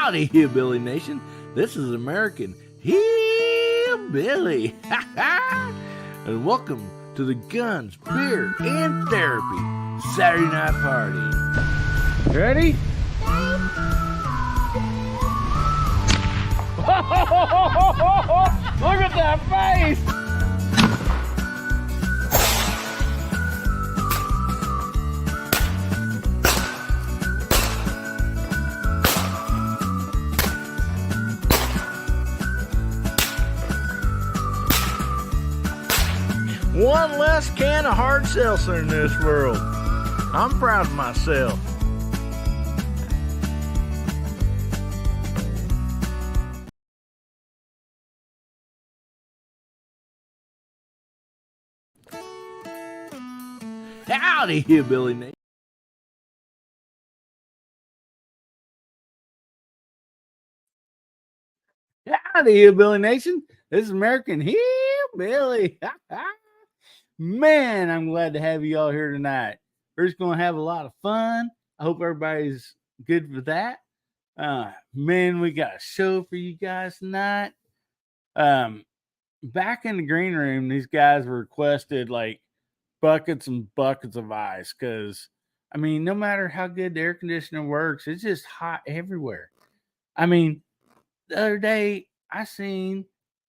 Howdy, Hillbilly Nation. This is American Hillbilly. And welcome to the Guns, Beer, and Therapy Saturday Night Party. Ready? Look at that face! One less can of hard seltzer in this world. I'm proud of myself. Howdy, Hillbilly Nation. Howdy, Hillbilly Nation. This is American Hillbilly. Man, I'm glad to have you all here tonight. We're just going to have a lot of fun. I hope everybody's good for that. Man, we got a show for you guys tonight. Back in the green room, these guys requested like buckets and buckets of ice because, I mean, no matter how good the air conditioner works, it's just hot everywhere. I mean, the other day I seen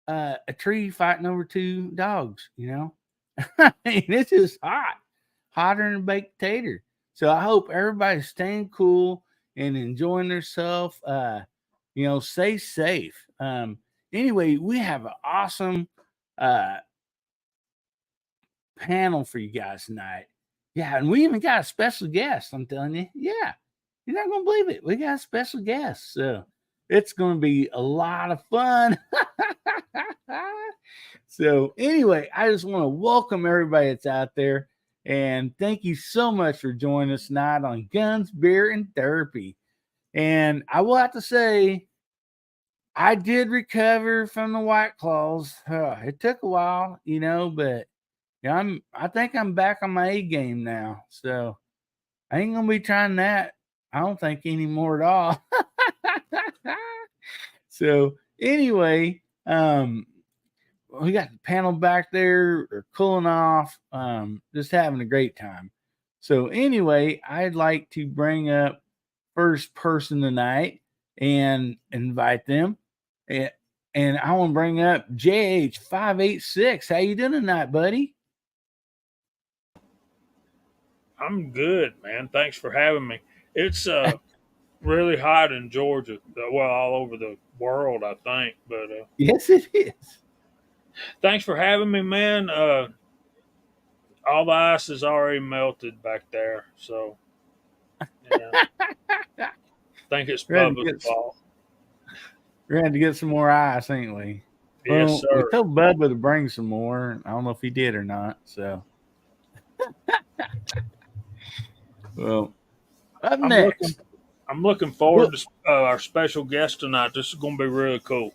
a tree fighting over two dogs, you know. I mean, it's just hot, hotter than a baked tater. So I hope everybody's staying cool and enjoying themselves. Stay safe. Anyway, we have an awesome panel for you guys tonight. Yeah, and we even got a special guest. I'm telling you, yeah, you're not gonna believe it. We got a special guest, so it's gonna be a lot of fun. So anyway, I just want to welcome everybody that's out there and thank you so much for joining us tonight on Guns, Beer, and Therapy. And I will have to say, I did recover from the White Claws. It took a while, you know, but I think I'm back on my A game now. So I ain't gonna be trying that, I don't think, anymore at all. So anyway, we got the panel back there. They're cooling off, just having a great time. So anyway, I'd like to bring up first person tonight and invite them. And I want to bring up JH586. How you doing tonight, buddy? I'm good, man. Thanks for having me. It's really hot in Georgia. Well, all over the world, I think. But yes, it is. Thanks for having me, man. All the ice is already melted back there, so yeah. I think it's Bubba's fault. We're going to get some more ice, ain't we? Yes, well, sir. We told Bubba to bring some more. I don't know if he did or not. So, well, up next. I'm looking forward to our special guest tonight. This is going to be really cool.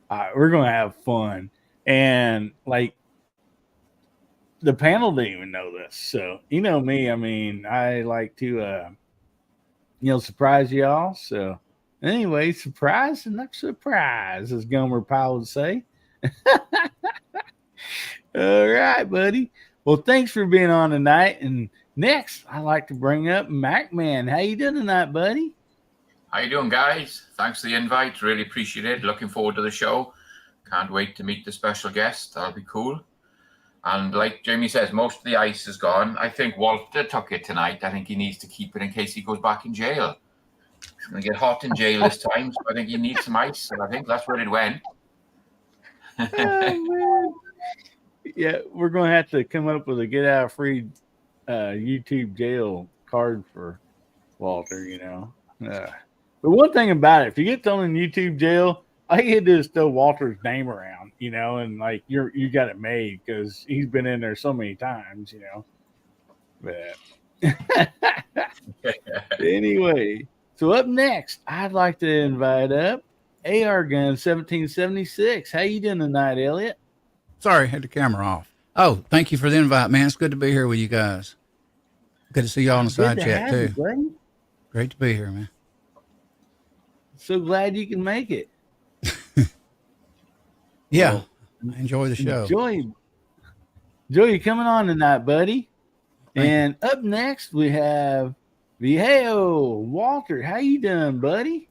All right, we're going to have fun. And, like, the panel didn't even know this. So, you know me. I mean, I like to, surprise y'all. So, anyway, surprise and not surprise, as Gomer Powell would say. All right, buddy. Well, thanks for being on tonight. And next, I'd like to bring up MacMan. How you doing tonight, buddy? How you doing, guys? Thanks for the invite. Really appreciate it. Looking forward to the show. Can't wait to meet the special guest. That'll be cool. And like Jamie says, most of the ice is gone. I think Walter took it tonight. I think he needs to keep it in case he goes back in jail. He's going to get hot in jail this time, so I think he needs some ice. And I think that's where it went. Oh, man. Yeah, we're going to have to come up with a get out of free YouTube jail card for Walter, you know. But one thing about it, if you get thrown in YouTube jail, all you do is throw Walter's name around, you know, and like you got it made because he's been in there so many times, you know. But anyway, so up next, I'd like to invite up AR Gun 1776. How you doing tonight, Elliot? Sorry, had the camera off. Oh, thank you for the invite, man. It's good to be here with you guys. Good to see y'all on the side chat too. Great to be here, man. so glad you can make it. Yeah, Well, I enjoy the show. Joey, you coming on tonight, buddy. Thank And up next we have Viejo Walter. How you doing, buddy?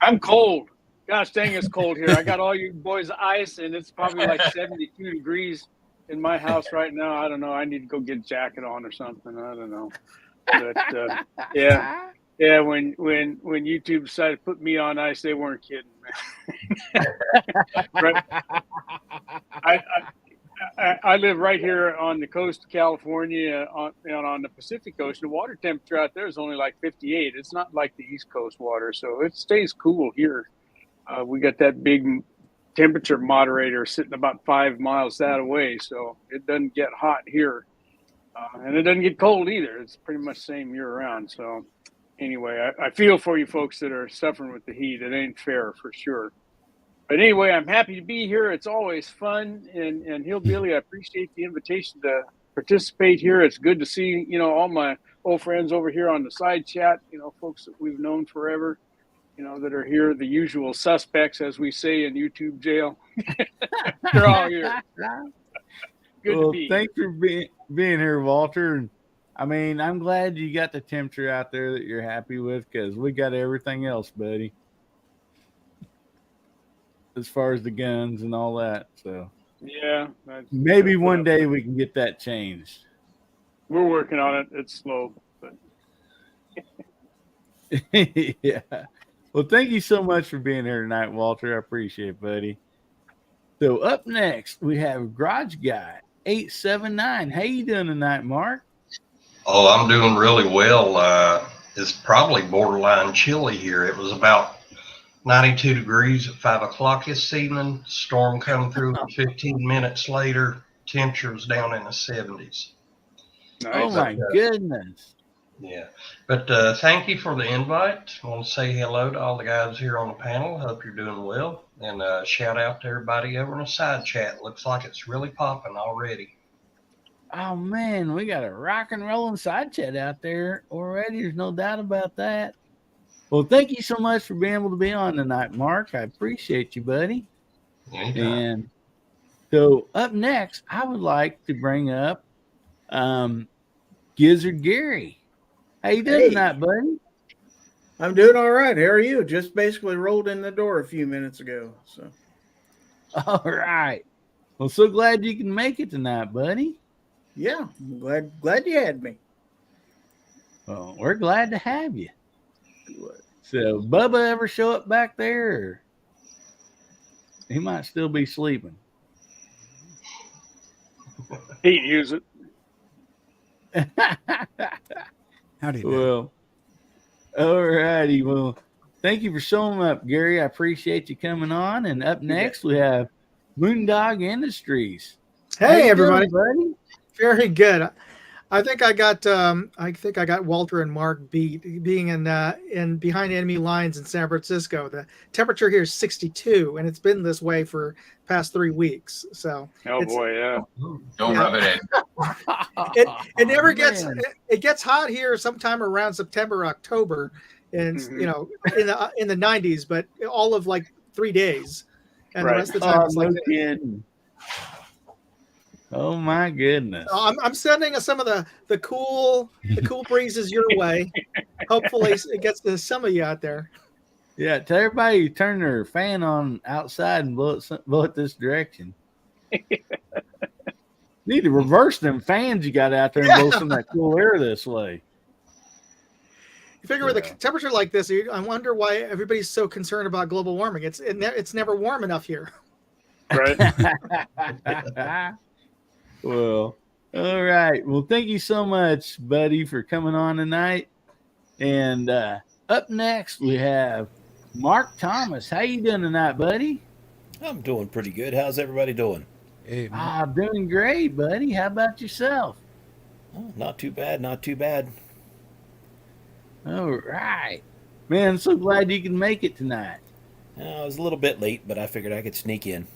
I'm cold. Gosh dang, it's cold here. I got all you boys ice, and it's probably like 72 degrees in my house right now. I don't know. I need to go get a jacket on or something. I don't know. But yeah. When YouTube decided to put me on ice, they weren't kidding, man. Right. I live right here on the coast of California, on the Pacific Ocean. The water temperature out there is only like 58. It's not like the East Coast water, so it stays cool here. We got that big temperature moderator sitting about 5 miles that away, so it doesn't get hot here, and it doesn't get cold either. It's pretty much the same year round. So anyway, I feel for you folks that are suffering with the heat. It ain't fair for sure. But anyway, I'm happy to be here. It's always fun. And Hillbilly, I appreciate the invitation to participate here. It's good to see, all my old friends over here on the side chat, folks that we've known forever, that are here, the usual suspects, as we say in YouTube jail. They're all here. Good to be thanks for being here, Walter. And I mean, I'm glad you got the temperature out there that you're happy with, because we got everything else, buddy, as far as the guns and all that. So yeah, maybe one day we can get that changed. We're working on it. It's slow, but yeah. Well, thank you so much for being here tonight, Walter. I appreciate it, buddy. So up next we have Garage Guy 879. How you doing tonight, Mark? Oh, I'm doing really well. It's probably borderline chilly here. It was about 92 degrees at 5 o'clock this evening. Storm come through 15 minutes later. Temperature was down in the 70s. nice. Oh my goodness. Yeah. But thank you for the invite. I want to say hello to all the guys here on the panel. Hope you're doing well. And shout out to everybody over in the side chat. Looks like it's really popping already. Oh man, we got a rock and rolling side chat out there already. There's no doubt about that. Well, thank you so much for being able to be on tonight, Mark. I appreciate you, buddy. Anytime. And so up next, I would like to bring up Gizzard Gary. How you doing tonight, buddy? I'm doing all right. How are you? Just basically rolled in the door a few minutes ago. So, All right. Well, so glad you can make it tonight, buddy. yeah, I'm glad you had me. Well, we're glad to have you. So, Bubba ever show up back there? Or he might still be sleeping. He'd use it. How do you do? Well, all righty. Well, thank you for showing up, Gary. I appreciate you coming on. And up next, we have Moondog Industries. How Hey you everybody, doing, buddy? very good. I think I got Walter and Mark beat being in behind enemy lines in San Francisco. The temperature here is 62, and it's been this way for past 3 weeks. So Oh boy, yeah. Don't Yeah. rub it in. it never Oh, gets man. it gets hot here sometime around September, October, and Mhm. in the 90s, but all of like 3 days, and Right. the rest of the time Oh, it's no like this. kidding. Oh my goodness. So I'm sending some of the cool breezes your way. Hopefully it gets to some of you out there. Yeah, tell everybody to turn their fan on outside and blow it this direction. Need to reverse them fans you got out there and blow some of that cool air this way. You figure with a temperature like this, I wonder why everybody's so concerned about global warming. It's never warm enough here. Right. Well, all right. Well, thank you so much, buddy, for coming on tonight. And up next, we have Mark Thomas. How you doing tonight, buddy? I'm doing pretty good. How's everybody doing? Hey, Doing great, buddy. How about yourself? Oh, not too bad, not too bad. All right. Man, I'm so glad you can make it tonight. I was a little bit late, but I figured I could sneak in.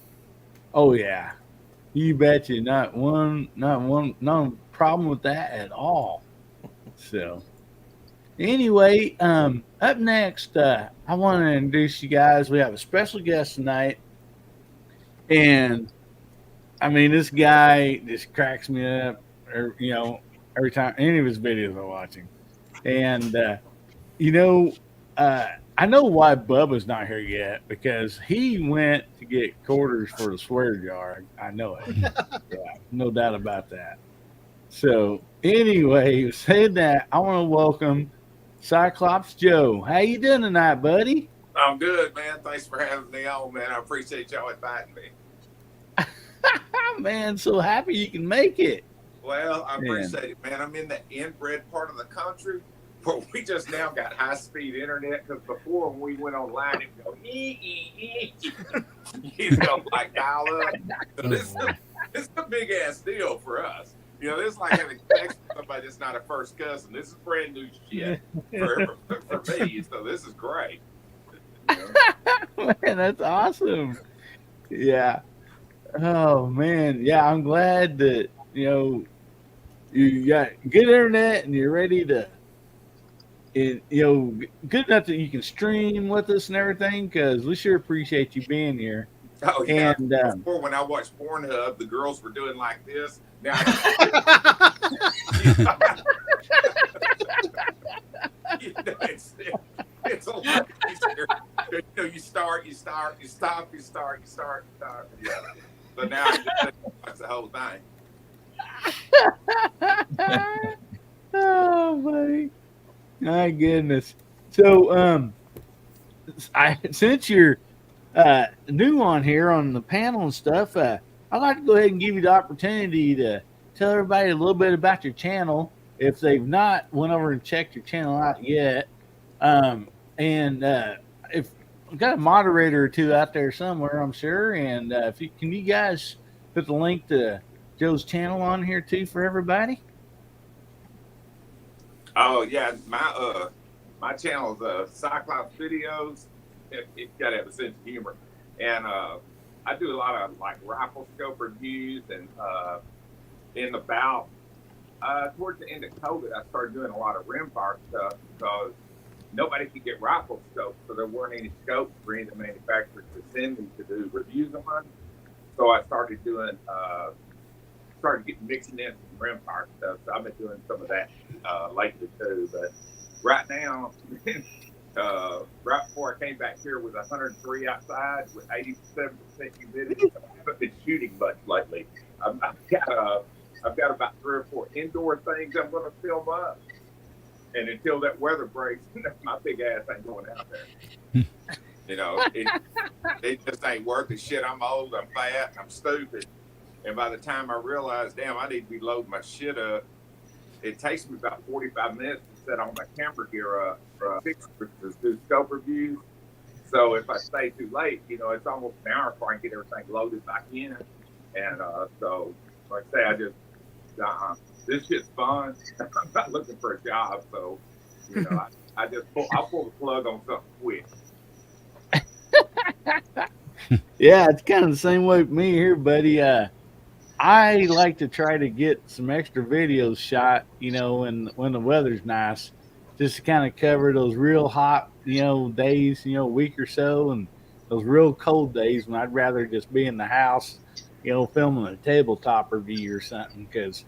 Oh, yeah. You betcha. No problem with that at all. So, Anyway, up next, I want to introduce you guys. We have a special guest tonight, and I mean, this guy just cracks me up, or every time any of his videos I'm watching, and you know, uh, I know why Bubba's not here yet because he went to get quarters for the swear jar. I know it. Yeah, no doubt about that. So anyway, saying that, I want to welcome Cyclops Joe. How you doing tonight, buddy? I'm good, man. Thanks for having me on, man. I appreciate y'all inviting me. Man, so happy you can make it. Well, I appreciate it, man. I'm in the inbred part of the country where we just now got high-speed internet because before when we went online, it would go, like dial up. So this is a big-ass deal for us. This is like having sex with somebody that's not a first cousin. This is brand new shit for me, so this is great. Man, that's awesome. Yeah. Oh man, yeah. I'm glad that you got good internet and you're ready to, good enough that you can stream with us and everything. Because we sure appreciate you being here. Oh yeah. And before when I watched Pornhub, the girls were doing like this. Now. It's a lot easier. You start, you stop, you start. Yeah. So now I just watch the whole thing. Oh my goodness. So since you're new on here on the panel and stuff, I'd like to go ahead and give you the opportunity to tell everybody a little bit about your channel if they've not went over and checked your channel out yet. And if we've got a moderator or two out there somewhere, I'm sure. And can you guys put the link to Joe's channel on here too for everybody? Oh yeah, my channel is Cyclops Videos. You gotta have a sense of humor, and I do a lot of like rifle scope reviews, and towards the end of COVID, I started doing a lot of rimfire stuff because nobody could get rifle scopes, so there weren't any scopes for any of the manufacturers to send me to do reviews on. So I started mixing in some rimfire stuff. So I've been doing some of that lately too. But right now, right before I came back here with 103 outside with 87% humidity, I haven't been shooting much lately. I've got about 3 or 4 indoor things I'm going to film up. And until that weather breaks, my big ass ain't going out there. It just ain't worth the shit. I'm old, I'm fat, I'm stupid. And by the time I realize, damn, I need to be loading my shit up, it takes me about 45 minutes to set all my camera gear up for pictures to do scope reviews. So if I stay too late, it's almost an hour before I can get everything loaded back in. And so, like I say, this shit's fun. I'm not looking for a job, so I'll pull the plug on something quick. Yeah, it's kind of the same way with me here, buddy. I like to try to get some extra videos shot, when the weather's nice, just to kind of cover those real hot, days, a week or so, and those real cold days when I'd rather just be in the house, filming a tabletop review or something, because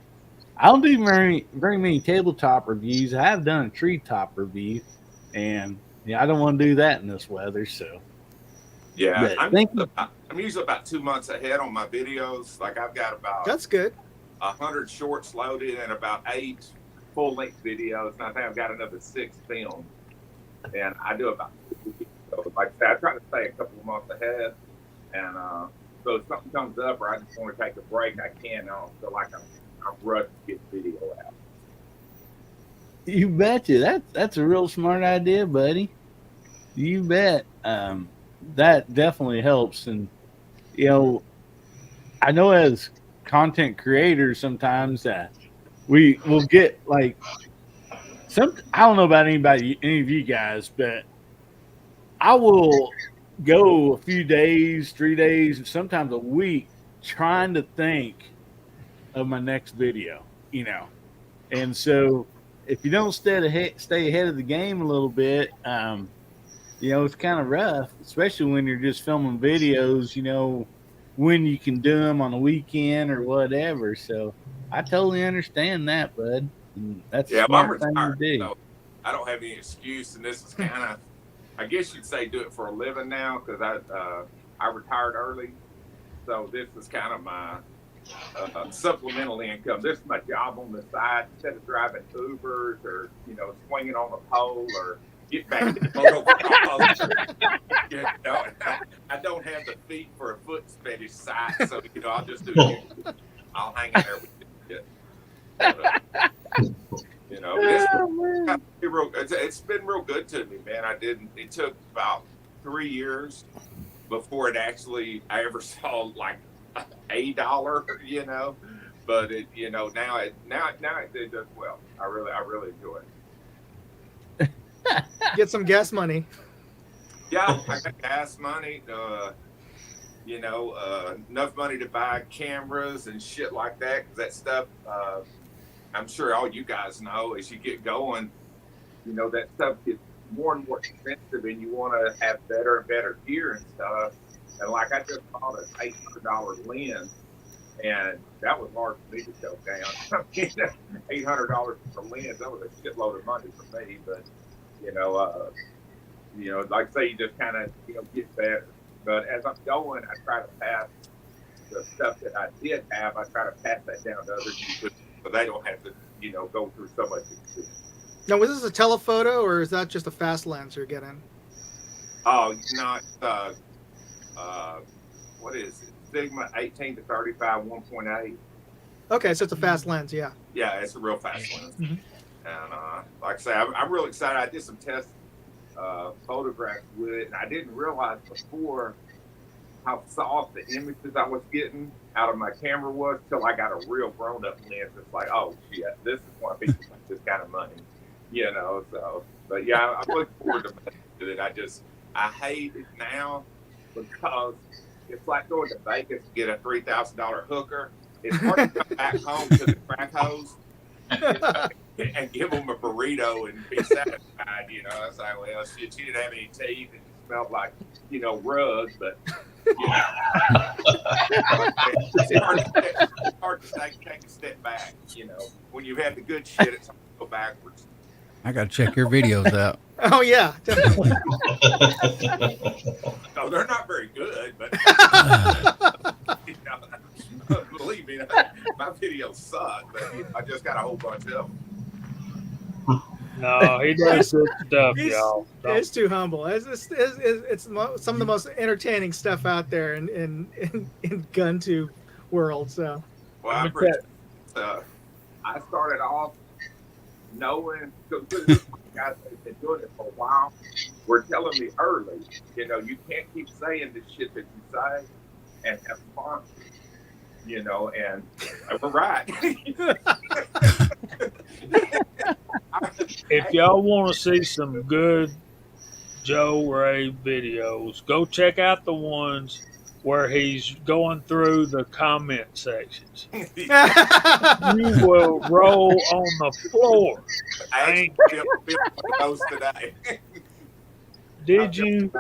I don't do very many tabletop reviews. I have done a treetop review, and I don't want to do that in this weather. So, yeah, I'm usually about 2 months ahead on my videos. Like I've got about that's good 100 shorts loaded and about 8 full-length videos, and I think I've got another 6 filmed. And I do about 2 weeks. So, like I said, I try to stay a couple of months ahead, and so if something comes up or I just want to take a break, I can. I don't feel like I'm rushed to get video out. You betcha. That's a real smart idea, buddy. You bet. That definitely helps. And, I know as content creators, sometimes we will get like I don't know about any of you guys, but I will go a few days, 3 days, sometimes a week trying to think of my next video, and so if you don't stay ahead of the game a little bit, it's kind of rough, especially when you're just filming videos. When you can do them on a weekend or whatever. So I totally understand that, bud. And that's a Yeah, well, I'm smart thing to retired, do. so I don't have any excuse. And this is kind of, I guess you'd say, do it for a living now because I retired early, so this is kind of my supplemental income. This is my job on the side instead of driving Ubers or swinging on a pole or get back in the motocross. I don't have the feet for a foot fetish site, so I'll just do it. I'll hang in there with you. It's been real good to me, man. It took about 3 years before I ever saw like $1, but now it does well. I really enjoy it. Get some gas money. Yeah, I got gas money, enough money to buy cameras and shit like that. Cause that stuff, I'm sure all you guys know, as you get going, that stuff gets more and more expensive, and you want to have better and better gear and stuff. And like I just bought an $800 lens, and that was hard for me to choke down. I mean, $800 for a lens, that was a shitload of money for me. But like I say, you just kind of get better. But as I'm going, I try to pass the stuff that I did have. I try to pass that down to other people so they don't have to go through so much experience. Now, was this a telephoto or is that just a fast lens you're getting? Oh, no, it's what is it? Sigma 18 to 35 1.8. Okay, so it's a fast lens, yeah. Yeah, it's a real fast lens. Mm-hmm. And like I say, I'm real excited. I did some test photographs with it, and I didn't realize before how soft the images I was getting out of my camera was till I got a real grown-up lens. It's like, oh shit, this is why people make this kind of money, So, but yeah, I'm looking forward to it. I hate it now because it's like going to Vegas to get a $3,000 hooker. It's hard to come back home to the crack hose and give them a burrito and be satisfied. It's like, well, she didn't have any teeth and it smelled like, rug, but it's hard to take a step back. When you have the good shit, it's hard to go backwards. I got to check your videos out. Oh, yeah, definitely. No, they're not very good, but believe me, my videos suck, but I just got a whole bunch of them. No, he does good stuff, y'all. It's too humble. It's some of the most entertaining stuff out there in GunTube world. So, well, I started off knowing guys that have been doing it for a while were telling me early, you can't keep saying the shit that you say and have sponsors, and we're right. If y'all want to see some good Joe Ray videos, go check out the ones where he's going through the comment sections. You will roll on the floor. I ain't filmed those today. Did you?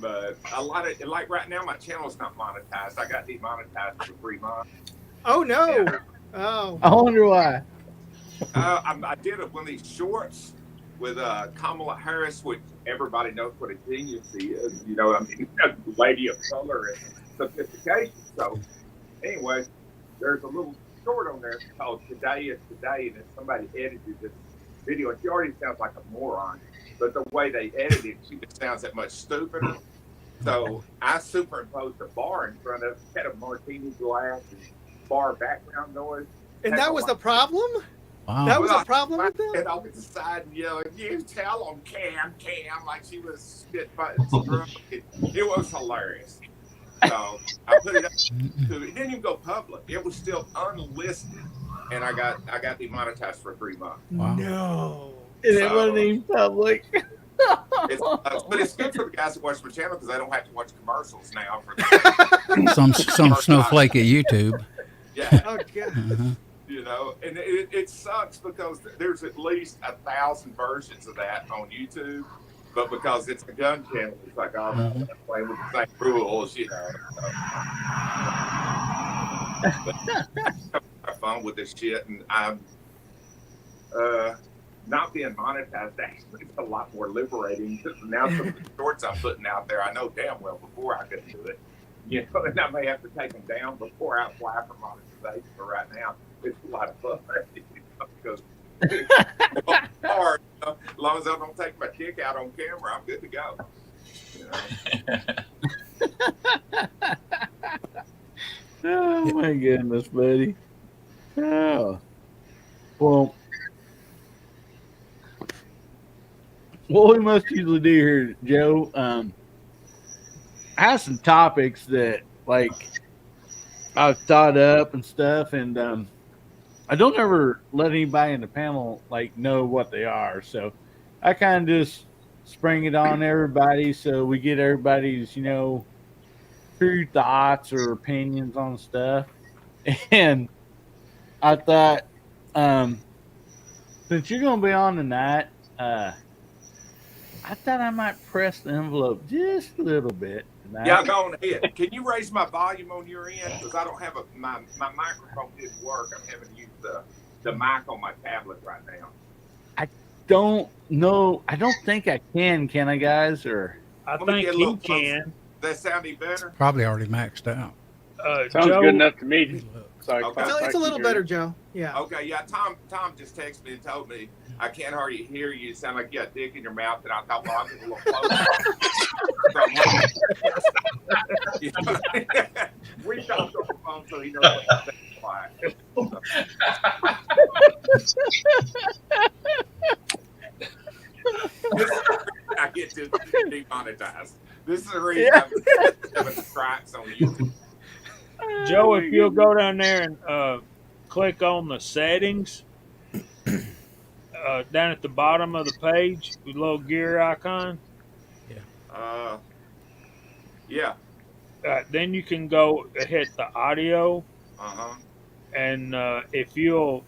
But a lot of, like right now, my channel's not monetized. I got demonetized for 3 months. Oh, no. Yeah. Oh. I wonder why. I did one of these shorts with Kamala Harris, which everybody knows what a genius he is. Lady of color and sophistication. So, anyway, there's a little short on there called "Today is Today," and then somebody edited this video, and she already sounds like a moron. But the way they edited it, she just sounds that much stupider. So I superimposed a bar in front of, had a martini glass and bar background noise. And that was the problem? Wow. That was a problem with that? And over the side and yelling, "You tell them, Cam," like she was spit drunk. It was hilarious. So I put it up to, it didn't even go public. It was still unlisted. And I got demonetized for 3 months. Wow. No. And it wasn't even public. But it's good for the guys that watch my channel because I don't have to watch commercials now for that. Some snowflake at YouTube. Yeah. Oh, God. Uh-huh. You know, and it sucks because there's at least 1,000 versions of that on YouTube. But because it's a gun channel, it's like, oh, Mm-hmm. I'm playing with the same rules, you know. But I have fun with this shit, and I'm not being monetized. Actually, it's a lot more liberating because now some of the shorts I'm putting out there, I know damn well before I couldn't do it. You know, and I may have to take them down before I apply for monetization. But right now, it's a lot of fun because it's hard. You know, as long as I don't take my dick out on camera, I'm good to go. You know? Oh my goodness, buddy. Oh. Well, what we must usually do here, Joe, I have some topics that like I've thought up and stuff, and I don't ever let anybody in the panel like know what they are. So I kind of just spring it on everybody so we get everybody's, true thoughts or opinions on stuff. And I thought, since you're going to be on tonight, I thought I might press the envelope just a little bit tonight. Yeah, go on ahead. Can you raise my volume on your end? Because I don't have my microphone didn't work. I'm having to use the mic on my tablet right now. I don't know. I don't think I can I, guys? Or I think you can. Does that sound any better? Probably already maxed out. Sounds Joe, good enough to me. Okay. It's a little better, Joe. Yeah. Okay, yeah. Tom just texted me and told me I can't hardly hear you. You sound like you got a dick in your mouth, and I thought, well, I'll get a little closer. We talked on the phone, so he knows what to say quiet. I get to demonetized. This is the reason I'm having strikes on YouTube. Joe, if you'll go down there and click on the settings down at the bottom of the page, the little gear icon. Yeah. Then you can go hit the audio. And if you'll,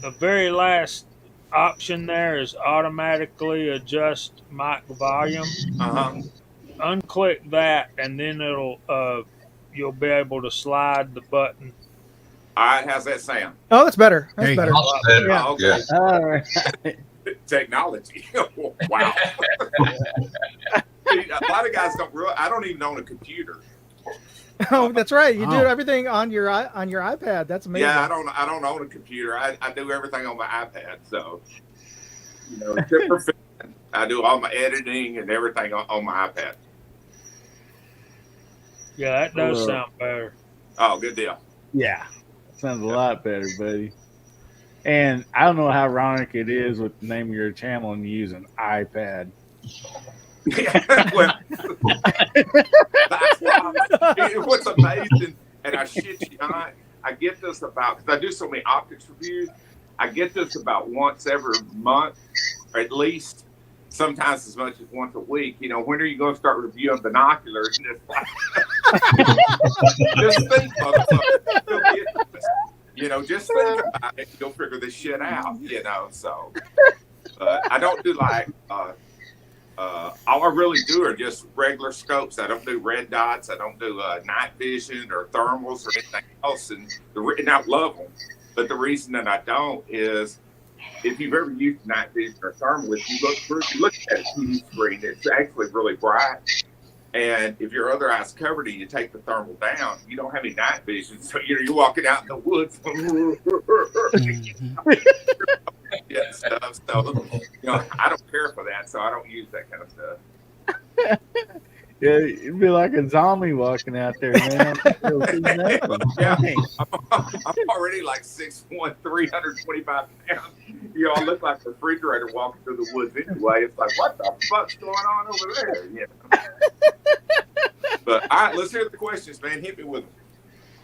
the very last option there is automatically adjust mic volume. Unclick that, and then it'll you'll be able to slide the button. All right, how's that sound? Oh, that's better. That's better. Yeah. Oh, okay. All right. Technology. Wow. See, a lot of guys don't realize I don't even own a computer. Oh, that's right. You do everything on your iPad. That's amazing. Yeah, I don't own a computer. I do everything on my iPad. So, except for film, I do all my editing and everything on my iPad. Yeah, that does sound better. Oh, good deal. Yeah, sounds a lot better, buddy. And I don't know how ironic it is with the name of your channel and you use an iPad. Well, what's amazing, and I shit you not, I get this about, because I do so many optics reviews, I get this about once every month, or at least sometimes as much as once a week. When are you going to start reviewing binoculars? And it's like, just think, motherfucker. Just think about it. You'll figure this shit out, so. I don't do like, all I really do are just regular scopes. I don't do red dots. I don't do night vision or thermals or anything else. And I love them. But the reason that I don't is if you've ever used night vision or thermal, if you look at a TV screen, it's actually really bright. And if your other eye's covered and you take the thermal down, you don't have any night vision. So you're walking out in the woods. Yeah, stuff. So, I don't care for that, so I don't use that kind of stuff. Yeah, it'd be like a zombie walking out there, man. Yeah, I'm already like 6'1", 325 pounds. I look like a refrigerator walking through the woods anyway. It's like, what the fuck's going on over there? But all right, let's hear the questions, man. Hit me with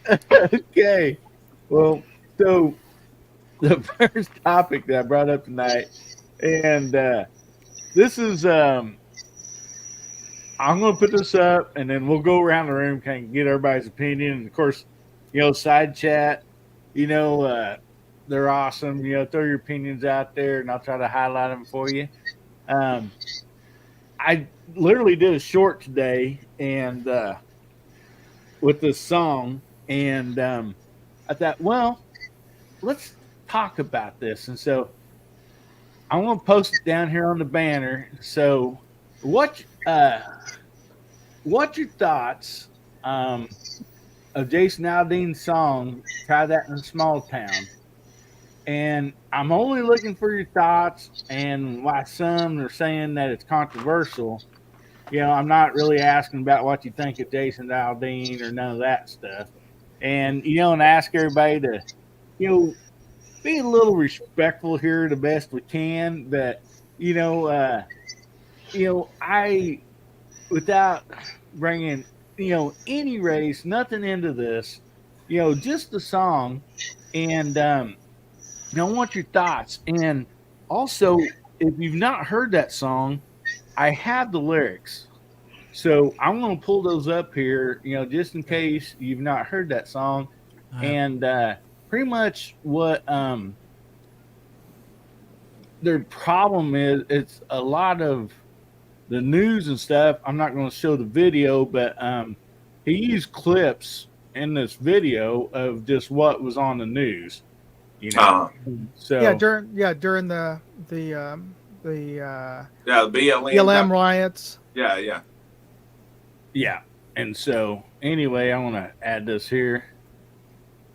them. Okay. Well, so the first topic that I brought up tonight, and this is I'm going to put this up, and then we'll go around the room, kind of get everybody's opinion, and of course, side chat. they're awesome. Throw your opinions out there, and I'll try to highlight them for you. Um, I literally did a short today, and with this song, and I thought, well, let's talk about this. And so I'm going to post it down here on the banner. So, what what's your thoughts of Jason Aldean's song "Try That in a Small Town"? And I'm only looking for your thoughts and why some are saying that it's controversial. I'm not really asking about what you think of Jason Aldean or none of that stuff. And ask everybody to, you know, be a little respectful here the best we can. But, you know, uh, I, without bringing, any race, nothing into this, just the song. And, I want your thoughts. And also, if you've not heard that song, I have the lyrics. So I'm going to pull those up here, just in case you've not heard that song. And pretty much what their problem is, it's a lot of the news and stuff. I'm not going to show the video, but he used clips in this video of just what was on the news. So during the BLM BLM riots. Yeah. Yeah. And so anyway, I want to add this here.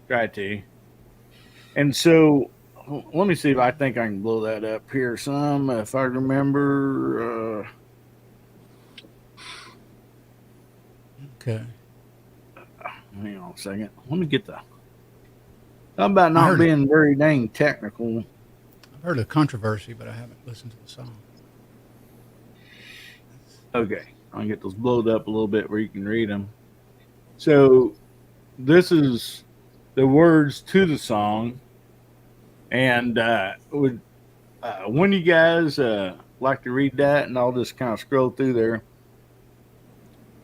Try to. And so let me see if I think I can blow that up here some, if I remember. Okay. Hang on a second. Let me get the. How about not being very dang technical? I've heard of controversy, but I haven't listened to the song. Okay. I'll get those blowed up a little bit where you can read them. So this is the words to the song. And when you guys like to read that, and I'll just kind of scroll through there.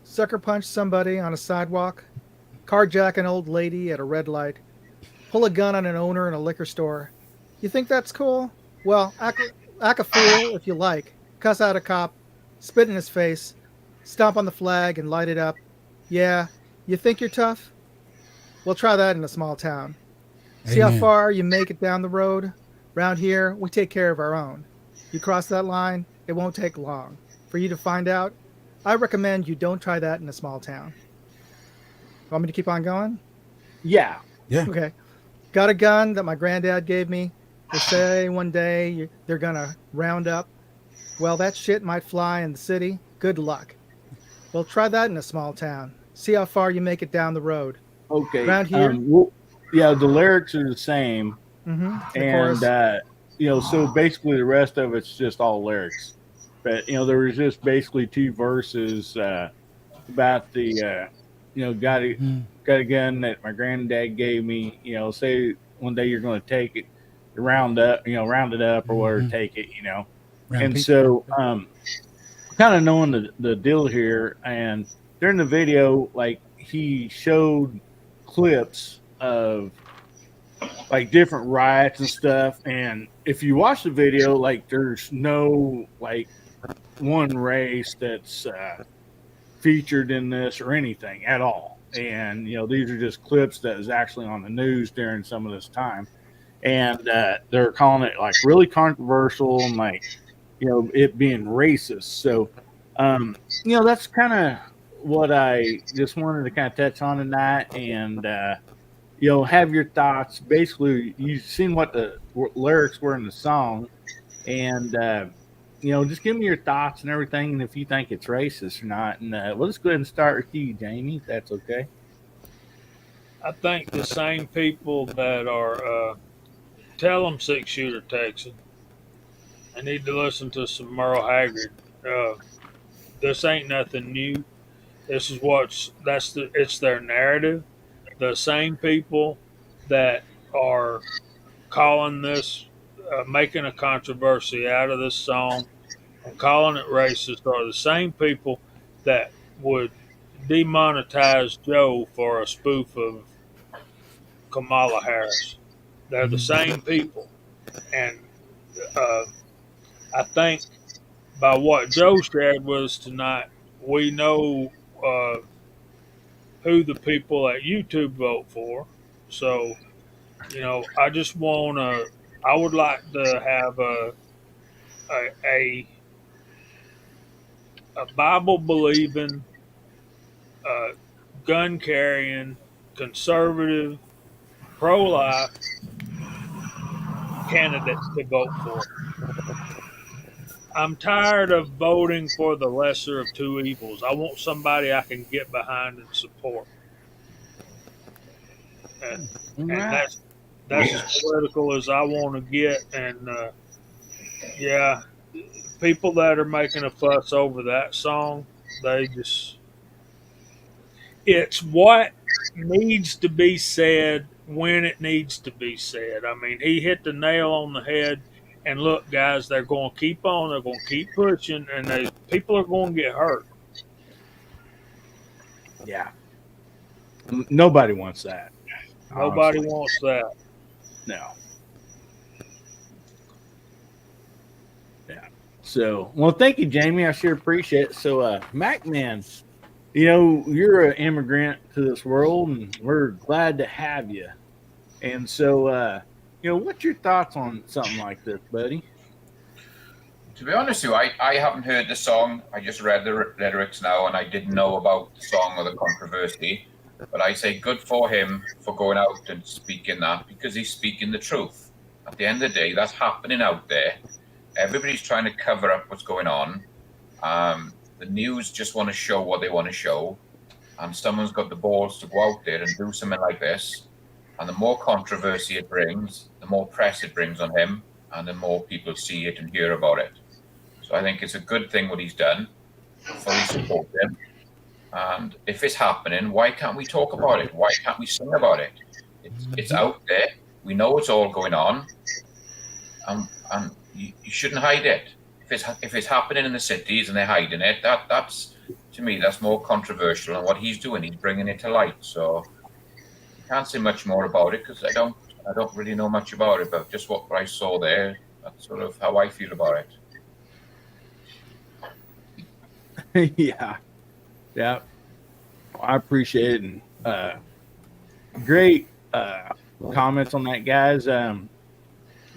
Sucker punch somebody on a sidewalk. Carjack an old lady at a red light. Pull a gun on an owner in a liquor store. You think that's cool? Well, act a fool if you like. Cuss out a cop. Spit in his face. Stomp on the flag and light it up. Yeah, you think you're tough? Well, try that in a small town. Amen. See how far you make it down the road? Round here, we take care of our own. You cross that line, it won't take long. For you to find out, I recommend you don't try that in a small town. Want me to keep on going? Yeah. Okay. Got a gun that my granddad gave me. They say one day they're going to round up. Well, that shit might fly in the city. Good luck. Well, try that in a small town. See how far you make it down the road. Okay. Around here? The lyrics are the same. Mm-hmm. And, so basically the rest of it's just all lyrics. But, there was just basically two verses about the, got a gun that my granddad gave me, say one day you're going to take it, round it up or whatever, take it, And so, kind of knowing the deal here, and during the video, like he showed clips of like different riots and stuff. And if you watch the video, like there's no like one race that's featured in this or anything at all. And these are just clips that is actually on the news during some of this time, and they're calling it like really controversial and like it being racist. So that's kind of what I just wanted to kind of touch on tonight, and have your thoughts. Basically, you've seen what the lyrics were in the song, and just give me your thoughts and everything, and if you think it's racist or not. And we'll just go ahead and start with you, Jamie, if that's okay. I think the same people that are tell them 6-shooter Texan. I need to listen to some Merle Haggard. This ain't nothing new. This is it's their narrative. The same people that are calling this, making a controversy out of this song and calling it racist are the same people that would demonetize Joe for a spoof of Kamala Harris. They're the same people, and I think by what Joe shared with us tonight, we know who the people at YouTube vote for. So, I just want to. I would like to have a, a, a Bible believing, uh, gun carrying, conservative, pro life candidate to vote for. I'm tired of voting for the lesser of two evils. I want somebody I can get behind and support. And Right. that's as political as I want to get. And yeah, people that are making a fuss over that song, they just it's what needs to be said when it needs to be said. I mean, he hit the nail on the head. And look, guys, they're going to keep on. They're going to keep pushing, and people are going to get hurt. Yeah. Nobody wants that. Nobody honestly. wants that. No. Yeah. So, well, thank you, Jamie. I sure appreciate it. So, Mac Man, you're an immigrant to this world, and we're glad to have you. And so, what's your thoughts on something like this, buddy? To be honest with you, I haven't heard the song. I just read the lyrics now, and I didn't know about the song or the controversy. But I say good for him for going out and speaking that, because he's speaking the truth. At the end of the day, that's happening out there. Everybody's trying to cover up what's going on. The news just want to show what they want to show. And someone's got the balls to go out there and do something like this. And the more controversy it brings, the more press it brings on him, and the more people see it and hear about it. So I think it's a good thing what he's done. Fully support him. And if it's happening, why can't we talk about it? Why can't we sing about it? It's out there. We know it's all going on. And you shouldn't hide it. If it's happening in the cities and they're hiding it, that's to me, that's more controversial. And what he's doing, he's bringing it to light. So I can't say much more about it because I don't really know much about it, but just what I saw there, that's sort of how I feel about it. Yeah. I appreciate it. And great comments on that, guys. A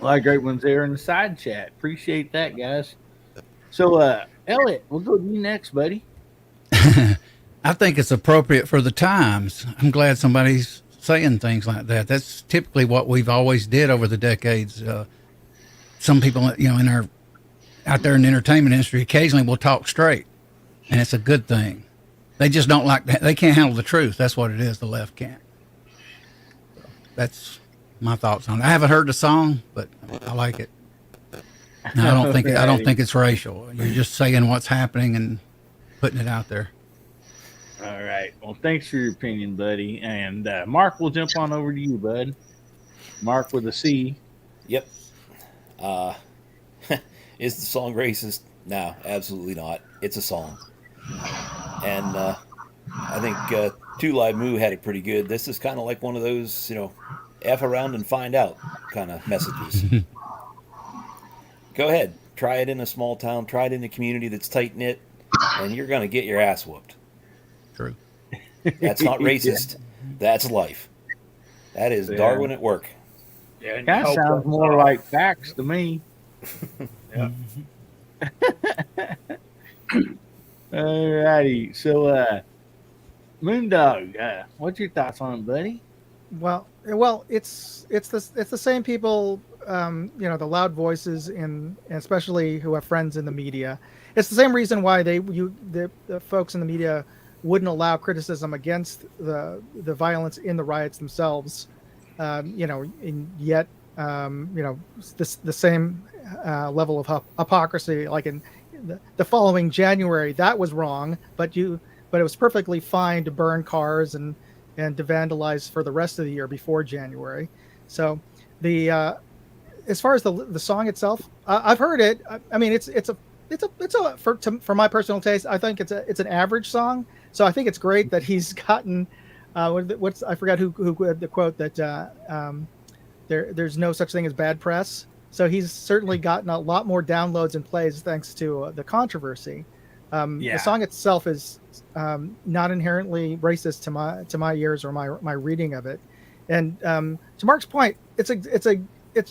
lot of great ones there in the side chat. Appreciate that, guys. So, Elliot, we'll go to you next, buddy. I think it's appropriate for the times. I'm glad somebody's saying things like that. That's typically what we've always did over the decades. Some people, out there in the entertainment industry, occasionally will talk straight, and it's a good thing. They just don't like that. They can't handle the truth. That's what it is. The left can't. That's my thoughts on it. I haven't heard the song, but I like it. No, I don't think it's racial. You're just saying what's happening and putting it out there. All right. Well, thanks for your opinion, buddy. And Mark, we'll jump on over to you, bud. Mark with a C. Yep. Is the song racist? No, absolutely not. It's a song. And I think Two Live Moo had it pretty good. This is kind of like one of those, F around and find out kind of messages. Go ahead. Try it in a small town. Try it in a community that's tight-knit, and you're going to get your ass whooped. True. That's not racist. Yeah. That's life. That is Darwin at work. Yeah, that sounds more like facts to me. Yeah. All righty. So, Moondog, what's your thoughts on it, buddy? Well, it's the same people, the loud voices, and especially who have friends in the media. It's the same reason why the folks in the media wouldn't allow criticism against the violence in the riots themselves. And yet, the same level of hypocrisy, like in the following January, that was wrong, but it was perfectly fine to burn cars and to vandalize for the rest of the year before January. So as far as the song itself, I've heard it. I mean, for my personal taste, I think it's an average song. So I think it's great that he's gotten what's I forgot who had the quote that there's no such thing as bad press. So he's certainly gotten a lot more downloads and plays thanks to the controversy. The song itself is not inherently racist to my ears or my reading of it. And to Mark's point, it's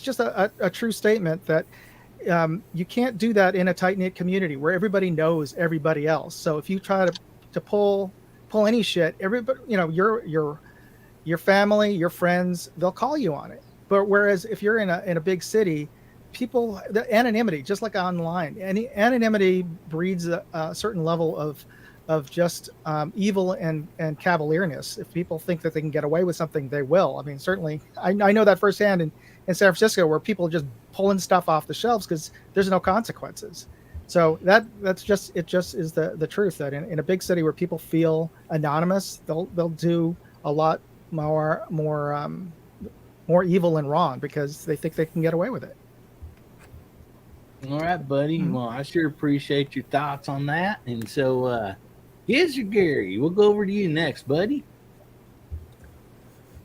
just a true statement that you can't do that in a tight knit community where everybody knows everybody else. So if you try to pull any shit, everybody, your family, your friends, they'll call you on it. But whereas if you're in a big city, the anonymity, just like online, anonymity breeds a certain level of just evil and cavalierness. If people think that they can get away with something, they will. I mean, certainly, I know that firsthand in San Francisco, where people are just pulling stuff off the shelves because there's no consequences. So that's just is the truth that in a big city where people feel anonymous, they'll do a lot more evil and wrong because they think they can get away with it. All right, buddy. Well, I sure appreciate your thoughts on that. And so, here's your Gary. We'll go over to you next, buddy.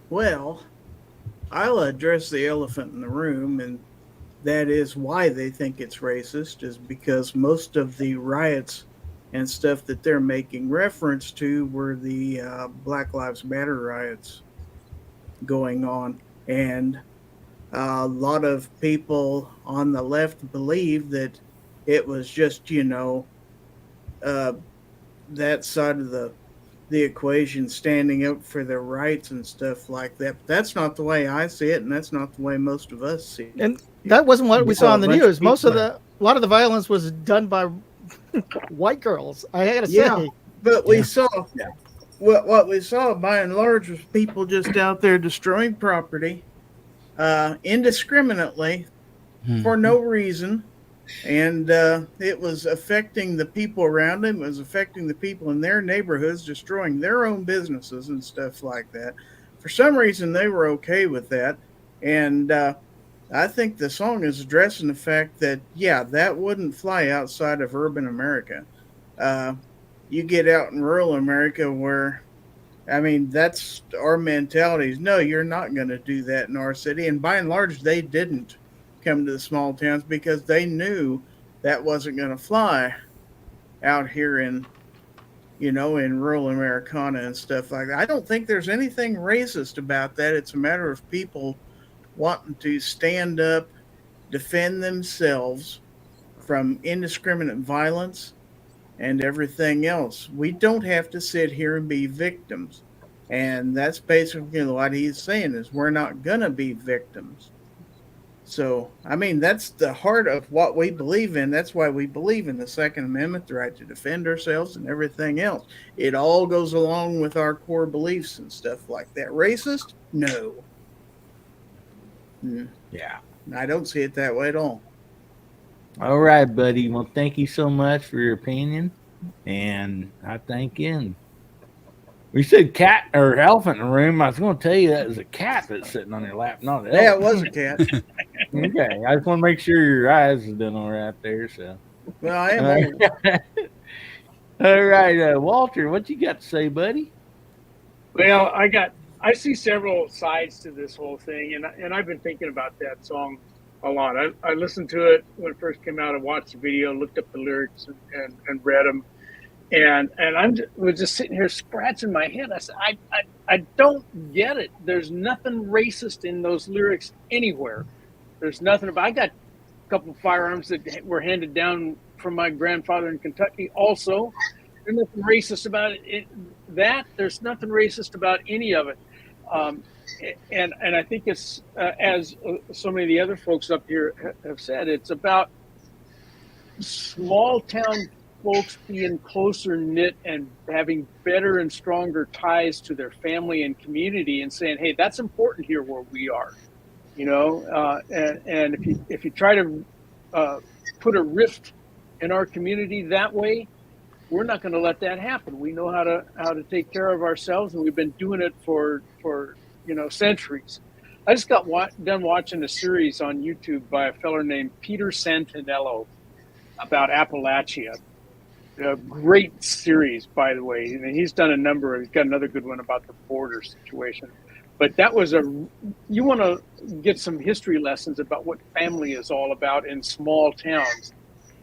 Well, I'll address the elephant in the room, and that is why they think it's racist, is because most of the riots and stuff that they're making reference to were the Black Lives Matter riots going on. And a lot of people on the left believe that it was just, that side of the equation standing up for their rights and stuff like that. But that's not the way I see it, and that's not the way most of us see it. And that wasn't what we saw on the news. A lot of the violence was done by white girls. I gotta say. But we saw what we saw by and large was people just out there destroying property indiscriminately for no reason. And it was affecting the people around them. It was affecting the people in their neighborhoods, destroying their own businesses and stuff like that. For some reason, they were okay with that. And I think the song is addressing the fact that, that wouldn't fly outside of urban America. You get out in rural America where, that's our mentality. No, you're not going to do that in our city. And by and large, they didn't come to the small towns because they knew that wasn't going to fly out here in rural Americana and stuff like that. I don't think there's anything racist about that. It's a matter of people wanting to stand up, defend themselves from indiscriminate violence and everything else. We don't have to sit here and be victims. And that's basically what he's saying is we're not going to be victims. So, that's the heart of what we believe in. That's why we believe in the Second Amendment, the right to defend ourselves and everything else. It all goes along with our core beliefs and stuff like that. Racist? No. Yeah. I don't see it that way at all. All right, buddy. Well, thank you so much for your opinion. And I thank you. We said cat or elephant in the room. I was going to tell you that was a cat that's sitting on your lap, not an elephant. Yeah, it was a cat. Okay. I just want to make sure your eyes are doing all right there. So. Well, I am old. All right, Walter, what you got to say, buddy? Well, I see several sides to this whole thing, and I've been thinking about that song a lot. I listened to it when it first came out. I watched the video, looked up the lyrics, and read them. And was just sitting here scratching my head. I said, I don't get it. There's nothing racist in those lyrics anywhere. There's nothing about. I got a couple of firearms that were handed down from my grandfather in Kentucky. Also, there's nothing racist about it. There's nothing racist about any of it. And I think it's as so many of the other folks up here have said, it's about small town folks being closer knit and having better and stronger ties to their family and community, and saying, hey, that's important here where we are, and if you try to put a rift in our community that way, we're not going to let that happen. We know how to take care of ourselves, and we've been doing it for centuries. I just got done watching a series on YouTube by a feller named Peter Santinello about Appalachia. a great series, by the way. And he's done a number. He's got another good one about the border situation. But that was you want to get some history lessons about what family is all about in small towns.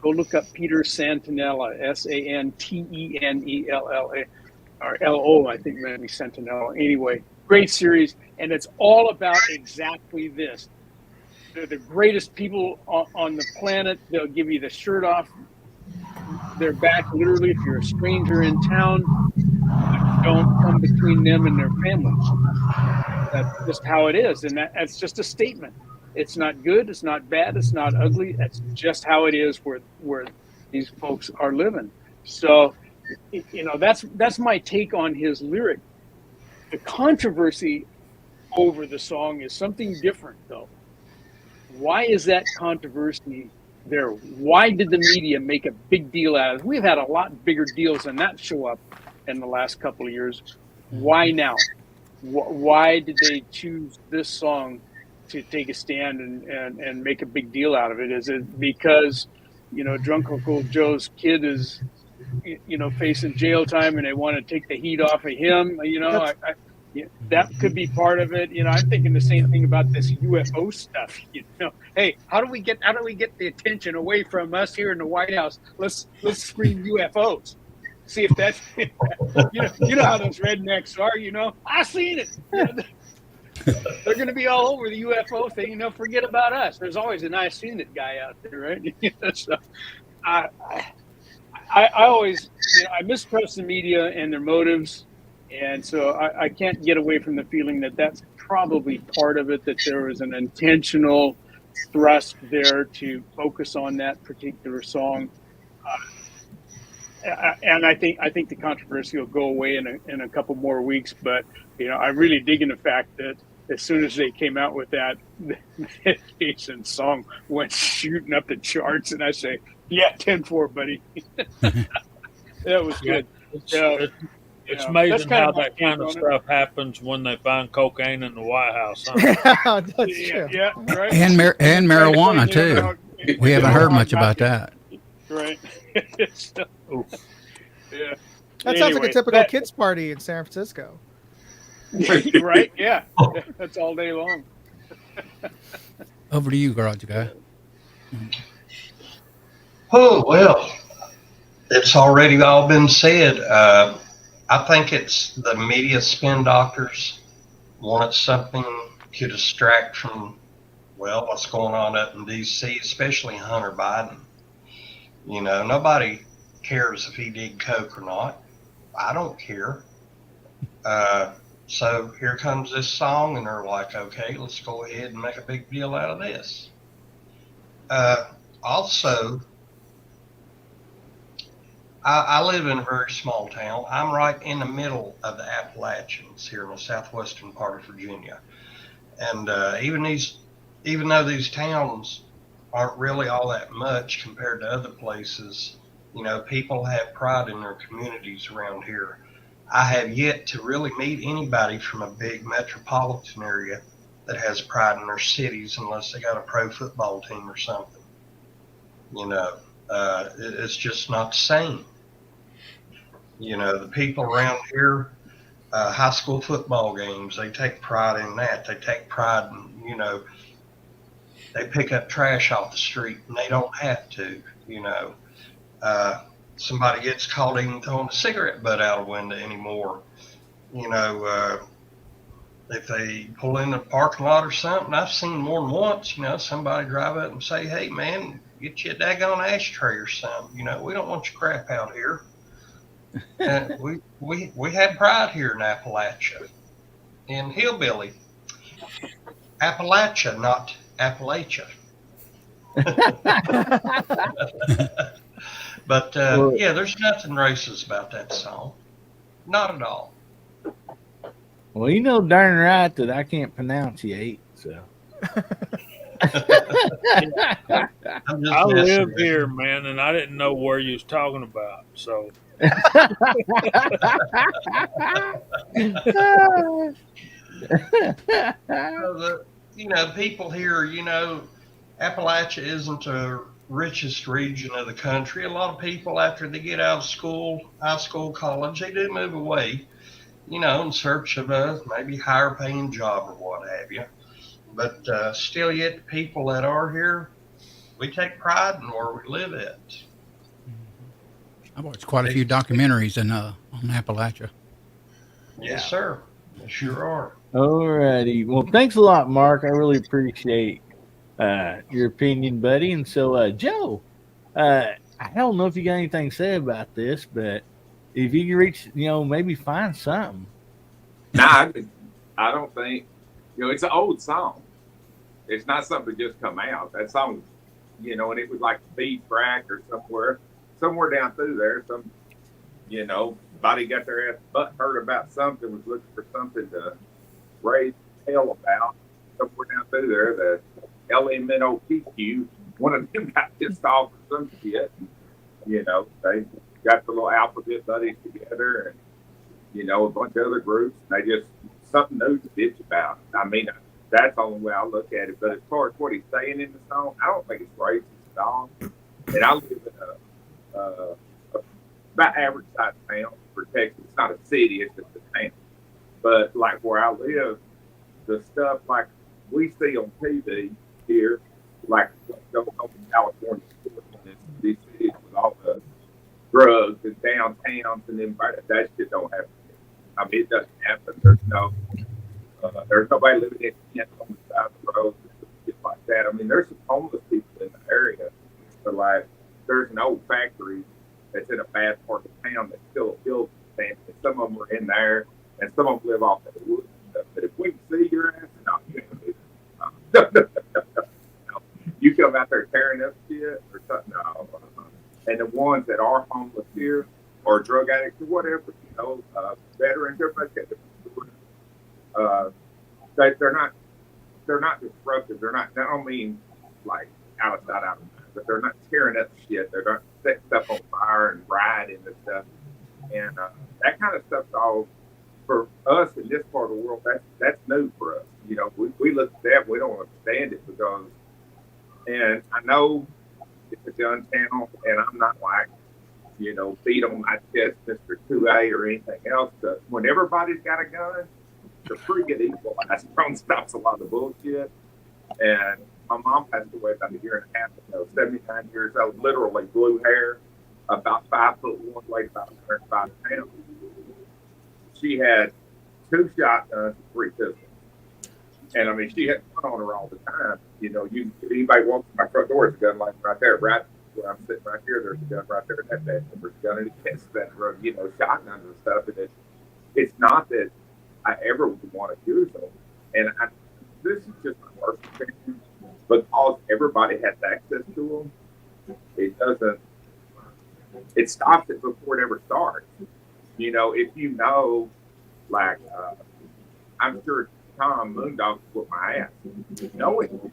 Go look up Peter Santinella, Santenella, or LO, I think maybe Santinella. Anyway, great series. And it's all about exactly this. They're the greatest people on the planet. They'll give you the shirt off their back, literally, if you're a stranger in town. Don't come between them and their families. That's just how it is. And that's just a statement. It's not good. It's not bad. It's not ugly. That's just how it is where these folks are living. So, that's my take on his lyric. The controversy over the song is something different, though. Why is that controversy there? Why did the media make a big deal out of it? We've had a lot bigger deals than that show up in the last couple of years. Why now? Why did they choose this song to take a stand and make a big deal out of it? Is it because, Drunk Uncle Joe's kid is, facing jail time and they want to take the heat off of him? That could be part of it. I'm thinking the same thing about this UFO stuff. Hey, how do we get the attention away from us here in the White House? Let's scream UFOs. See if that's you know how those rednecks are. I seen it. They're going to be all over the UFO thing. Forget about us. There's always an I seen it guy out there, right? So I always I mistrust the media and their motives. And so I can't get away from the feeling that that's probably part of it, that there was an intentional thrust there to focus on that particular song. And I think the controversy will go away in a couple more weeks. But, I'm really digging the fact that as soon as they came out with that, Jason song went shooting up the charts. And I say, yeah, 10-4, buddy. That was good. It's amazing how that kind of stuff happens when they find cocaine in the White House. Huh? That's true. Yeah, right. And marijuana too. We haven't heard much about that. Right. Yeah. That sounds like a typical kids party in San Francisco. Right? Yeah. That's all day long. Over to you, Garage Guy. Oh, well, it's already all been said. I think it's the media spin doctors wanted something to distract from, what's going on up in D.C., especially Hunter Biden. Nobody cares if he did coke or not. I don't care. So here comes this song, and they're like, okay, let's go ahead and make a big deal out of this. Also, I live in a very small town. I'm right in the middle of the Appalachians here in the southwestern part of Virginia. And even though these towns aren't really all that much compared to other places, people have pride in their communities around here. I have yet to really meet anybody from a big metropolitan area that has pride in their cities unless they got a pro football team or something. It's just not the same. The people around here, high school football games, they take pride in that. They take pride in, they pick up trash off the street and they don't have to, somebody gets caught even throwing a cigarette butt out a window anymore. If they pull in the parking lot or something, I've seen more than once, somebody drive up and say, hey man, get you a daggone ashtray or something. We don't want your crap out here. We have pride here in Appalachia, in Hillbilly. Appalachia, not Appalachia. But there's nothing racist about that song. Not at all. Well, darn right that I can't pronunciate, so. I live here, man, and I didn't know where you was talking about, so. People here, Appalachia isn't a richest region of the country. A lot of people, after they get out of school, high school, college, they do move away, in search of a maybe higher paying job or what have you. But still, yet the people that are here, we take pride in where we live at. I watched quite a few documentaries on Appalachia. Yes, sir. They sure are. All righty. Well, thanks a lot, Mark. I really appreciate your opinion, buddy. And so, Joe, I don't know if you got anything to say about this, but if you can reach, maybe find something. Nah, I don't think, it's an old song. It's not something that just come out. That song, and it was like a beat track or somewhere down through there. Body got their ass butt hurt about something, was looking for something to raise hell about. Somewhere down through there, the LMNOPQ, one of them got pissed off or some shit. They got the little alphabet buddies together and, a bunch of other groups. And they just, something new to bitch about. I mean, that's the only way I look at it. But as far as what he's saying in the song, I don't think it's racist at all. And I live in a about average size town for Texas. It's not a city, it's just a town. But like where I live, the stuff like we see on TV here, like goes on in California, these cities with all the drugs and downtowns and then that shit don't happen. I mean, it doesn't happen. There's nobody living in tents on the side of the road, shit like that. I mean, there's some homeless people in the area, but like there's an old factory that's in a bad part of town that's still a building stand. And some of them are in there, and some of them live off the woods and stuff. But if we can see your ass, no, you ain't gonna do that. You come out there tearing up shit or something. No. And the ones that are homeless here or drug addicts or whatever, veterans, everybody got they're not disruptive. I don't mean like outside out of mind, but they're not tearing up shit. They're not setting stuff on fire and rioting and stuff. And that kind of stuff's all for us in this part of the world. That's new for us. We look at that, we don't understand it because, and I know it's a gun channel, and I'm not like, beat on my chest, Mr. 2A or anything else. But when everybody's got a gun, the freaking equalizer stops a lot of the bullshit. And my mom passed away about a year and a half ago, 79 years old, literally blue hair, about 5'1", weighed about 105 pounds. She had 2 shotguns and 3 pistols. And I mean, she had one on her all the time. If anybody walks in my front door, there's a gun like right there, right where I'm sitting right here, there's a gun right there, and there's a gun in the chest, that road, shotguns and stuff. And it's not that I ever would want to use them. And this is just my personal opinion, because everybody has access to them, it stops it before it ever starts. If like, I'm sure Tom Moondog would whip my ass. Knowing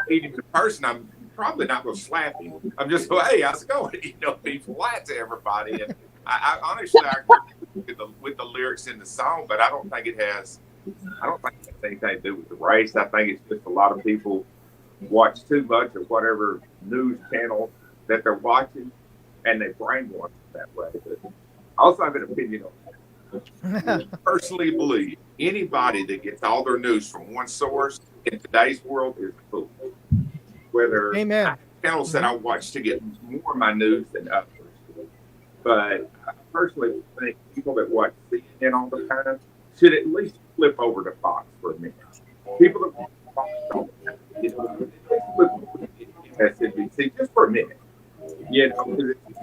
eating the person, I'm probably not going to slap him. I'm just going, hey, how's it going? Be polite to everybody. And I honestly, I agree with the lyrics in the song, but I don't think it has anything to do with the race. I think it's just a lot of people watch too much of whatever news channel that they're watching, and they brainwash that way. But I also have an opinion on that. I personally believe anybody that gets all their news from one source in today's world is a fool. Whether channels that I watch to get more of my news than others. But I personally think people that watch CNN all the time should at least flip over to Fox for a minute. People that watch Fox all the time, flip over to MSNBC just for a minute.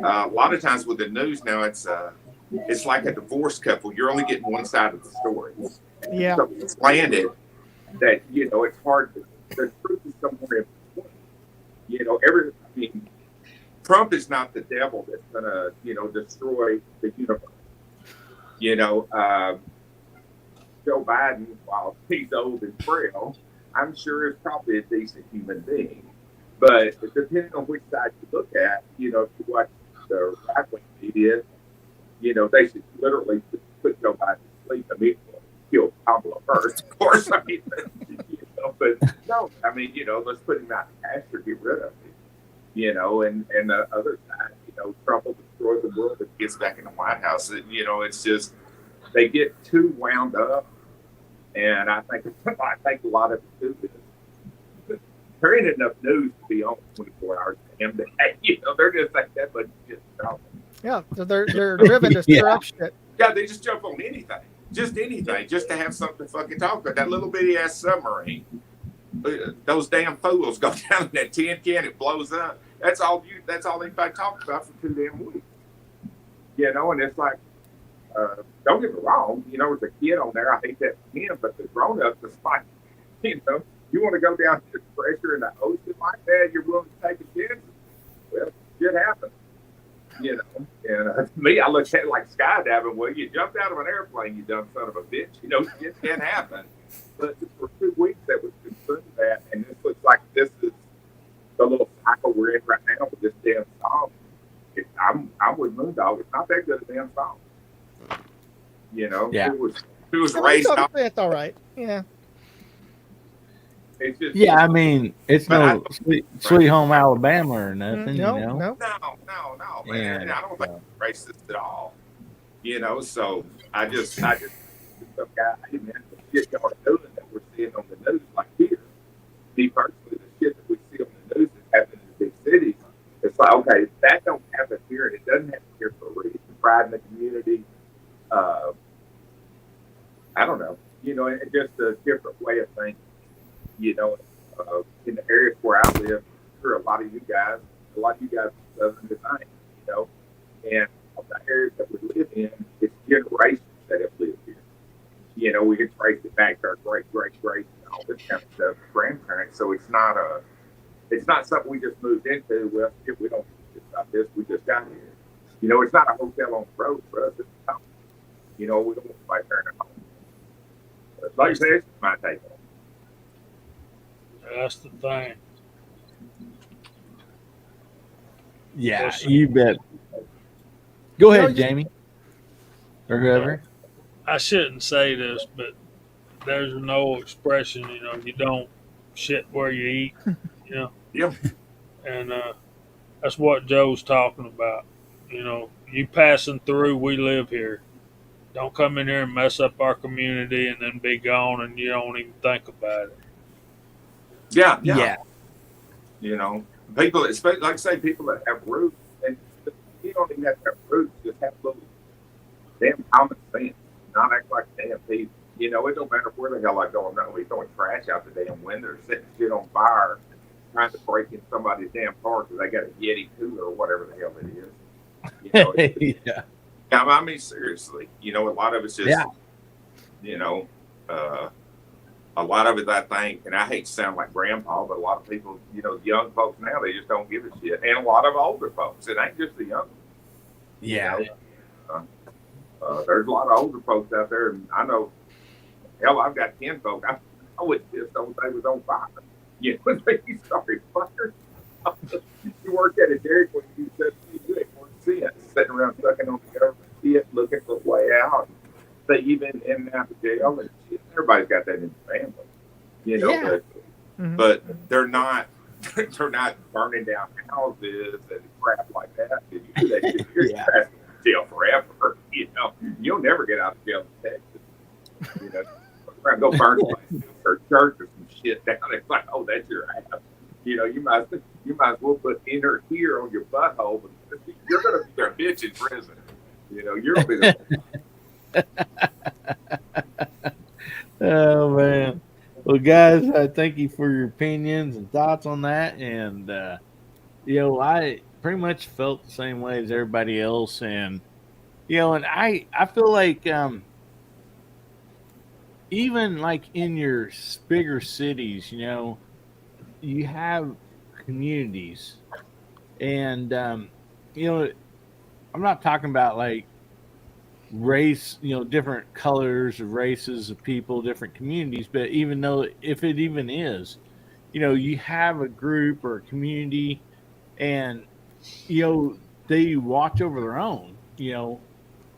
A lot of times with the news now, it's like a divorced couple. You're only getting one side of the story. Yeah. So it's landed that, it's hard to, the truth is somewhere in between. Trump is not the devil that's going to, destroy the universe. Joe Biden, while he's old and frail, I'm sure is probably a decent human being. But depending on which side you look at, if you watch the right-wing media, they should literally put Joe Biden to sleep immediately, kill Kamala first, of course. I mean, but no, I mean, let's put him out in pasture, get rid of him. and the other side, Trump will destroy the world if he gets back in the White House. It's just they get too wound up, and I think a lot of it too is there ain't enough news to be on 24 hours a damn day. They're just like that much shit. Yeah, they're driven to stir up shit. Yeah, they just jump on anything, just to have something to fucking talk about. That little bitty ass submarine, those damn fools go down in that tin can, it blows up. That's all anybody talked about for 2 damn weeks. And it's like, don't get me wrong, as a kid on there, I hate that for him, but the grown ups, it's like, you want to go down to the pressure in the ocean like that, you're willing to take a chance. Well, shit happens. And me, I looked at it like skydiving. Well, you jumped out of an airplane, you dumb son of a bitch. It can happen. But for 2 weeks, that was consumed that, and this looks like this is the little cycle we're in right now with this damn song. I'm with Moondog. It's not that good a damn song. Yeah. It was raised off. That's all right. Yeah. It's just, I mean, it's no sweet home Alabama or nothing. No, no, man. Yeah. I don't think it's racist at all. So I just some guy, hey man, the shit y'all are doing that we're seeing on the news, like here. Me personally, the shit that we see on the news is happening in big cities. It's like, okay, that don't happen here, and it doesn't happen here for a reason. Pride in the community. I don't know. It's just a different way of thinking. In the areas where I live, I'm sure a lot of you guys are Southern design, and the areas that we live in, it's generations that have lived here. We can trace it back to our great and all this kind of stuff, grandparents. So it's not something we just moved into. Well, shit, we don't do about this. We just got here. It's not a hotel on the road for us. It's a home. We don't want to fight there in a home. But like I said, it's my take on it. That's the thing. Yeah, you bet. Go ahead, Jamie, or whoever. I shouldn't say this, but there's an old expression, you don't shit where you eat, Yeah. And that's what Joe's talking about. You passing through, we live here. Don't come in here and mess up our community and then be gone and you don't even think about it. Yeah. People, especially, like I say, people that have roots, and you don't even have to have roots, just have little damn common sense, not act like damn people. It don't matter where the hell I go. I'm not going to be throwing trash out the damn window, setting shit on fire, trying to break in somebody's damn car because they got a Yeti cooler or whatever the hell it is. Yeah. I mean, seriously, a lot of it's just, a lot of it, I think, and I hate to sound like grandpa, but a lot of people, the young folks now, they just don't give a shit. And a lot of older folks. It ain't just the young ones. Yeah. There's a lot of older folks out there, and I know, hell, I've got 10 folks. I wouldn't just don't say it was on fire. They started fire. You worked at a Dairy Queen, you said you ain't one cent, sitting around sucking on the government shit, looking for a way out. They even in and out of jail and shit. Everybody's got that in the family, but they're not burning down houses and crap like that. If you do that shit, you're in jail forever. You'll never get out of jail in Texas. Go burn or church or some shit down. It's like, oh, that's your ass. You might as well put inner here on your butthole, but you're gonna be a bitch in prison. You're gonna be the Oh man. Well, guys, I thank you for your opinions and thoughts on that. And I pretty much felt the same way as everybody else. And and I feel like even like in your bigger cities, you have communities, and I'm not talking about like race, different colors of races of people, different communities, but even though if it even is, you have a group or a community, and they watch over their own,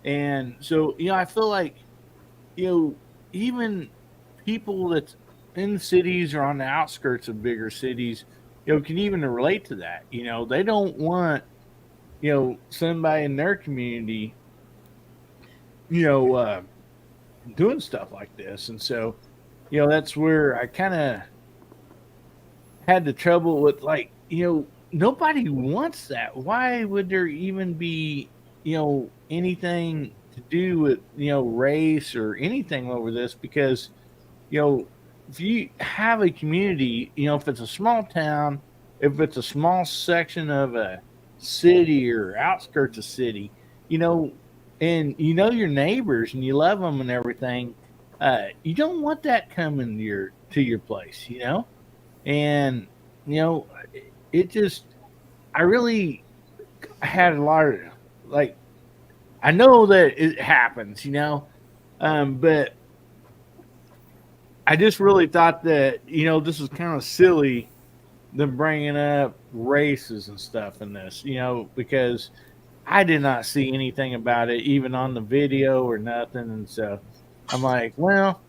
and so I feel like even people that's in cities or on the outskirts of bigger cities can even relate to that. They don't want, somebody in their community, you know, uh, doing stuff like this. And so, that's where I kind of had the trouble with, like, nobody wants that. Why would there even be, anything to do with, race or anything over this? Because, you know, if you have a community, if it's a small town, if it's a small section of a city or outskirts of city, you know, and your neighbors and you love them and everything, you don't want that coming to your place, and you know, it just I really had a lot of, like, I know that it happens, but I just really thought that this was kind of silly, them bringing up races and stuff in this, because I did not see anything about it even on the video or nothing, and so I'm like, well,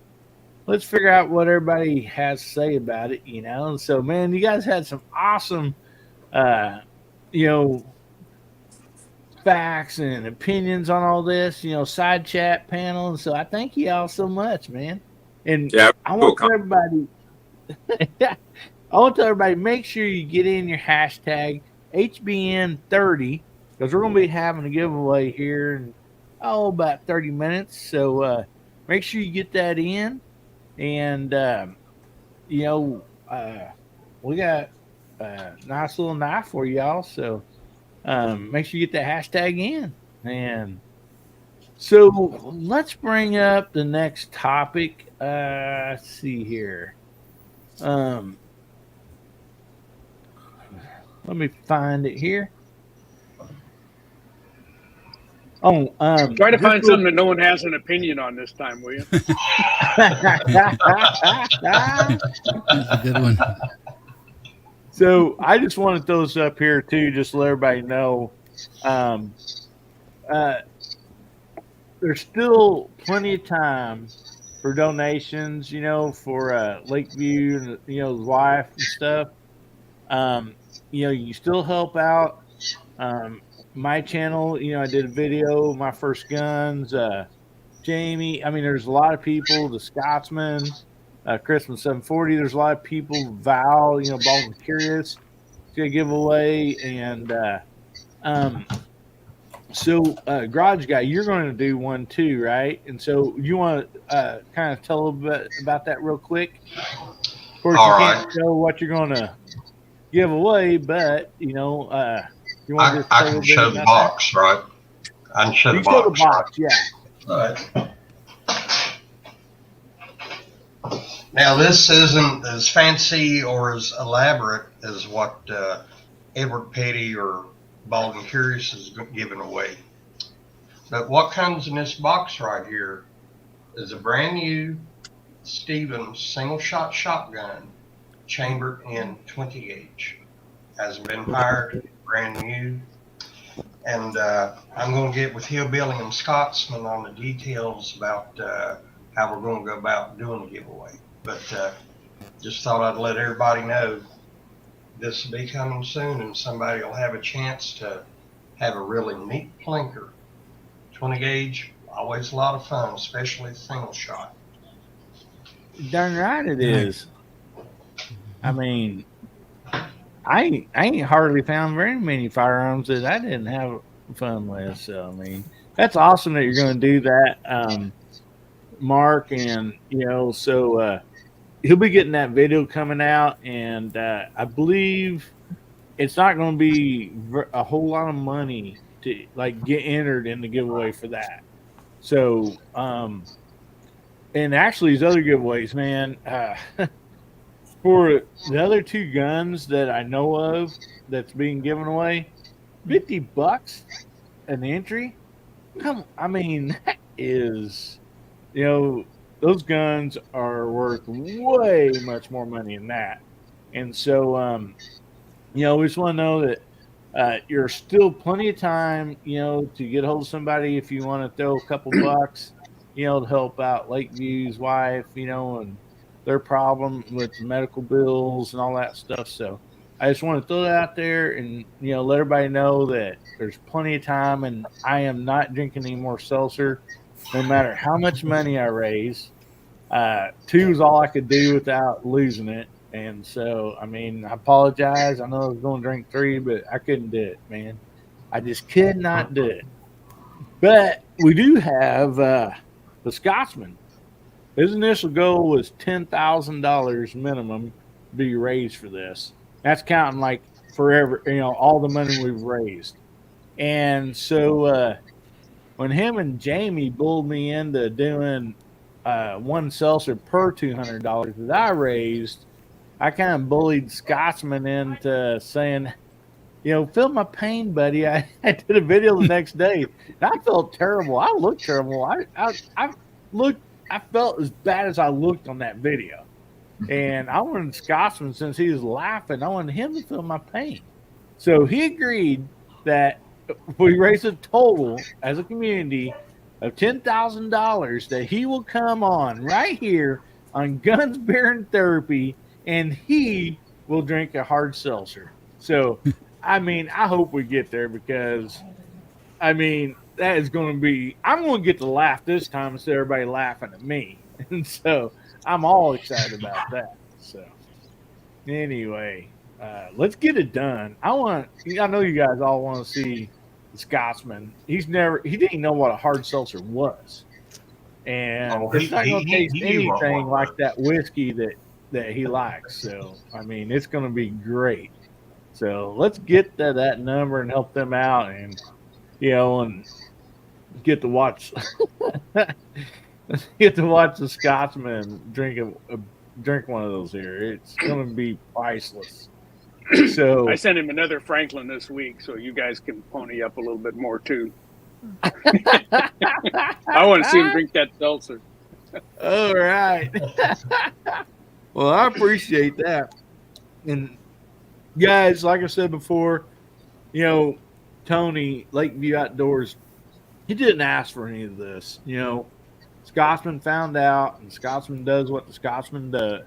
let's figure out what everybody has to say about it, And so, man, you guys had some awesome, uh, you know, facts and opinions on all this, side chat panel. And so I thank you all so much, man. And Yeah, I cool. want everybody, I want to tell everybody, make sure you get in your hashtag HBN30, because we're going to be having a giveaway here in, about 30 minutes. So make sure you get that in. And, you know, we got a nice little knife for y'all. So make sure you get that hashtag in. And so let's bring up the next topic. Let's see here. Let me find it here. Oh, Try to find real- something that no one has an opinion on this time, will you? That's a good one. So I just want to throw this up here too, just to let everybody know. Um, there's still plenty of time for donations, for Lakeview and his wife and stuff. You still help out. My channel, I did a video, my first guns. Jamie, I mean, there's a lot of people. The Scotsman, Christmas 740. There's a lot of people. Val, Bald and Curious, to give away, and so Garage Guy, you're going to do one too, right? And so you want to kind of tell a little bit about that real quick. Of course, All you right. can't show what you're going to give away, but you want to just I say a can little show bit the about box, right? I can show that? You the show the box. box, yeah. Right. Now, this isn't as fancy or as elaborate as what Edward Petty or Bald and Curious is giving away. But what comes in this box right here is a brand new Stevens single shot shotgun chambered in 20 gauge. Hasn't been fired, brand new. And I'm going to get with Hillbilly and Scotsman on the details about how we're going to go about doing the giveaway. But just thought I'd let everybody know this will be coming soon, and somebody will have a chance to have a really neat plinker. 20 gauge, always a lot of fun, especially single shot. Darn right it is. I mean, I ain't hardly found very many firearms that I didn't have fun with. So I mean, that's awesome that you're going to do that, Mark, and so he'll be getting that video coming out, and I believe it's not going to be a whole lot of money to like get entered in the giveaway for that. So, and actually, his other giveaways, man. For the other two guns that I know of that's being given away, $50 an entry. I mean, that is, those guns are worth way much more money than that. And so, we just want to know that you're still plenty of time, to get a hold of somebody if you want to throw a couple bucks, to help out Lakeview's wife, and their problem with medical bills and all that stuff. So I just want to throw it out there and let everybody know that there's plenty of time, and I am not drinking any more seltzer, no matter how much money I raise. Two is all I could do without losing it, and so I mean, I apologize. I know I was going to drink three, but I couldn't do it, man. I just could not do it. But we do have the Scotsman. His initial goal was $10,000 minimum to be raised for this. That's counting like forever, all the money we've raised. And so when him and Jamie bulled me into doing one seltzer per $200 that I raised, I kind of bullied Scotsman into saying, feel my pain, buddy. I did a video the next day. And I felt terrible. I looked terrible. I looked. I felt as bad as I looked on that video. And I wanted Scotsman, since he was laughing, I wanted him to feel my pain. So he agreed that we raise a total as a community of $10,000 that he will come on right here on Guns, Beer, and Therapy, and he will drink a hard seltzer. So, I mean, I hope we get there, because, I mean, that is going to be, I'm going to get to laugh this time instead of everybody laughing at me. And so I'm all excited about that. So anyway, let's get it done. I know you guys all want to see the Scotsman. He didn't know what a hard seltzer was. And it's not going to taste anything like that whiskey that he likes. So, I mean, it's going to be great. So let's get to that number and help them out, and and get to watch the Scotsman drink one of those here. It's going to be priceless. So I sent him another Franklin this week, so you guys can pony up a little bit more too. I want to see him drink that seltzer. All right. Well, I appreciate that. And guys, like I said before, Tony, Lakeview Outdoors, he didn't ask for any of this. Scotsman found out, and Scotsman does what the Scotsman does.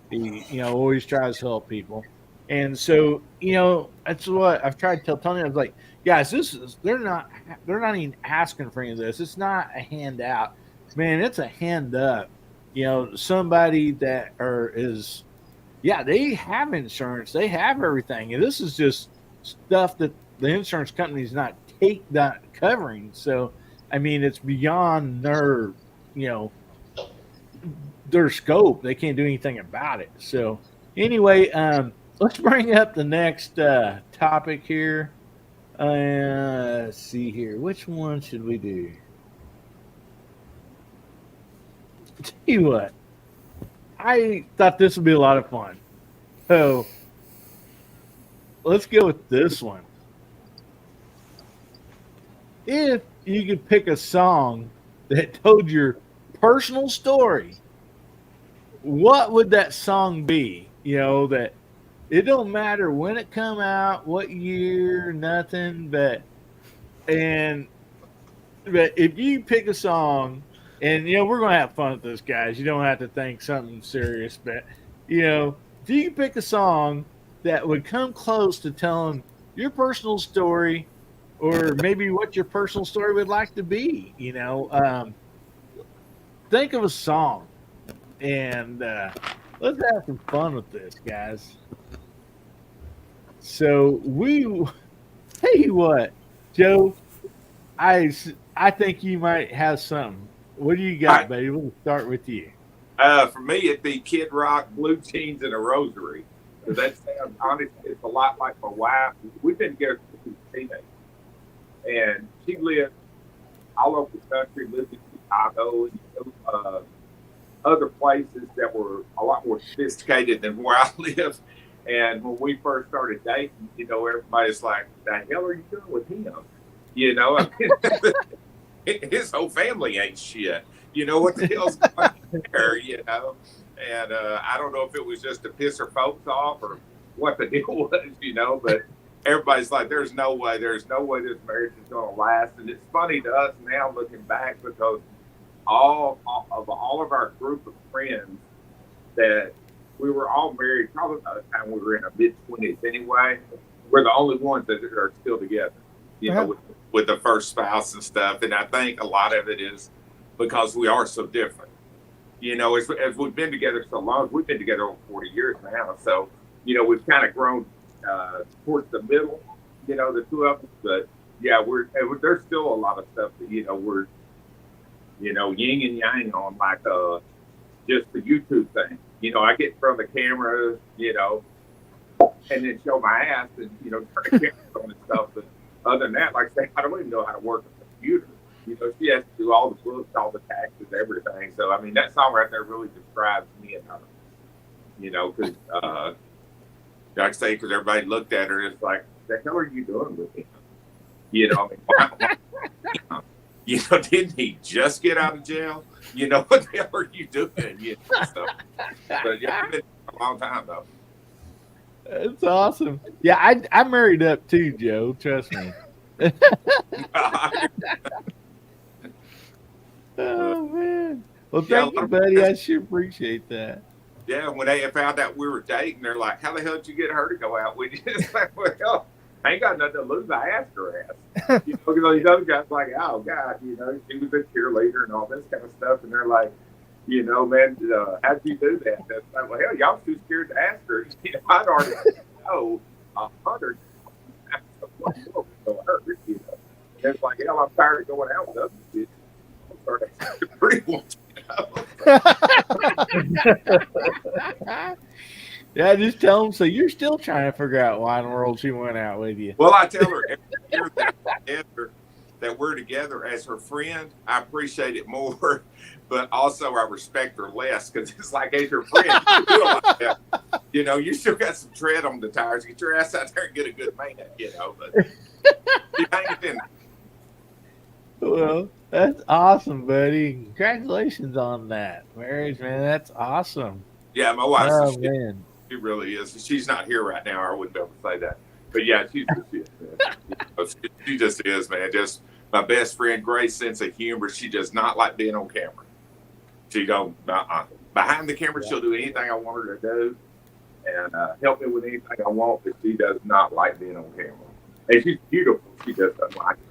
He, always tries to help people. And so, that's what I've tried to tell Tony. I was like, guys, they're not even asking for any of this. It's not a handout, man. It's a hand up. Somebody that they have insurance, they have everything, and this is just stuff that the insurance company's not covering. So, I mean, it's beyond their scope. They can't do anything about it. So, anyway, let's bring up the next topic here. Let's see here. Which one should we do? Tell you what, I thought this would be a lot of fun. So let's go with this one. If you could pick a song that told your personal story, what would that song be? That it don't matter when it come out, what year, nothing, but if you pick a song, and we're gonna have fun with this, guys. You don't have to think something serious, but if you pick a song that would come close to telling your personal story, or maybe what your personal story would like to be, think of a song, and let's have some fun with this, guys. So tell you what, Joe, I think you might have something. What do you got, baby? We'll start with you. For me, it'd be Kid Rock, Blue Jeans, and a Rosary. That sounds honest. It's a lot like my wife. We've been together since we were teenagers, and she lived all over the country, lived in Chicago and other places that were a lot more sophisticated than where I live. And when we first started dating, everybody's like, "The hell are you doing with him?" His whole family ain't shit. What the hell's going on there? And I don't know if it was just to piss her folks off or what the deal was, but everybody's like, there's no way this marriage is going to last. And it's funny to us now looking back, because all of our group of friends that we were all married probably by the time we were in our mid-20s anyway. We're the only ones that are still together, you know, with the first spouse and stuff. And I think a lot of it is because we are so different. You know, as we've been together so long, we've been together over 40 years now. So, you know, we've kind of grown towards the middle, you know, the two of us. But yeah, there's still a lot of stuff that, you know, we're, you know, yin and yang on, like just the YouTube thing. You know, I get in front of the camera, you know, and then show my ass and, you know, turn the camera on and stuff. But other than that, like I say, I don't even know how to work a computer. You know, she has to do all the books, all the taxes, everything. So, I mean, that song right there really describes me and her. You know, because, like I say, because everybody looked at her and it's like, the hell are you doing with him? You know, I mean, you know, didn't he just get out of jail? You know, what the hell are you doing? You know, so, but yeah, it's been a long time, though. It's awesome. Yeah, I married up too, Joe. Trust me. Oh man. Well, thank you, buddy. I sure appreciate that. Yeah, when they found out we were dating, they're like, "How the hell did you get her to go out with you?" It's like, well, I ain't got nothing to lose. I asked her ass. You know, because these other guys like, "Oh God," you know, she was a cheerleader and all this kind of stuff, and they're like, you know, man, how'd you do that? That's like, well, hell, y'all was too scared to ask her. You know, I'd already know 100. You know, and it's like, hell, I'm tired of going out with other kids. I'm starting to pretty ones, you know. Yeah, just tell them. So you're still trying to figure out why in the world she went out with you. Well, I tell her every year that we're together as her friend, I appreciate it more, but also I respect her less because it's like, as your friend, you do it like that. You know, you still got some tread on the tires. Get your ass out there and get a good man, you know. But you ain't in. Well, that's awesome, buddy. Congratulations on that marriage, man. That's awesome. Yeah, my wife. Oh, man. She really is. She's not here right now, or I wouldn't be able to say that. But yeah, she's just is, man. You know, she just is, man. Just my best friend, great sense of humor. She does not like being on camera. She don't. Behind the camera, she'll do anything I want her to do, and help me with anything I want. But she does not like being on camera. And she's beautiful. She just doesn't like it.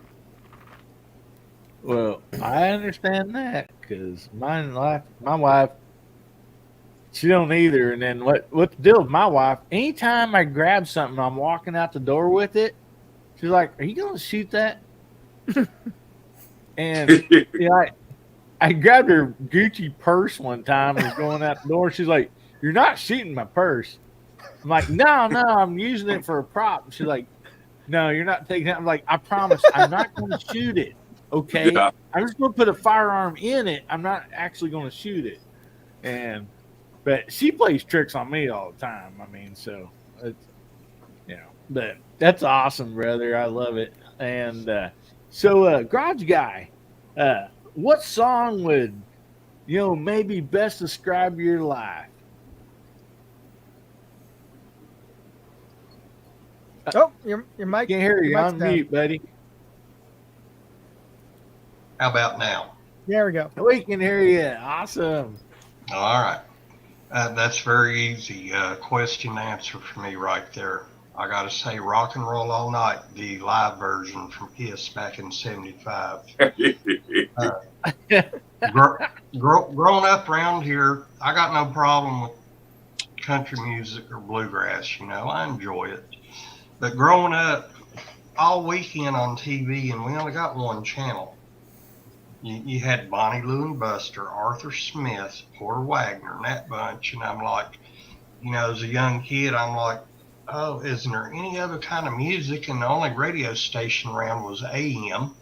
Well, I understand that because my wife, she don't either. And then what the deal with my wife? Anytime I grab something, I'm walking out the door with it. She's like, "Are you gonna shoot that?" And you know, I grabbed her Gucci purse one time and was going out the door. She's like, "You're not shooting my purse." I'm like, No, I'm using it for a prop. She's like, "No, you're not taking it." I'm like, "I promise, I'm not going to shoot it. Okay, Yeah. I'm just going to put a firearm in it. I'm not actually going to shoot it." But she plays tricks on me all the time. I mean, so it's, you know, but that's awesome, brother. I love it. And so, Garage Guy, what song would, you know, maybe best describe your life? Oh, your mic. Can't hear you. Your mic's On down. mute, buddy. How about now? There we go. We can hear you. Awesome. All right. That's very easy question and answer for me right there. I got to say Rock and Roll All Night, the live version from Kiss back in 75. Growing up around here, I got no problem with country music or bluegrass, you know. I enjoy it. But growing up, all weekend on TV, and we only got one channel, you had Bonnie Lou and Buster, Arthur Smith, Porter Wagner, and that bunch. And I'm like, you know, as a young kid, I'm like, oh, isn't there any other kind of music? And the only radio station around was AM.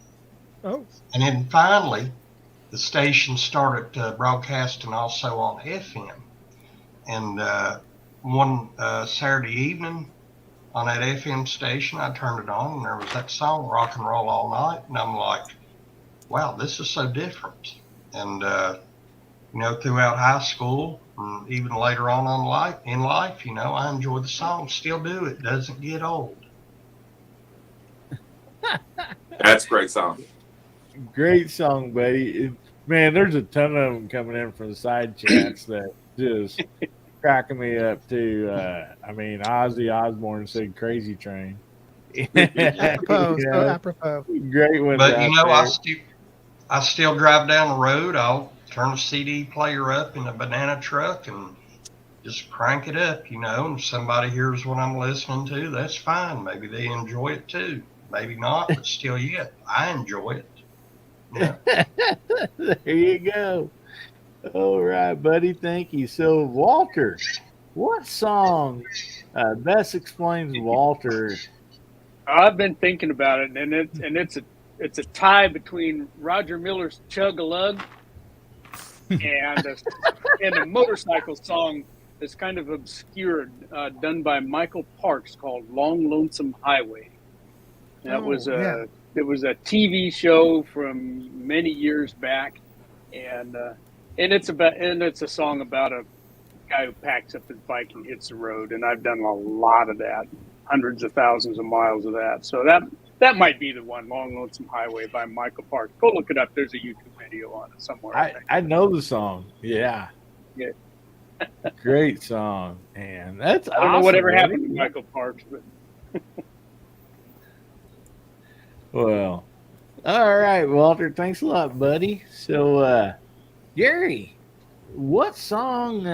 Oh. And then finally, the station started broadcasting also on FM. And one Saturday evening on that FM station, I turned it on, and there was that song, Rock and Roll All Night. And I'm like, wow, this is so different. And, you know, throughout high school, and even later on in life, you know, I enjoy the song, still do. It doesn't get old. That's a great song. Great song, buddy. Man, there's a ton of them coming in from the side chats that just cracking me up too. I mean, Ozzy Osbourne said "Crazy Train." Apropos, You so know, apropos. great ones But out I still drive down the road. I'll turn the CD player up in a banana truck and just crank it up, and somebody hears what I'm listening to, that's fine. Maybe they enjoy it too. Maybe not, but still yet, I enjoy it. Yeah. there. There you go. All right, buddy. Thank you. So, Walter, what song best explains Walter? I've been thinking about it, and it's a tie between Roger Miller's "Chug a Lug" and a motorcycle song that's kind of obscured, done by Michael Parks, called "Long Lonesome Highway." That was it was a TV show from many years back, and it's a song about a guy who packs up his bike and hits the road, and I've done a lot of that, hundreds of thousands of miles of that. So that might be the one, "Long Lonesome Highway" by Michael Parks. Go look it up. There's a YouTube video on it somewhere. I know the song. Yeah. Yeah. Great song. And that's I don't know whatever happened to Michael Parks, but well, all right, Walter. Thanks a lot, buddy. So, Gary, what song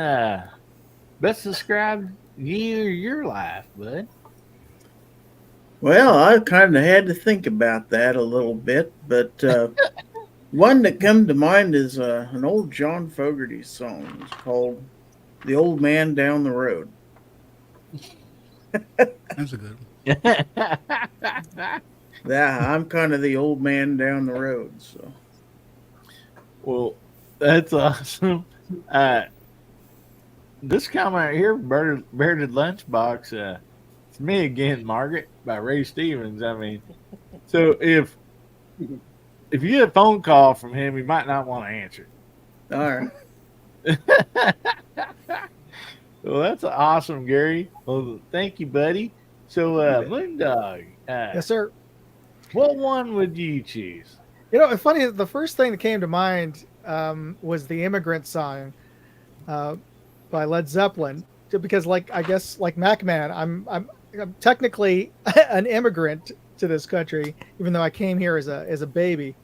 best describes you or your life, bud? Well, I kind of had to think about that a little bit, but one that comes to mind is an old John Fogerty song. It's called "The Old Man Down the Road." That's a good one. Yeah, I'm kind of the old man down the road. So, well, that's awesome. This comment here, Bearded Lunchbox, it's me again, Margaret, by Ray Stevens. I mean, so if you get a phone call from him, you might not want to answer. all right. Well, that's awesome, Gary. Well, thank you, buddy. So, Moondog, Yes, sir. what one would you choose? It's funny. The first thing that came to mind was the "Immigrant" song by Led Zeppelin, because, I guess, like MacMan, I'm technically an immigrant to this country, even though I came here as a baby.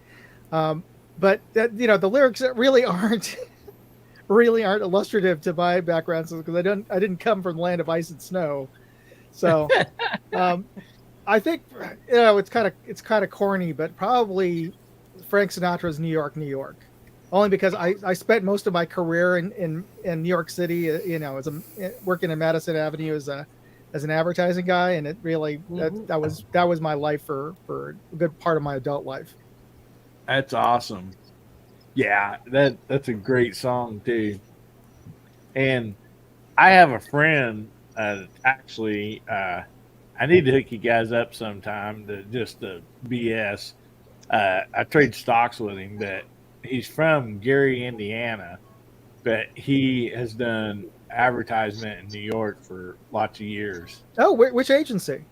But the lyrics really aren't illustrative to my background, because I didn't come from the land of ice and snow. So I think it's kind of corny, but probably Frank Sinatra's "New York, New York," only because I spent most of my career in New York City, working in Madison Avenue as an advertising guy, and it really that was my life for a good part of my adult life. That's awesome. Yeah, that's a great song too. And I have a friend, actually, I need to hook you guys up sometime to BS. I trade stocks with him, but he's from Gary, Indiana, but he has done advertisement in New York for lots of years. Oh, which agency?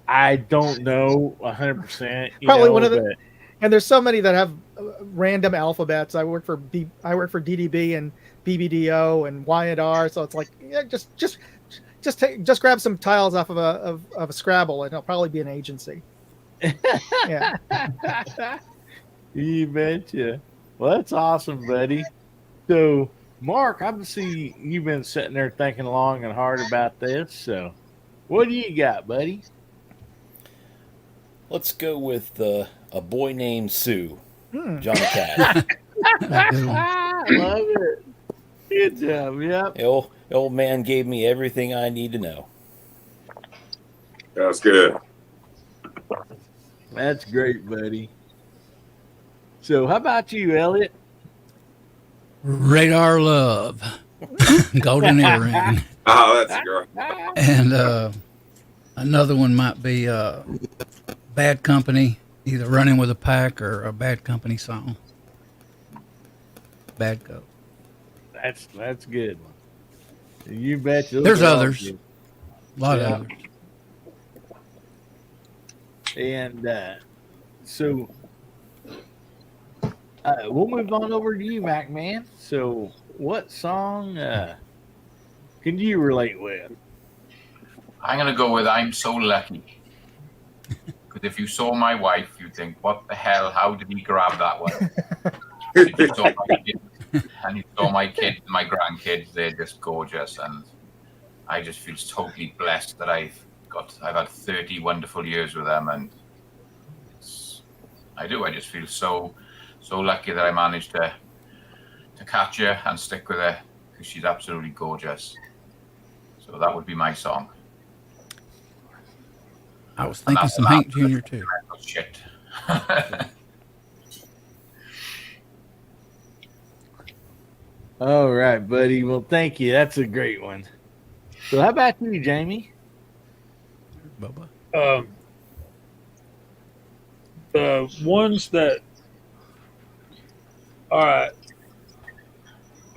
I don't know 100%. Probably one of the. And there's so many that have random alphabets. I work for DDB and BBDO and Y&R, so it's like, yeah, just grab some tiles off of a Scrabble, and it'll probably be an agency. Yeah. You betcha. Well, that's awesome, buddy. So, Mark, obviously you've been sitting there thinking long and hard about this. So, what do you got, buddy? Let's go with A Boy Named Sue, Johnny Cash. I love it. Good job. Yep. The old man gave me everything I need to know. That's good. That's great, buddy. So, how about you, Elliot? Radar Love, Golden Earring. Oh, that's a girl. And another one might be Bad Company, either Running with a Pack or a Bad Company song. Bad Go. That's good. You bet. There's others. A lot of others. And so we'll move on over to you, Mac Man. So what song can you relate with? I'm going to go with I'm So Lucky. Because if you saw my wife, you'd think, what the hell? How did he grab that one? If you saw my kids, and you saw my kids and my grandkids, they're just gorgeous. And I just feel totally blessed that I've had 30 wonderful years with them. And I just feel so lucky that I managed to catch her and stick with her, because she's absolutely gorgeous. So that would be my song. I was thinking some Hank Jr. too. Shit. All right, buddy. Well, thank you. That's a great one. So how about you, Jamie? Bubba. The ones that, all right,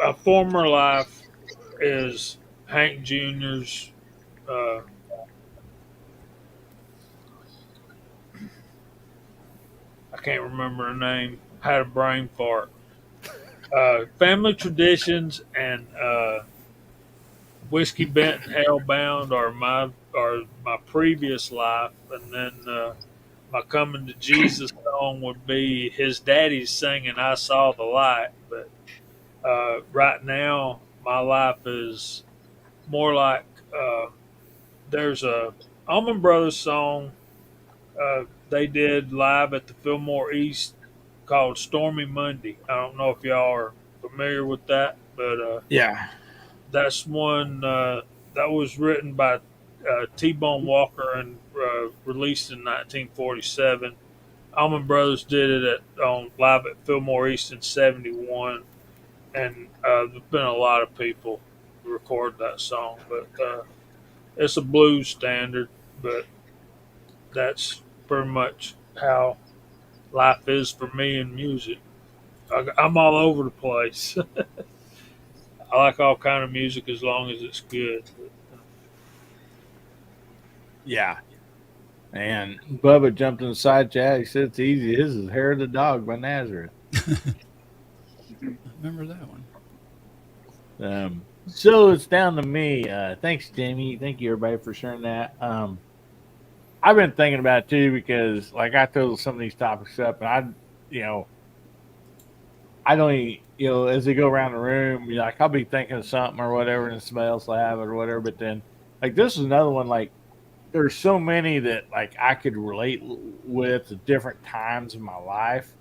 a former life is Hank Jr.'s. I can't remember her name. Had a brain fart. Family Traditions and Whiskey Bent and Hellbound are my previous life, and then my Coming to Jesus song would be his daddy's singing "I Saw the Light." But right now, my life is more like there's a Allman Brothers song they did live at the Fillmore East called "Stormy Monday." I don't know if y'all are familiar with that, but Yeah. that's one that was written by T-Bone Walker and released in 1947. Allman Brothers did it on live at Fillmore East in '71, and there's been a lot of people record that song. But it's a blues standard, but that's pretty much how life is for me in music. I'm all over the place. I like all kind of music as long as it's good. Yeah. And Bubba jumped in the side chat. He said it's easy. His is Hair of the Dog by Nazareth. I remember that one. So it's down to me. Thanks, Jamie. Thank you, everybody, for sharing that. I've been thinking about it too, because like I throw some of these topics up, and I don't even, as they go around the room, like I'll be thinking of something or whatever, and somebody else will have it or whatever. But then, like, this is another one. Like, there's so many that like I could relate with at different times in my life.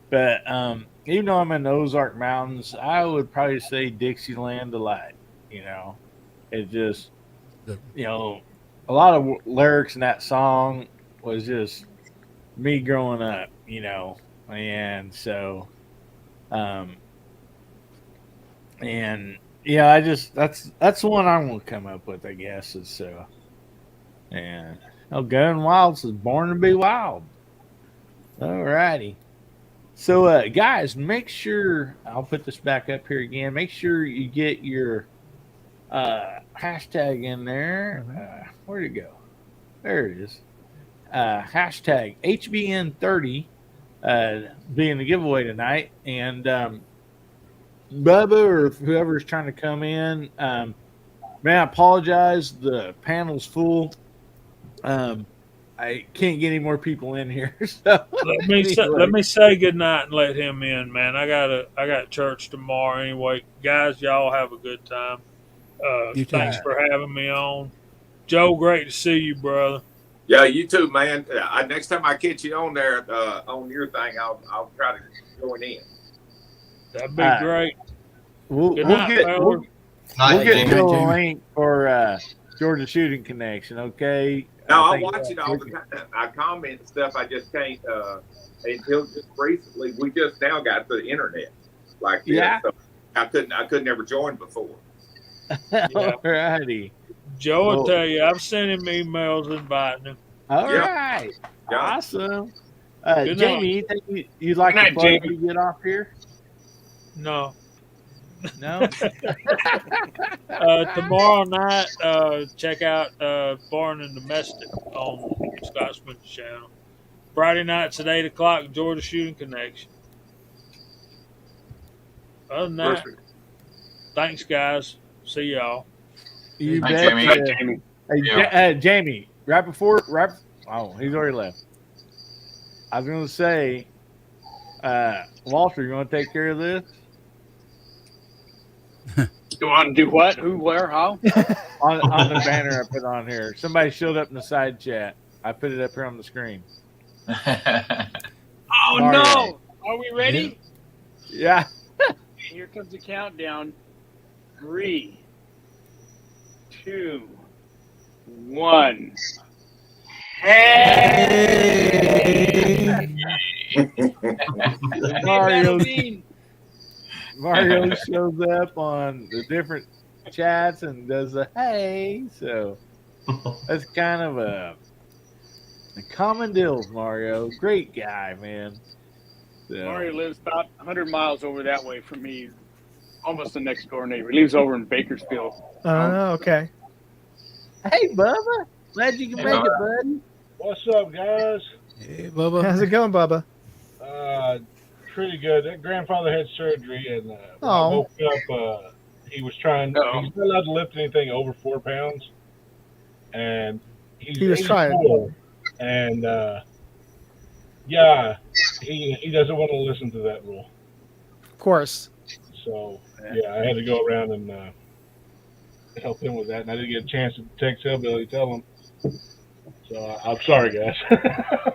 But even though I'm in the Ozark Mountains, I would probably say Dixieland Delight. It just, a lot of lyrics in that song was just me growing up, and so, and I just that's the one I'm gonna come up with, I guess. Is so, and Going Wild says Born to Be Wild. All righty. So, guys, make sure I'll put this back up here again. Make sure you get your hashtag in there. Where'd it go? There it is. Hashtag HBN30 being the giveaway tonight. And Bubba or whoever's trying to come in, man, I apologize. The panel's full. I can't get any more people in here. So let me say goodnight and let him in, man. I got church tomorrow anyway. Guys, y'all have a good time. Thanks for having me on. Joe, great to see you, brother. Yeah, you too, man. Next time I catch you on there on your thing, I'll try to join in. That'd be great. We'll get Joe a link for Georgia Shooting Connection, okay? No, I watch it all the time. I comment and stuff. I just can't until just recently. We just now got the internet like this. Yeah. So I couldn't ever join before. All righty. Joe will tell you, I've sent him emails inviting him. All right. Yeah. Awesome. Jamie, anything you'd like to plug to get off here? No. No. Tomorrow night, check out Foreign and Domestic on Scotsman's channel. Friday nights at 8:00, Georgia Shooting Connection. Other than that, thanks, guys. See y'all. You Hi, bet. Jamie. Jamie. Hey, Yeah. Jamie, oh, he's already left. I was going to say, Walter, you want to take care of this? You want to do what? Who, where, how? On the banner I put on here. Somebody showed up in the side chat. I put it up here on the screen. Oh, Mario. no. Are we ready? Yeah. Here comes the countdown. 3, 2, 1. Hey! Mario shows up on the different chats and does a hey. So that's kind of a common deal with Mario. Great guy, man. So, Mario lives about 100 miles over that way from me. Almost the next door neighbor. He lives over in Bakersfield. Oh, okay. Hey, Bubba. Glad you can Hey, make Bubba. it, buddy. What's up, guys? Hey, Bubba. How's it going, Bubba? Pretty good. That grandfather had surgery, and when I Oh. woke up, he was trying. Uh-oh. He's not allowed to lift anything over 4 pounds, and he's He was 84, trying. and yeah, he doesn't want to listen to that rule. Of course. So yeah, I had to go around and help him with that, and I didn't get a chance to text Hillbilly to tell him. So I'm sorry, guys.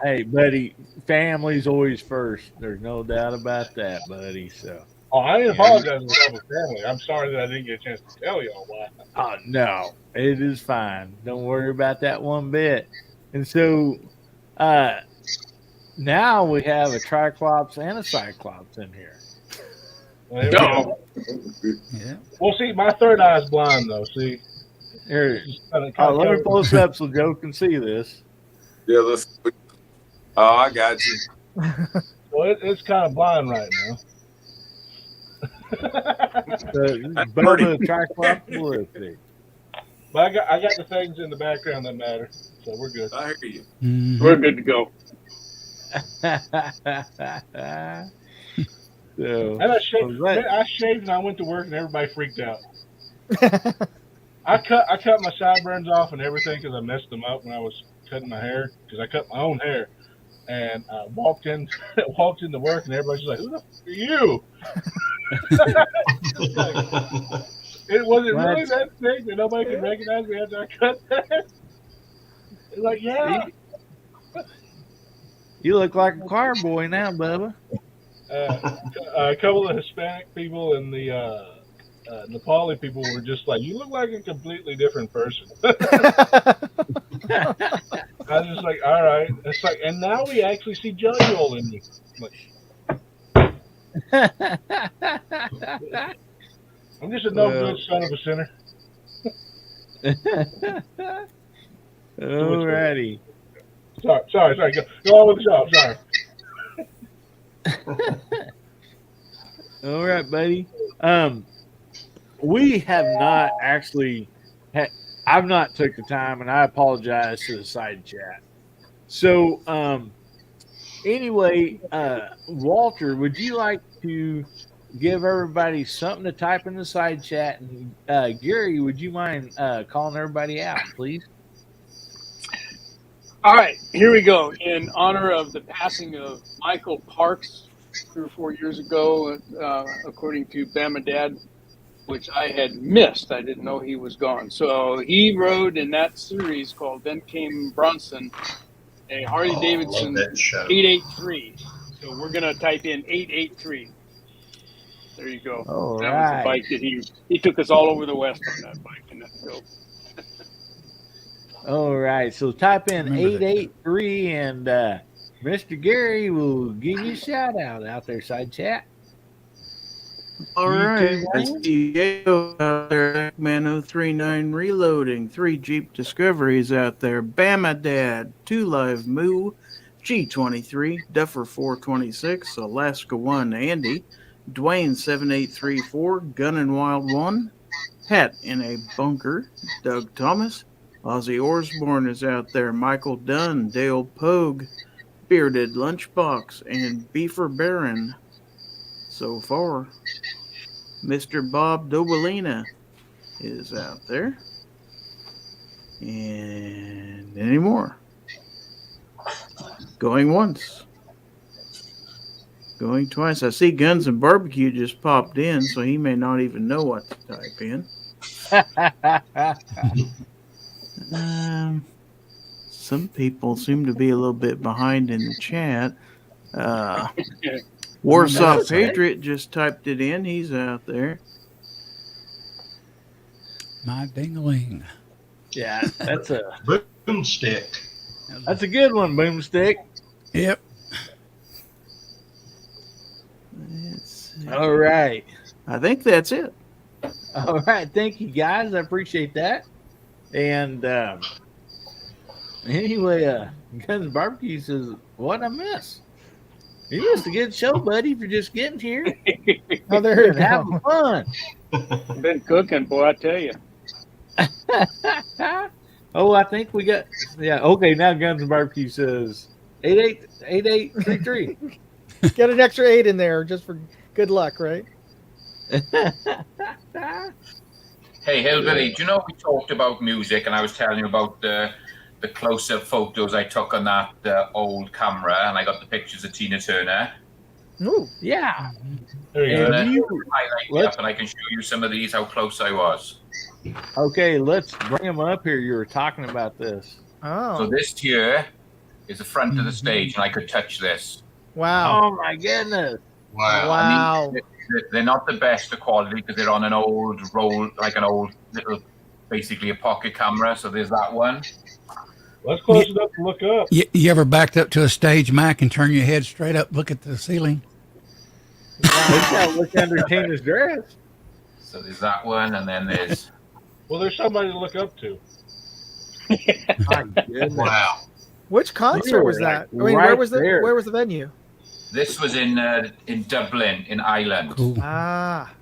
Hey, buddy, family's always first. There's no doubt about that, buddy. So, Oh, I didn't apologize to my family. I'm sorry that I didn't get a chance to tell y'all why. oh no, it is fine. Don't worry about that one bit. And so, now we have a Triclops and a Cyclops in here. Well, there we go. Yeah. Well, see, my third eye's blind though. See, Here, kinda let me covered. pull this up so Joe can see this. Yeah, let's. Oh, I got you. Well, it's kind of blind right now. Bubba Triclops Felicity. But I got the things in the background that matter, so we're good. I hear you. Mm-hmm. We're good to go. So, And I shaved and I went to work and everybody freaked out. I cut my sideburns off and everything because I messed them up when I was cutting my hair because I cut my own hair. And I walked into work and everybody's like, "Who the f are you?" It wasn't really that big that nobody could recognize me after I cut that. It's like, yeah. You look like a car boy now, Bubba. A couple of Hispanic people and the Nepali people were just like, "You look like a completely different person." I was just like, "All right." It's like, and now we actually see Jelly Roll in me. I'm just a no good son of a sinner. Alrighty. Sorry. Go on with the job. Sorry. All right, buddy. We have not actually. I've not took the time, and I apologize to the side chat. So, anyway, Walter, would you like to give everybody something to type in the side chat? And Gary, would you mind calling everybody out, please? All right, here we go. In honor of the passing of Michael Parks 3 or 4 years ago, according to Bama Dad, which I had missed. I didn't know he was gone. So he rode in that series called Then Came Bronson, a Harley Davidson 883. So we're going to type in 883. There you go. All that right. was the bike that he took us all over the West on that bike in that field. All right. So type in 883 and Mr. Gary will give you a shout out there, side chat. All right. I see Diego out there, Man 039 reloading, 3 Jeep Discoveries out there, Bama Dad, 2 Live Moo, G23, Duffer 426, Alaska 1 Andy, Dwayne 7834, Gun and Wild 1, Hat in a Bunker, Doug Thomas, Ozzy Osbourne is out there, Michael Dunn, Dale Pogue, Bearded Lunchbox, and Beefer Baron. So far, Mr. Bob Dobalina is out there. And any more? Going once. Going twice. I see Guns and Barbecue just popped in, so he may not even know what to type in. Some people seem to be a little bit behind in the chat. Warsaw Patriot just typed it in. He's out there. My ding-a-ling. Yeah, that's a Boomstick. That's a good one, Boomstick. Yep. All right. I think that's it. All right. Thank you, guys. I appreciate that. And anyway, Guns and Barbecue says, what I miss? You missed a good show, buddy, if you're just getting here. Oh, there you go. Having fun. Been cooking, boy, I tell you. Oh, I think we got, okay, now Guns and Barbecue says 8833. Get an extra 8 in there just for good luck, right? Hey, Hillbilly, do you know we talked about music and I was telling you about the close-up photos I took on that old camera and I got the pictures of Tina Turner? Ooh. Yeah. There you go. Highlight up and I can show you some of these, how close I was. Okay, let's bring them up here. You were talking about this. Oh. So this here is the front of the stage and I could touch this. Wow. Oh, my goodness. Wow. Wow. I mean, they're not the best of quality because they're on an old roll, like an old little, basically a pocket camera. So there's that one. Let's close it up and look up. You ever backed up to a stage, Mac, and turn your head straight up, look at the ceiling? Look under Tina's dress. So there's that one, and then there's. Well, there's somebody to look up to. My goodness. Wow. Which concert was that? I mean, where was the venue? This was in Dublin, in Ireland. Cool. Ah.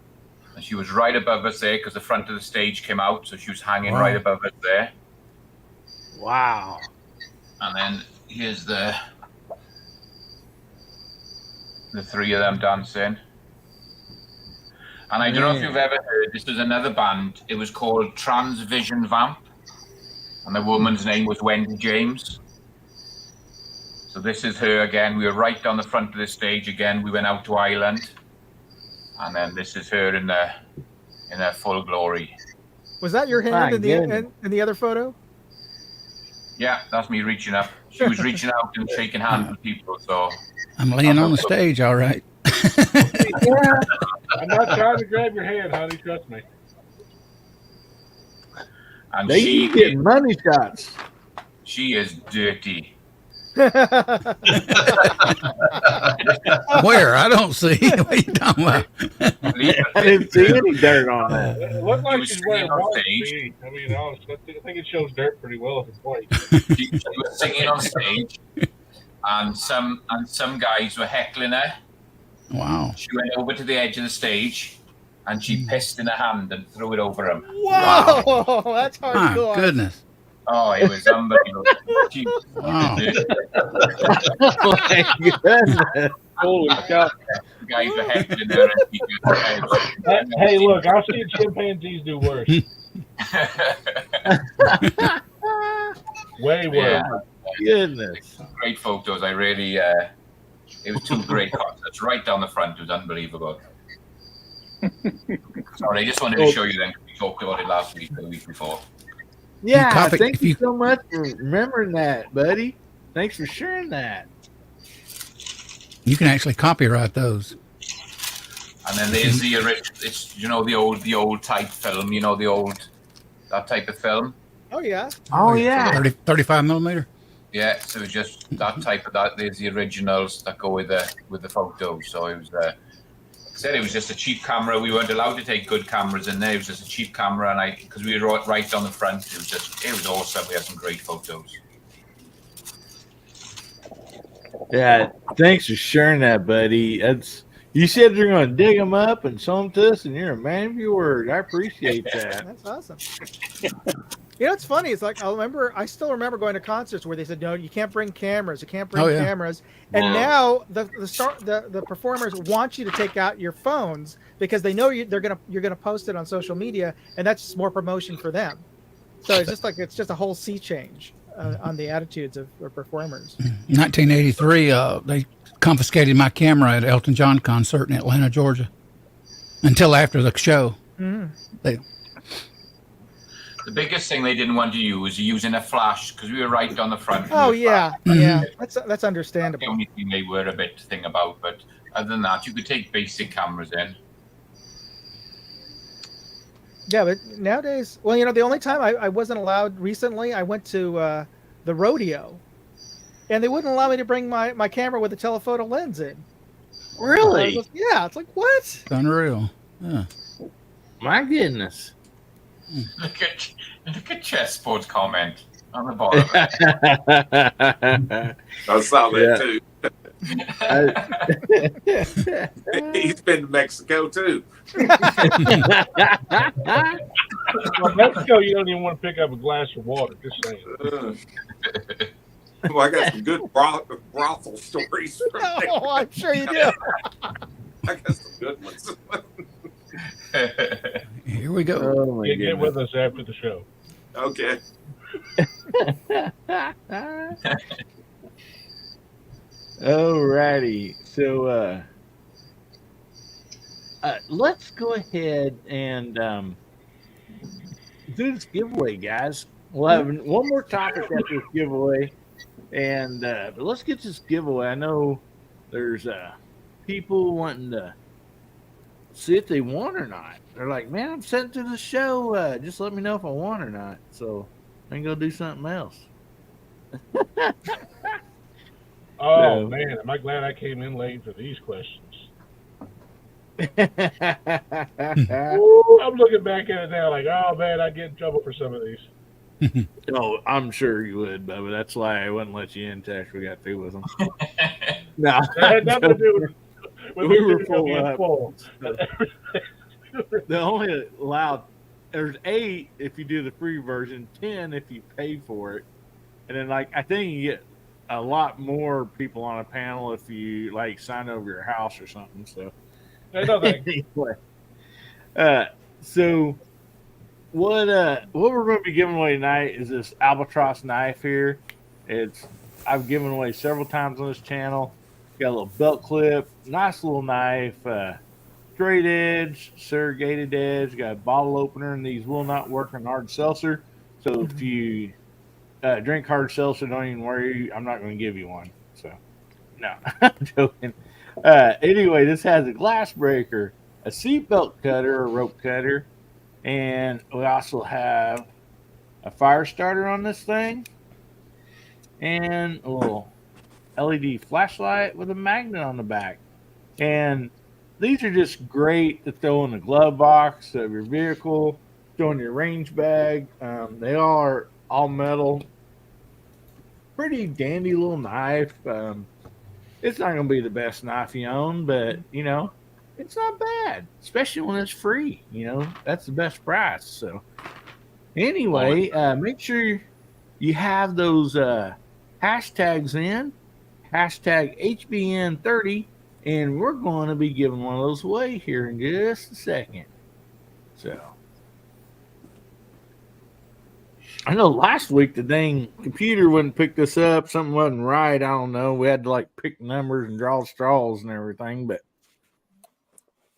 And she was right above us there because the front of the stage came out, so she was hanging right above us there. Wow. And then here's the three of them dancing. And I don't know if you've ever heard, this was another band. It was called Transvision Vamp. And the woman's name was Wendy James. So this is her again. We were right on the front of the stage again. We went out to Ireland. And then this is her in her full glory. Was that your hand in the other photo? Yeah, that's me reaching up. She was reaching out and shaking hands with people. So I'm laying on the stage, all right. Yeah. I'm not trying to grab your hand, honey. Trust me. And They keep getting money shots. She is dirty. Where? I don't see. What are you talking about? I didn't see any dirt on that. It looked like She was she's wearing singing on white. stage. I mean, honestly, I think it shows dirt pretty well if it's white. She was singing on stage, and some guys were heckling her. Wow. She went over to the edge of the stage, and she pissed in her hand and threw it over him. Whoa, that's hardcore. My goodness. Oh, it was unbelievable. Wow. Oh my goodness. Holy cow. The guys were heckling her, and she just Hey, look, I've seen chimpanzees do worse. Way worse. Yeah. Goodness. Great photos. I really, it was two great concerts right down the front. It was unbelievable. Sorry, I just wanted to show you then. We talked about it last week or the week before. Yeah, thank you so much for remembering that, buddy. Thanks for sharing that. You can actually copyright those. And then there's the original. It's the old type film. That type of film. Oh yeah. Oh yeah. 35 millimeter. Yeah, so it's just that type of that. There's the originals that go with the photos. So it was said it was just a cheap camera. We weren't allowed to take good cameras in there. It was just a cheap camera, and because we were right on the front, it was awesome. We had some great photos. Yeah, thanks for sharing that, buddy. You said you're going to dig them up and show them to us, and you're a man of your word. I appreciate that. That's awesome. You know, it's funny. It's like I still remember going to concerts where they said, "No, you can't bring cameras. You can't bring cameras." And now the performers want you to take out your phones because they know you're gonna post it on social media, and that's just more promotion for them. So it's just a whole sea change on the attitudes of performers. 1983, they confiscated my camera at Elton John concert in Atlanta, Georgia, until after the show. Mm. The biggest thing they didn't want to use was using a flash because we were right on the front. Oh yeah, yeah, that's understandable. The only thing they were a bit thing about, but other than that, you could take basic cameras in. Yeah, but nowadays, well, the only time I wasn't allowed recently, I went to the rodeo, and they wouldn't allow me to bring my camera with a telephoto lens in. Really? Yeah, it's like, what? It's unreal. Yeah. My goodness. Look at chessboard's comment on the bottom. I saw that too. He's been to Mexico too. Well, Mexico, you don't even want to pick up a glass of water. Just saying. Well, I got some good brothel stories. From there. Oh, I'm sure you do. I got some good ones. Here we go. Oh, Get with us after the show. Okay. Alrighty. So let's go ahead and do this giveaway, guys. We'll have one more topic after this giveaway. And but let's get this giveaway. I know there's people wanting to see if they won or not. They're like, man, I'm sent to the show. Just let me know if I won or not. So I can go do something else. Oh, man, am I glad I came in late for these questions. Ooh, I'm looking back at it now like, oh, man, I'd get in trouble for some of these. Oh, I'm sure you would, Bubba. That's why I wouldn't let you in until after we got through with them. No, That had nothing to do with we were full being up. full. They only allowed there's 8 if you do the free version, 10 if you pay for it, and then like I think you get a lot more people on a panel if you like sign over your house or something. So anyway, so what we're going to be giving away tonight is this albatross knife here. I've given away several times on this channel. Got a little belt clip, nice little knife, straight edge, serrated edge. Got a bottle opener, and these will not work on hard seltzer. So if you drink hard seltzer, don't even worry. I'm not going to give you one. So no, I'm joking. Anyway, this has a glass breaker, a seatbelt cutter or rope cutter, and we also have a fire starter on this thing, and a little LED flashlight with a magnet on the back. And these are just great to throw in the glove box of your vehicle, throw in your range bag. They are all metal. Pretty dandy little knife. It's not going to be the best knife you own, but, it's not bad, especially when it's free. That's the best price. So anyway, make sure you have those hashtags in, hashtag HBN30, and we're going to be giving one of those away here in just a second. So I know last week the dang computer wouldn't pick this up. Something wasn't right. I don't know. We had to pick numbers and draw straws and everything, but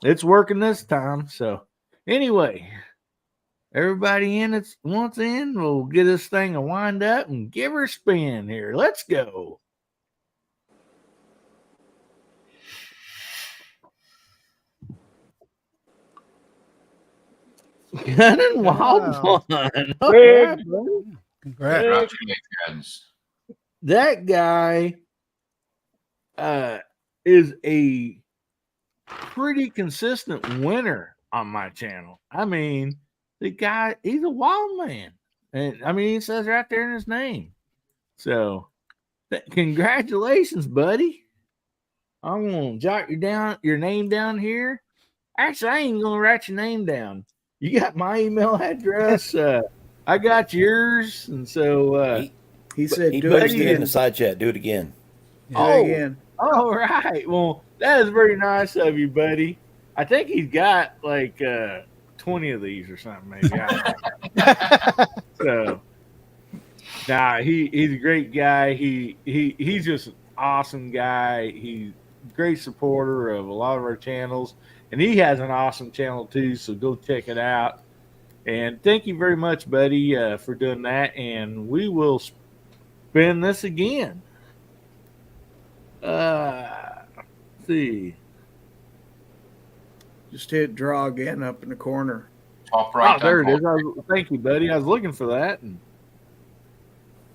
it's working this time. So anyway, everybody in that's wants in, we'll get this thing a wind up and give her a spin here. Let's go. Gun and wild one. Right, Congratulations. That guy is a pretty consistent winner on my channel. I mean, the guy, he's a wild man. And I mean, he says right there in his name. So congratulations, buddy. I'm going to jot your name down here. Actually, I ain't going to write your name down. You got my email address. I got yours. And so he said, he do put it it in again. the side chat. Do it again. Do it again. All right. Well, that is very nice of you, buddy. I think he's got 12 20 of these or something, maybe. I don't know. So, nah, he's a great guy. He's just an awesome guy. He's a great supporter of a lot of our channels, and he has an awesome channel too. So go check it out. And thank you very much, buddy, for doing that. And we will spin this again. Let's see. Just hit draw again up in the corner. Top right. Oh, there it is. Thank you, buddy. I was looking for that. And...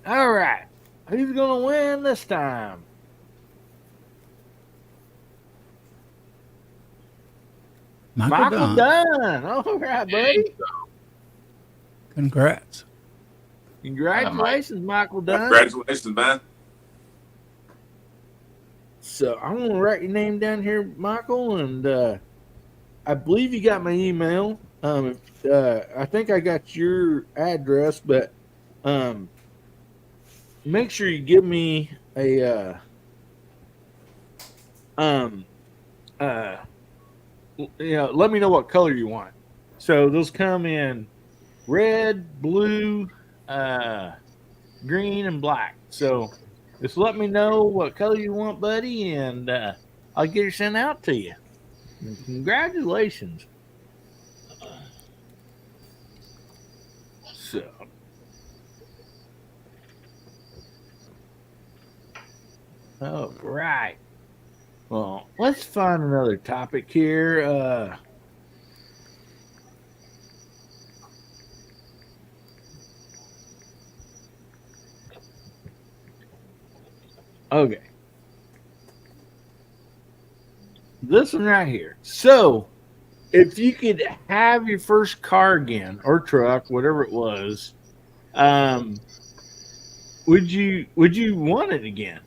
All right. Who's going to win this time? Michael Dunn. All right, buddy. Congrats. Congratulations, Michael Dunn. Congratulations, man. So I'm going to write your name down here, Michael, and I believe you got my email. I think I got your address, but make sure you give me a let me know what color you want. So those come in red, blue, green, and black. So just let me know what color you want, buddy, and I'll get it sent out to you. And congratulations. So, all right. Well, let's find another topic here. Okay. This one right here. So, if you could have your first car again or truck, whatever it was, would you want it again,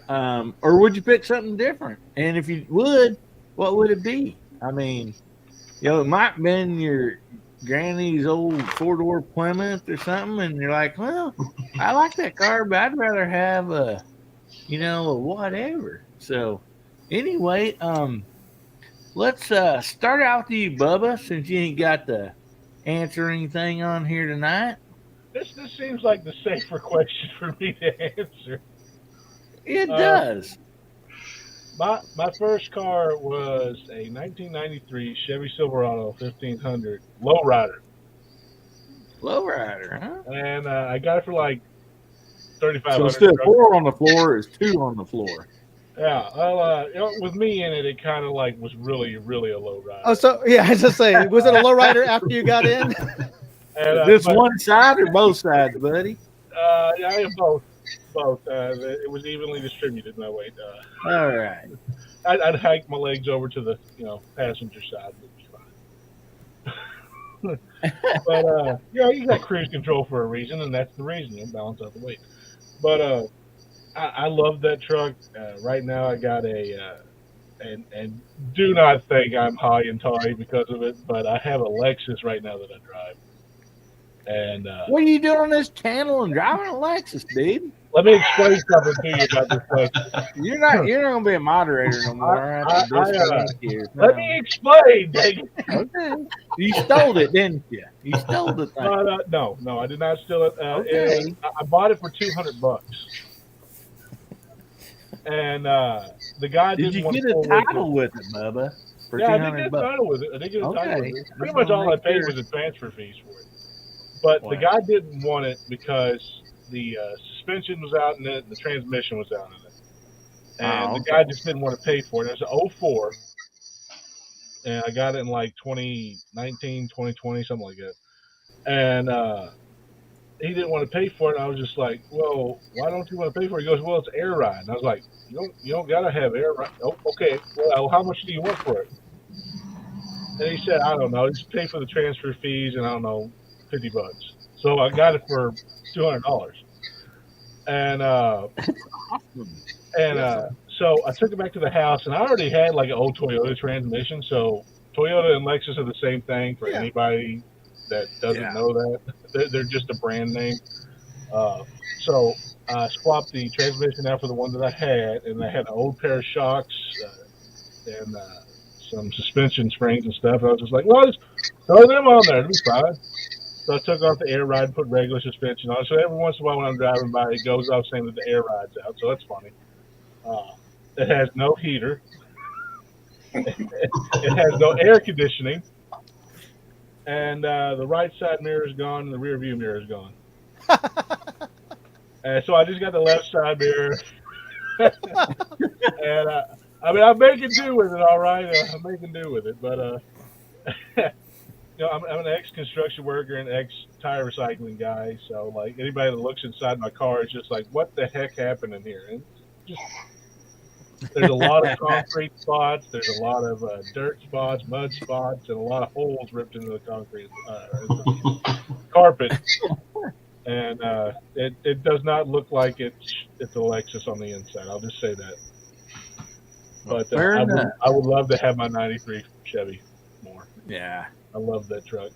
or would you pick something different? And if you would, what would it be? I mean, it might have been your granny's old 4-door Plymouth or something, and you're like, well, I like that car, but I'd rather have a whatever. So, anyway, let's start out with you, Bubba, since you ain't got the answer anything on here tonight. This seems like the safer question for me to answer. It does. My first car was a 1993 Chevy Silverado 1500 lowrider. Lowrider, huh? And I got it for like $3,500. So instead of 4 on the floor, it's 2 on the floor. Yeah, well, with me in it, it kind of like was really, really a low rider. Oh, so yeah, I was just saying, was it a low rider after you got in? And, this one side or both sides, buddy? Yeah, both. It was evenly distributed my weight. All right. I'd hike my legs over to the passenger side. It'd be fine. But you got cruise control for a reason, and that's the reason. Balance out the weight. But I love that truck. Right now, I got and do not think I'm high and tidy because of it, but I have a Lexus right now that I drive. And what are you doing on this channel and driving a Lexus, dude? Let me explain something to you about this Lexus. You're not gonna be a moderator no more. Let me explain, dang it. Okay. You stole it, didn't you? You stole the thing. No, I did not steal it. Okay. I bought it for $200. And the guy did you get a title with it, Bubba? For I did get a title with it. I did get a title with it. Pretty much all I paid was the transfer fees for it. But the guy didn't want it because the suspension was out in it and the transmission was out in it. And the guy just didn't want to pay for it. It was an 04. And I got it in like 2019, 2020, something like that. And he didn't want to pay for it. And I was just like, well, why don't you want to pay for it? He goes, well, it's air ride. And I was like, you don't got to have air ride. Oh, okay. Well, how much do you want for it? And he said, I don't know. Just pay for the transfer fees and I don't know, $50. So I got it for $200. And so I took it back to the house, and I already had like an old Toyota transmission. So Toyota and Lexus are the same thing for anybody that doesn't know that. They're just a brand name. So I swapped the transmission out for the one that I had, and I had an old pair of shocks and some suspension springs and stuff. I was just like, well, just throw them on there. It'll be fine. So I took off the air ride and put regular suspension on. So every once in a while when I'm driving by, it goes off saying that the air ride's out. So that's funny. It has no heater. It has no air conditioning. And the right side mirror is gone and the rear view mirror is gone. And so I just got the left side mirror. And I mean, I'm making do with it, all right. I'm making do with it. But, I'm an ex-construction worker and ex-tire recycling guy. So, like, anybody that looks inside my car is just like, what the heck happened in here? And just there's a lot of concrete spots. There's a lot of dirt spots, mud spots, and a lot of holes ripped into the concrete carpet. And it does not look like it's a Lexus on the inside. I'll just say that. But I would love to have my '93 Chevy more. Yeah, I love that truck.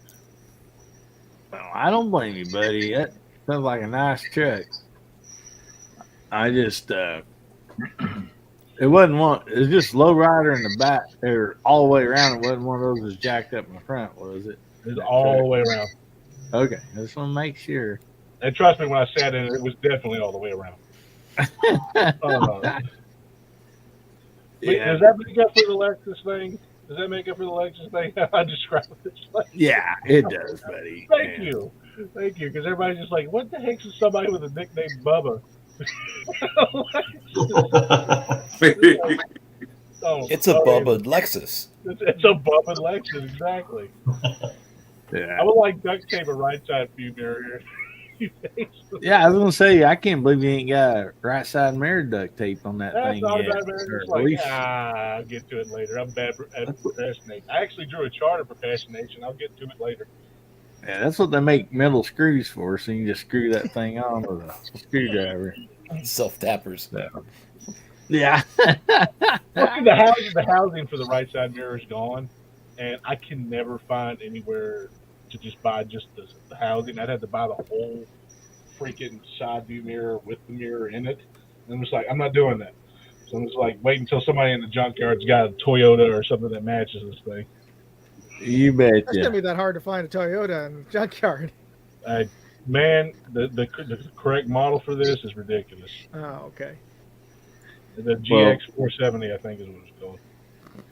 Well, I don't blame you, buddy. That sounds like a nice truck. I just it wasn't one. It was just low rider in the back, or all the way around. It wasn't one of those that's jacked up in the front, was it? It was all the way around. Okay, I just want to make sure. And trust me, when I sat in it, it was definitely all the way around. Yeah. Does that make up for the Lexus thing? Does that make up for the Lexus thing? I described it. Yeah, it does, buddy. Thank you. Because everybody's just like, what the heck is somebody with a nickname Bubba? It's a Bubba Lexus. It's a Bubba Lexus, exactly. Yeah. I would like duct tape a right side view mirror here. Yeah, I was gonna say I can't believe you ain't got right side mirror duct tape on that That's thing not yet. a bad mirror. It's like, I'll get to it later. I'm bad at procrastinating. I actually drew a chart of procrastination. I'll get to it later. Yeah, that's what they make metal screws for, so you can just screw that thing on with a screwdriver. Self tappers. So, yeah. The housing for the right side mirror is gone, and I can never find anywhere to just buy just the housing. I'd have to buy the whole freaking side view mirror with the mirror in it. And I'm just like, I'm not doing that. So I'm just like, wait until somebody in the junkyard's got a Toyota or something that matches this thing. You bet. It's gonna be that hard to find a Toyota in the junkyard. Man, the correct model for this is ridiculous. Oh, okay. The GX 470, I think, is what it's called.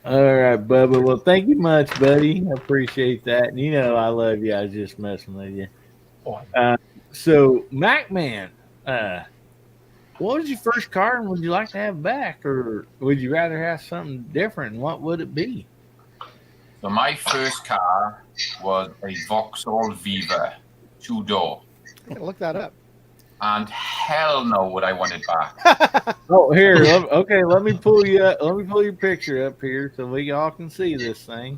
All right, Bubba. Well, thank you much, buddy. I appreciate that. And you know I love you. I was just messing with you. So, MacMan, what was your first car and would you like to have back? Or would you rather have something different? And what would it be? So my first car was a Vauxhall Viva 2-door. I gotta look that up. And hell no would I want it back. Oh, here. Okay, let me pull you up. Let me pull your picture up here so we all can see this thing.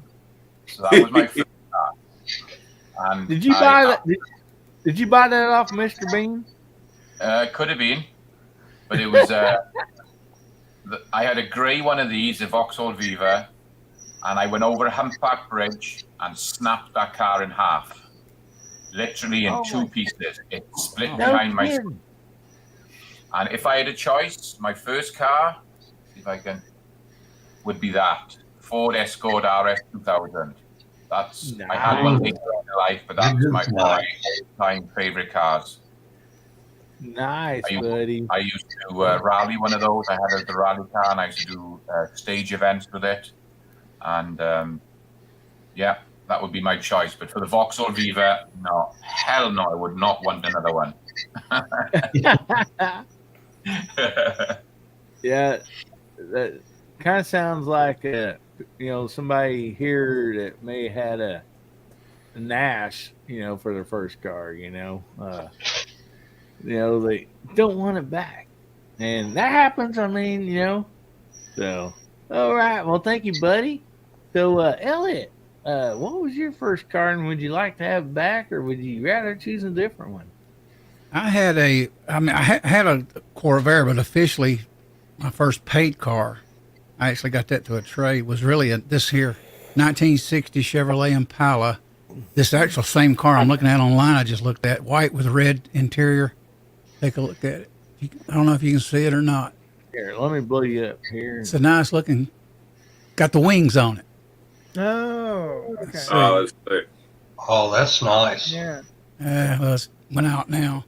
So that was my first car. And did you buy that? Did you buy that off Mr. Bean? Could have been, but it was. I had a grey one of these, a Vauxhall Viva, and I went over a humpback bridge and snapped that car in half. Literally in two pieces. It split behind my seat. And if I had a choice, my first car, if I can, would be that Ford Escort RS 2000. That's I had one later in life, but that was my all-time favorite cars. Nice, buddy. I used to rally one of those. I had the rally car, and I used to do stage events with it. And yeah, that would be my choice. But for the Vauxhall Viva, no, hell no, I would not want another one. Yeah, that kind of sounds like somebody here that may have had a Nash, for their first car. They don't want it back, and that happens. I mean, So, all right. Well, thank you, buddy. So, Elliot, what was your first car, and would you like to have it back, or would you rather choose a different one? I had a Corvair, but officially my first paid car, I actually got that to a trade, was really this here 1960 Chevrolet Impala. This actual same car I'm looking at online, I just looked at, white with red interior. Take a look at it. I don't know if you can see it or not. Here, let me blow you up here. It's a nice looking, got the wings on it. Oh, okay. Let's Oh, see. that's sick. Oh, that's nice. Yeah. Well, it's went out now.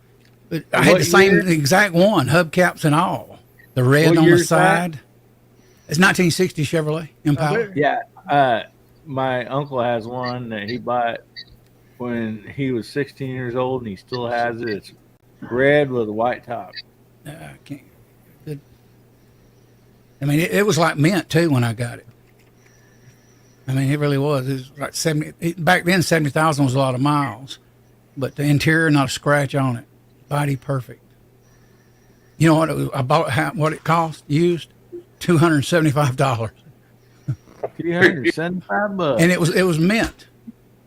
But I had What the same year? exact one, hubcaps and all. The red What on the year's that? side. It's 1960 Chevrolet Impala. Yeah. My uncle has one that he bought when he was 16 years old, and he still has it. It's red with a white top. I can't. Good. I mean, it was like mint too when I got it. I mean, it really was. It was like 70. Back then, 70,000 was a lot of miles, but the interior, not a scratch on it. Body perfect. You know what? I bought what it cost used, $275, $375. and it was mint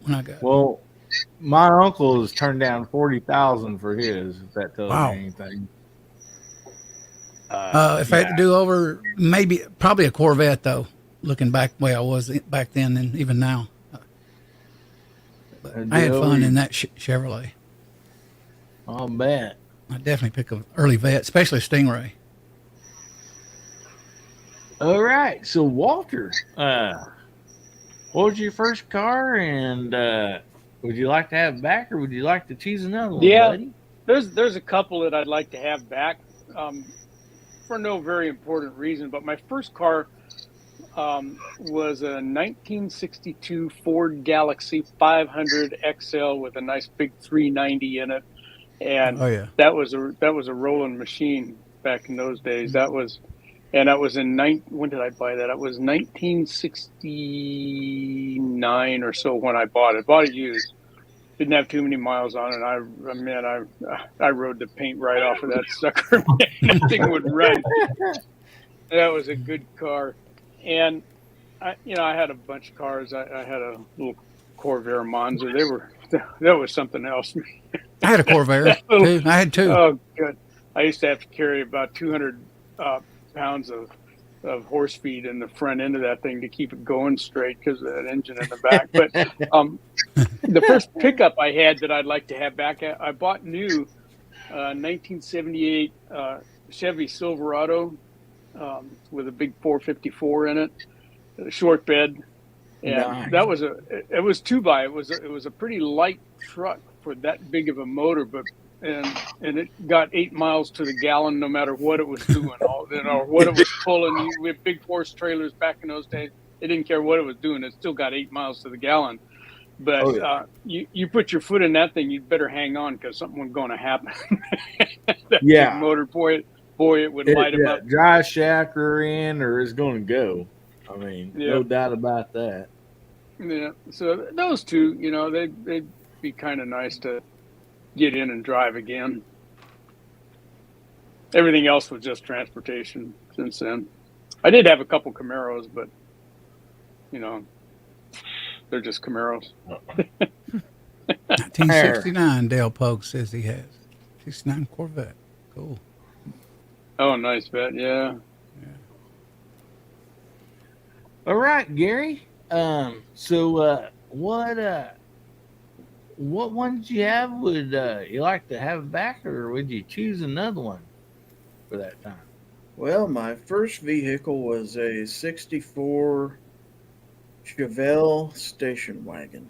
when I got it. Well, my uncle has turned down 40,000 for his. If that tells Wow. you anything. If I had to do over, probably a Corvette though. Looking back the way I was back then and even now, but I had fun in that Chevrolet. I'll bet. I definitely pick an early vet, especially a Stingray. All right, so Walter, what was your first car, and would you like to have it back, or would you like to choose another one, buddy? There's a couple that I'd like to have back, for no very important reason. But my first car was a 1962 Ford Galaxy 500 XL with a nice big 390 in it, and that was a rolling machine back in those days. That was in when did I buy that? It was 1969 or so when I bought it. Bought it used. Didn't have too many miles on it. I rode the paint right off of that sucker. That thing would run. That was a good car. And I had a bunch of cars. I had a little Corvair Monza. That was something else. I had a Corvair too. I had two. Oh, good. I used to have to carry about 200 pounds of horse feed in the front end of that thing to keep it going straight because of that engine in the back. But the first pickup I had that I'd like to have back, I bought new 1978 Chevy Silverado with a big 454 in it, a short bed, and nice. it was 2x. It was a pretty light truck for that big of a motor, but and it got 8 miles to the gallon no matter what it was doing, what it was pulling. We had big horse trailers back in those days. It didn't care what it was doing; it still got 8 miles to the gallon. But you put your foot in that thing, you'd better hang on because something was going to happen. That big motor, boy, it would light them up. Dry shack rear end, or it's going to go. I mean, no doubt about that. Yeah. So those two, they'd be kind of nice to get in and drive again. Everything else was just transportation since then. I did have a couple Camaros, but they're just Camaros. 1969, Dale Pogue says he has 69 Corvette. Cool. Oh, nice vet, yeah. All right, Gary. So what one did you have? Would you like to have back, or would you choose another one for that time? Well, my first vehicle was a 64 Chevelle station wagon.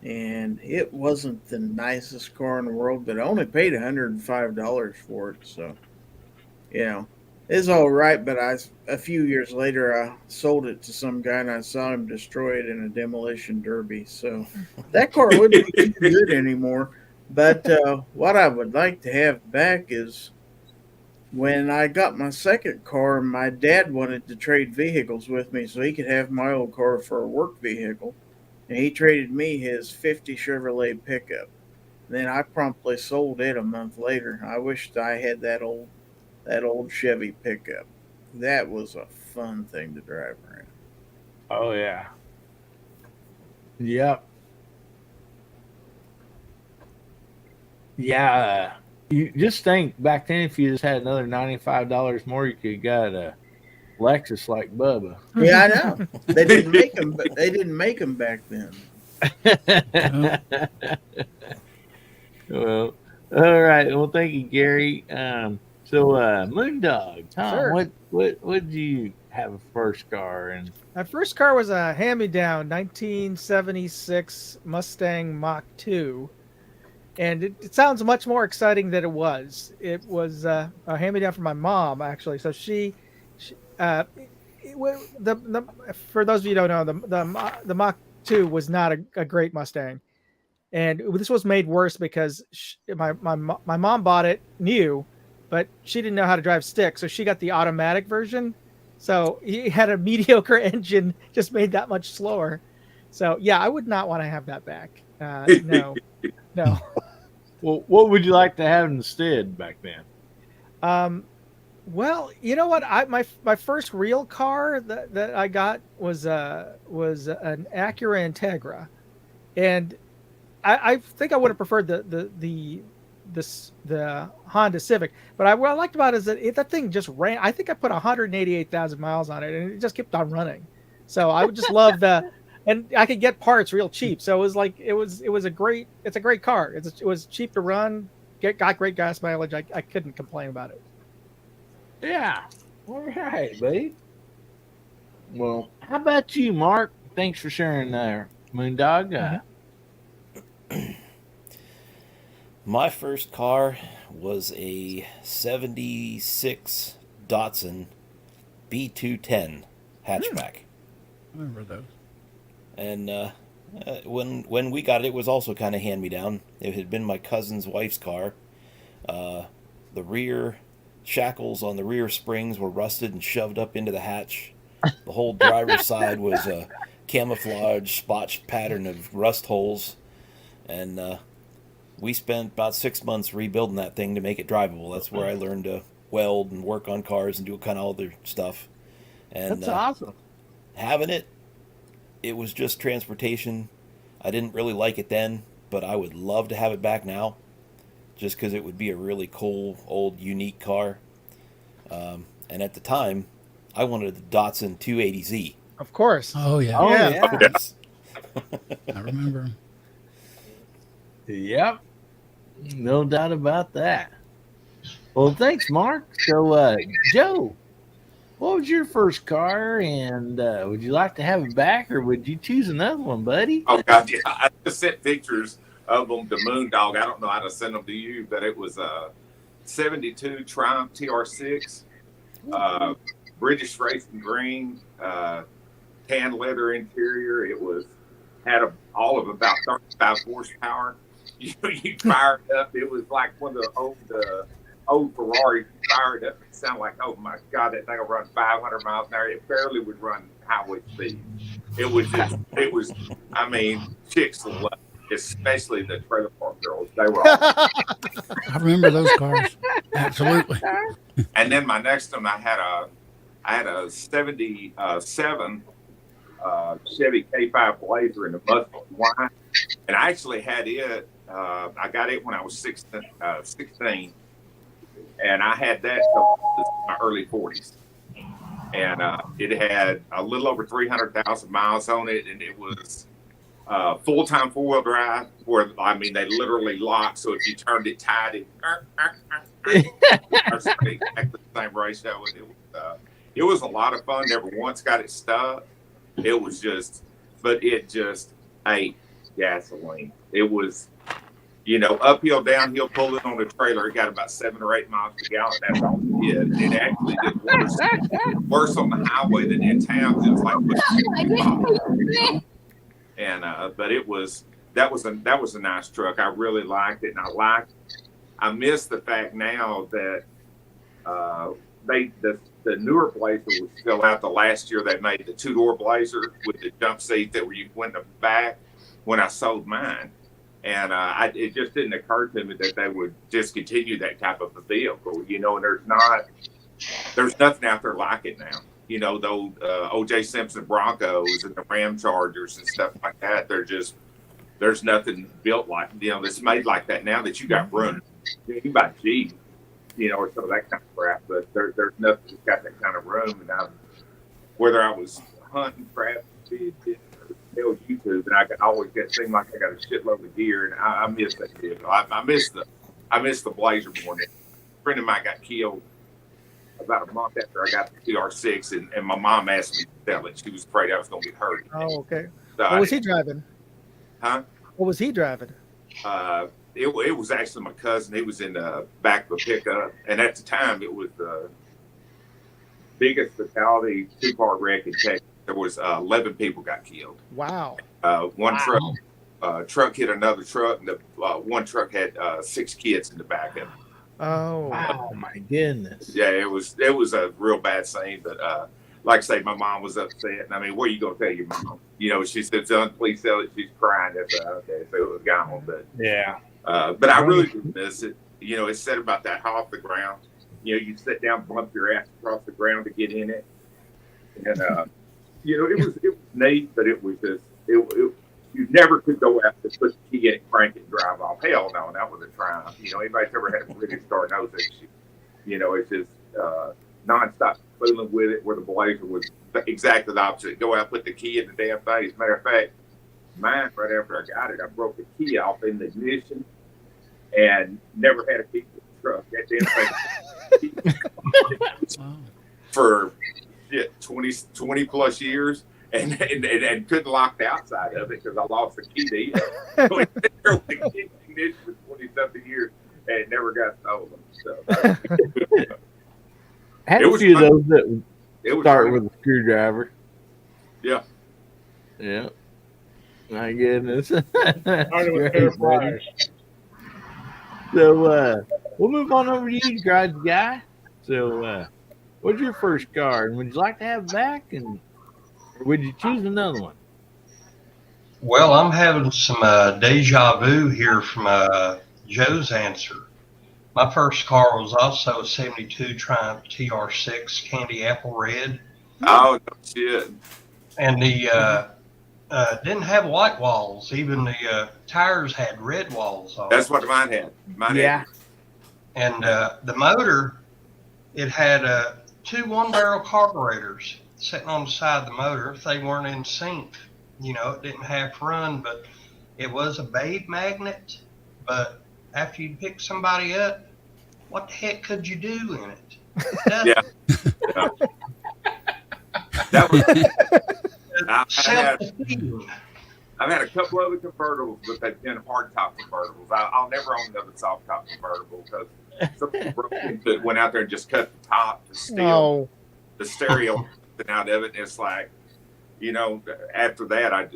And it wasn't the nicest car in the world, but I only paid $105 for it. So, it's all right. But a few years later, I sold it to some guy, and I saw him destroy it in a demolition derby. So that car wouldn't be too good anymore. But what I would like to have back is when I got my second car, my dad wanted to trade vehicles with me so he could have my old car for a work vehicle. And he traded me his 50 Chevrolet pickup. Then I promptly sold it a month later. I wished I had that old Chevy pickup. That was a fun thing to drive around. Oh yeah. Yep. Yeah. You just think back then, if you just had another $95 more, you could have got a Lexus like Bubba. Yeah, I know. They didn't make them, but they didn't make them back then. Well, all right. Well, thank you, Gary. So, Moondog, Tom, Sure. what did you have a first car? And my first car was a hand-me-down 1976 Mustang Mach 2. And it sounds much more exciting than it was. It was a hand-me-down from my mom, actually. So for those of you who don't know, the Mach 2 was not a great Mustang, and this was made worse because my mom bought it new, but she didn't know how to drive stick, so she got the automatic version. So he had a mediocre engine, just made that much slower. So yeah, I would not want to have that back. No. Well, what would you like to have instead back then? Well, you know what? My first real car that I got was an Acura Integra, and I think I would have preferred the Honda Civic. But what I liked about it is that that thing just ran. I think I put 188,000 miles on it, and it just kept on running. So I would just love and I could get parts real cheap. So it was like it's a great car. It was cheap to run, got great gas mileage. I couldn't complain about it. Yeah. All right, babe. Well, how about you, Mark? Thanks for sharing there, Moondog. My first car was a 76 Datsun B210 hatchback. I remember those. And when we got it, it was also kind of hand-me-down. It had been my cousin's wife's car. The rear shackles on the rear springs were rusted and shoved up into the hatch. The whole driver's side was a camouflage spotched pattern of rust holes. And we spent about 6 months rebuilding that thing to make it drivable. That's where I learned to weld and work on cars and do kind of other stuff. And that's awesome. Having it was just transportation. I didn't really like it then, but I would love to have it back now, just because it would be a really cool, old, unique car. And at the time, I wanted the Datsun 280Z. Of course. Oh, yeah. Oh, yeah. I remember. Yep. No doubt about that. Well, thanks, Mark. So, Joe, what was your first car, and would you like to have it back, or would you choose another one, buddy? Oh, God, yeah. I just sent pictures of them to Moondog. I don't know how to send them to you, but it was a 72 Triumph TR6, British racing green, tan leather interior. It had all of about 35 horsepower. You fire it up. It was like one of the old Ferraris. You fire it up. It sounded like, oh my God, that thing will run 500 miles an hour. It barely would run highway speed. It was, I mean, chicks love it, especially the trailer park girls. They were all. I remember those cars. Absolutely. And then my next one, I had a 77 Chevy K5 Blazer in the mustard white, and I actually had it. I got it when I was 16, and I had that in my early 40s. And it had a little over 300,000 miles on it, and it was full-time four-wheel drive. Where they literally locked. So if you turned it tight, exactly the same ratio. It was a lot of fun. Never once got it stuck. It just ate gasoline. It was, uphill, downhill, pulling on the trailer. It got about 7 or 8 miles per gallon. That's all it did. It actually did worse on the highway than in town. It was like, but that was a nice truck. I really liked it, and I miss the fact now that the newer Blazer was still out. The last year they made the 2-door Blazer with the jump seat that where you went in the back when I sold mine. And it just didn't occur to me that they would discontinue that type of a vehicle, and there's nothing out there like it now. The old O.J. Simpson Broncos and the Ram Chargers and stuff like that. There's nothing built like, that's made like that now that you got room. You can buy Jeep, or some of that kind of crap, but there's nothing that's got that kind of room. And whether I was hunting, crap, or YouTube, and I could always seem like I got a shitload of gear, and I miss that vehicle. I miss the Blazer more. A friend of mine got killed about a month after I got the TR6, and my mom asked me to sell it. She was afraid I was going to get hurt. Oh, okay. So What was he driving? Huh? What was he driving? It was actually my cousin. He was in the back of a pickup, and at the time, it was the biggest fatality two-car wreck in Texas. There was 11 people got killed. Wow. One truck hit another truck, and the one truck had 6 kids in the back of it. Oh. Wow, my goodness. Yeah, it was a real bad scene, but like I say, my mom was upset. And I mean, what are you gonna tell your mom? You know, she said, "Son, please sell it." She's crying. That's okay, so it was gone. But yeah, but I really did miss it. You know, it's said about that off the ground. You know, you sit down, bump your ass across the ground to get in it, and you know, it was neat, but it was just you never could go out and put the key in it, crank it, and drive off. Hell no, that was a triumph. You know, anybody that's ever had a British car knows that shit. You know, it's just nonstop fooling with it. Where the Blazer was exactly the opposite. Go out, put the key in the damn thing. As a matter of fact, mine right after I got it, I broke the key off in the ignition and never had a key to the truck. That damn thing for 20 plus years. And couldn't lock the outside of it because I lost the key to it. So it was there with the key ignition for 20-something years and it never got stolen. So had a few of those that start with a screwdriver. Yeah. Yeah. My goodness. So we'll move on over to you, garage guy. So what's your first car? And would you like to have back? And or would you choose another one? Well, I'm having some deja vu here from Joe's answer. My first car was also a 72 Triumph TR6 Candy Apple Red. Oh, shit. And the didn't have white walls. Even the tires had red walls on. That's what mine had. Had. And the motor, it had 2 one-barrel carburetors sitting on the side of the motor. They weren't in sync. You know, it didn't half run, but it was a babe magnet. But after you pick somebody up, what the heck could you do in it? Yeah. That was self-defeating. I've had a couple other convertibles, but they've been hard top convertibles. I'll never own another soft top convertible because some people broke into it, went out there and just cut the top to steal the stereo out of it. And it's like, you know, after that,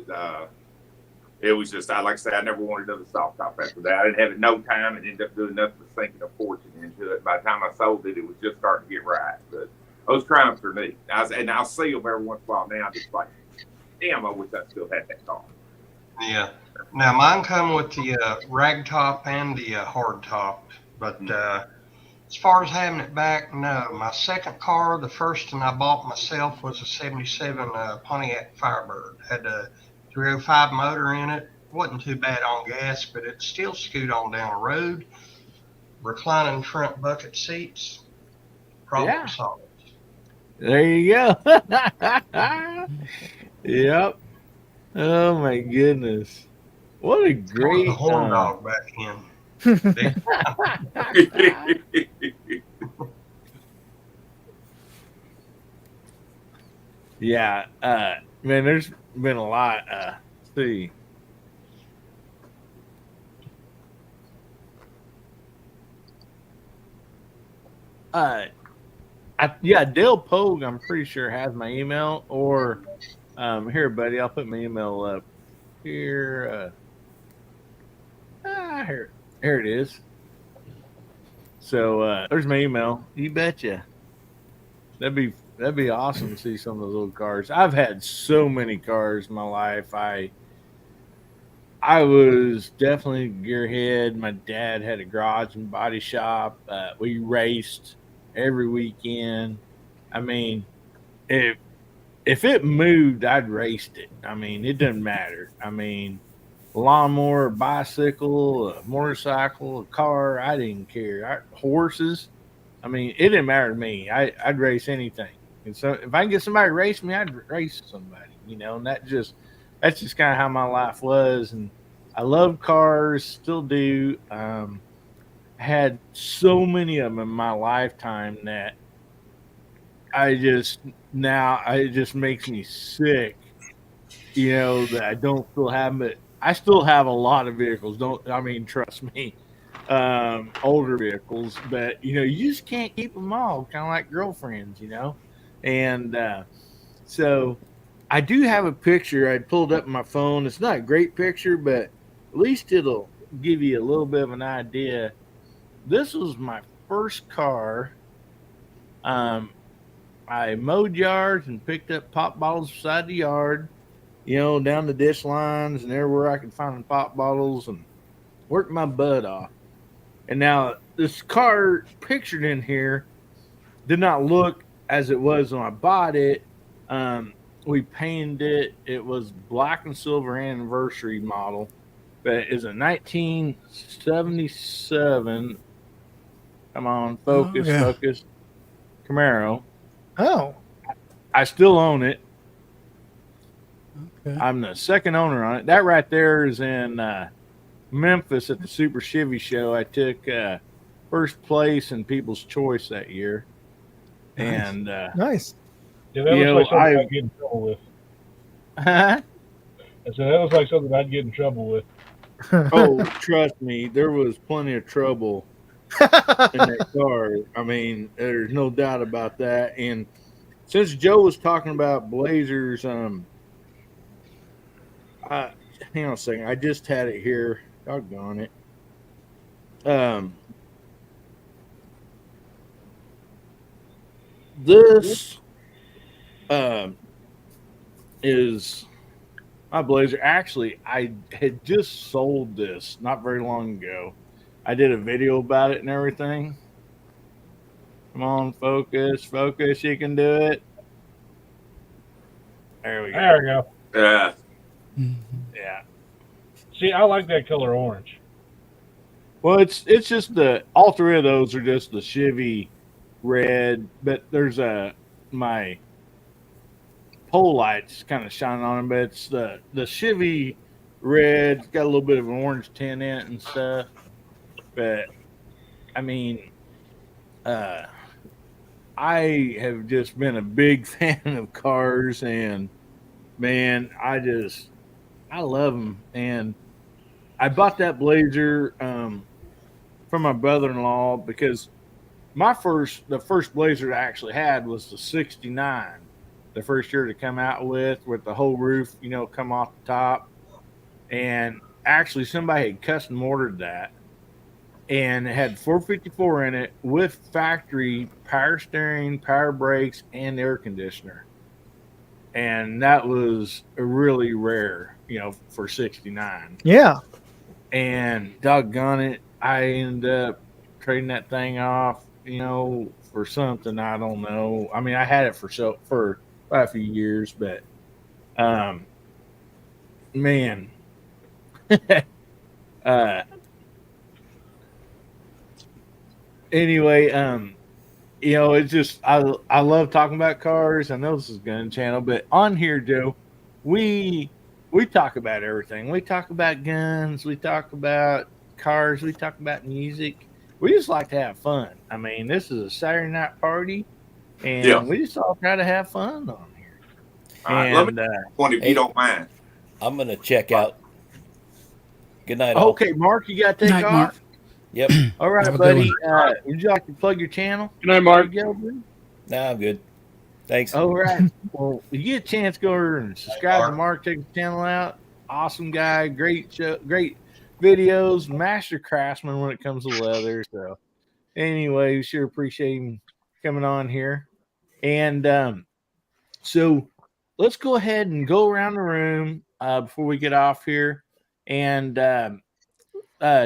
it was just, like I said, I never wanted another soft top after that. I didn't have it no time and ended up doing nothing but sinking a fortune into it. By the time I sold it, it was just starting to get right. But those Triumphs are neat. And I'll see them every once in a while now, just like, damn, I wish I still had that car. Yeah. Now, mine come with the rag top and the hard top. But as far as having it back, no. My second car, the first one I bought myself, was a 77 Pontiac Firebird. Had a 305 motor in it. Wasn't too bad on gas, but it still scoot on down the road. Reclining front bucket seats. Problem solved. There you go. Yep. Oh my goodness. What a great the horn dog back in. Yeah, man, there's been a lot. Let's see. Dale Pogue, I'm pretty sure has my email. Or here, buddy, I'll put my email up here. Here it is. So there's my email. You betcha. That'd be awesome to see some of those old cars. I've had so many cars in my life. I was definitely a gearhead. My dad had a garage and body shop. We raced every weekend. I mean, if it moved, I'd raced it. I mean, it doesn't matter. I mean, lawnmower, a bicycle, a motorcycle, a car, I didn't care. Horses, I mean, it didn't matter to me. I'd race anything. And so if I can get somebody to race me, I'd race somebody, you know, and that's just kind of how my life was. And I love cars, still do. Had so many of them in my lifetime that it just makes me sick, that I don't still have them. But I still have a lot of vehicles. Trust me, older vehicles. But you just can't keep them all. Kind of like girlfriends, and so I do have a picture I pulled up on my phone. It's not a great picture, but at least it'll give you a little bit of an idea. This was my first car. I mowed yards and picked up pop bottles beside the yard, down the dish lines and everywhere I could find pop bottles and worked my butt off. And now this car pictured in here did not look as it was when I bought it. We painted it. It was black and silver anniversary model, but it's a 1977. Come on, focus. Camaro. Oh. I still own it. Okay. I'm the second owner on it. That right there is in Memphis at the Super Chevy Show. I took first place in People's Choice that year. Nice. And nice. Yeah, that looks like something I'd get in trouble with. Huh? I said that looks like something I'd get in trouble with. Oh, trust me, there was plenty of trouble in that car. I mean, there's no doubt about that. And since Joe was talking about Blazers, hang on a second. I just had it here. Doggone it. This is my Blazer. Actually, I had just sold this not very long ago. I did a video about it and everything. Come on, focus. You can do it. There we go. There we go. Yeah. Yeah. See, I like that color orange. Well, it's just all three of those are just the Chevy red, but there's my pole lights kind of shining on them, but it's the Chevy red. It's got a little bit of an orange tint in it and stuff. But I mean, I have just been a big fan of cars, and man, I love them. And I bought that Blazer from my brother-in-law because the first Blazer I actually had was the '69, the first year to come out with the whole roof, come off the top. And actually, somebody had custom ordered that, and it had 454 in it with factory power steering, power brakes, and air conditioner. And that was really rare, for '69. Yeah. And doggone it, I ended up trading that thing off, for something I don't know. I mean, I had it for quite a few years, but man, anyway, it's just I love talking about cars. I know this is Gun Channel, but on here, Joe, we talk about everything. We talk about guns. We talk about cars. We talk about music. We just like to have fun. I mean, this is a Saturday night party, and we just all try to have fun on here. All right, let me one if you don't mind. I'm gonna check out. Good night. All. Okay, Mark, you got to take off. Mark. Yep. All right, buddy. Would you like to plug your channel? Good night, Mark. Nah, I'm good. Thanks. All right. Well, if you get a chance, go over and subscribe to Mark. Check his channel out. Awesome guy. Great show. Great videos. Master craftsman when it comes to leather. So, anyway, we sure appreciate him coming on here. And so, let's go ahead and go around the room before we get off here, and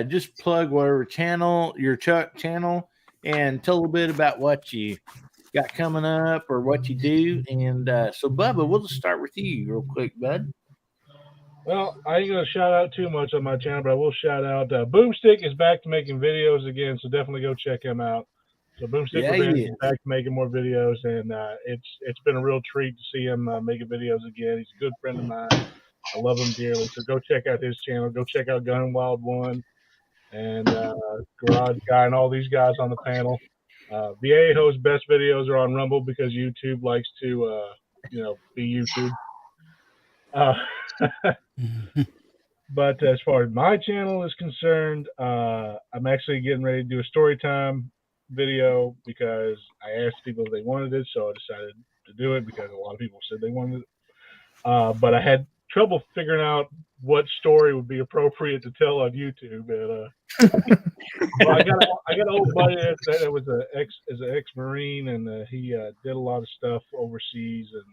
just plug whatever channel, your channel, and tell a little bit about what you got coming up or what you do. And so, Bubba, we'll just start with you real quick, bud. Well, I ain't going to shout out too much on my channel, but I will shout out Boomstick is back to making videos again, so definitely go check him out. So Boomstick is back to making more videos, and it's been a real treat to see him making videos again. He's a good friend of mine. I love him dearly. So go check out his channel. Go check out Gun Wild One and Garage Guy and all these guys on the panel. Viejo's best videos are on Rumble because YouTube likes to, be YouTube. But as far as my channel is concerned, I'm actually getting ready to do a story time video because I asked people if they wanted it, so I decided to do it because a lot of people said they wanted it. But I had trouble figuring out what story would be appropriate to tell on YouTube. And well, I got an old buddy that was an ex-Marine, and he did a lot of stuff overseas, and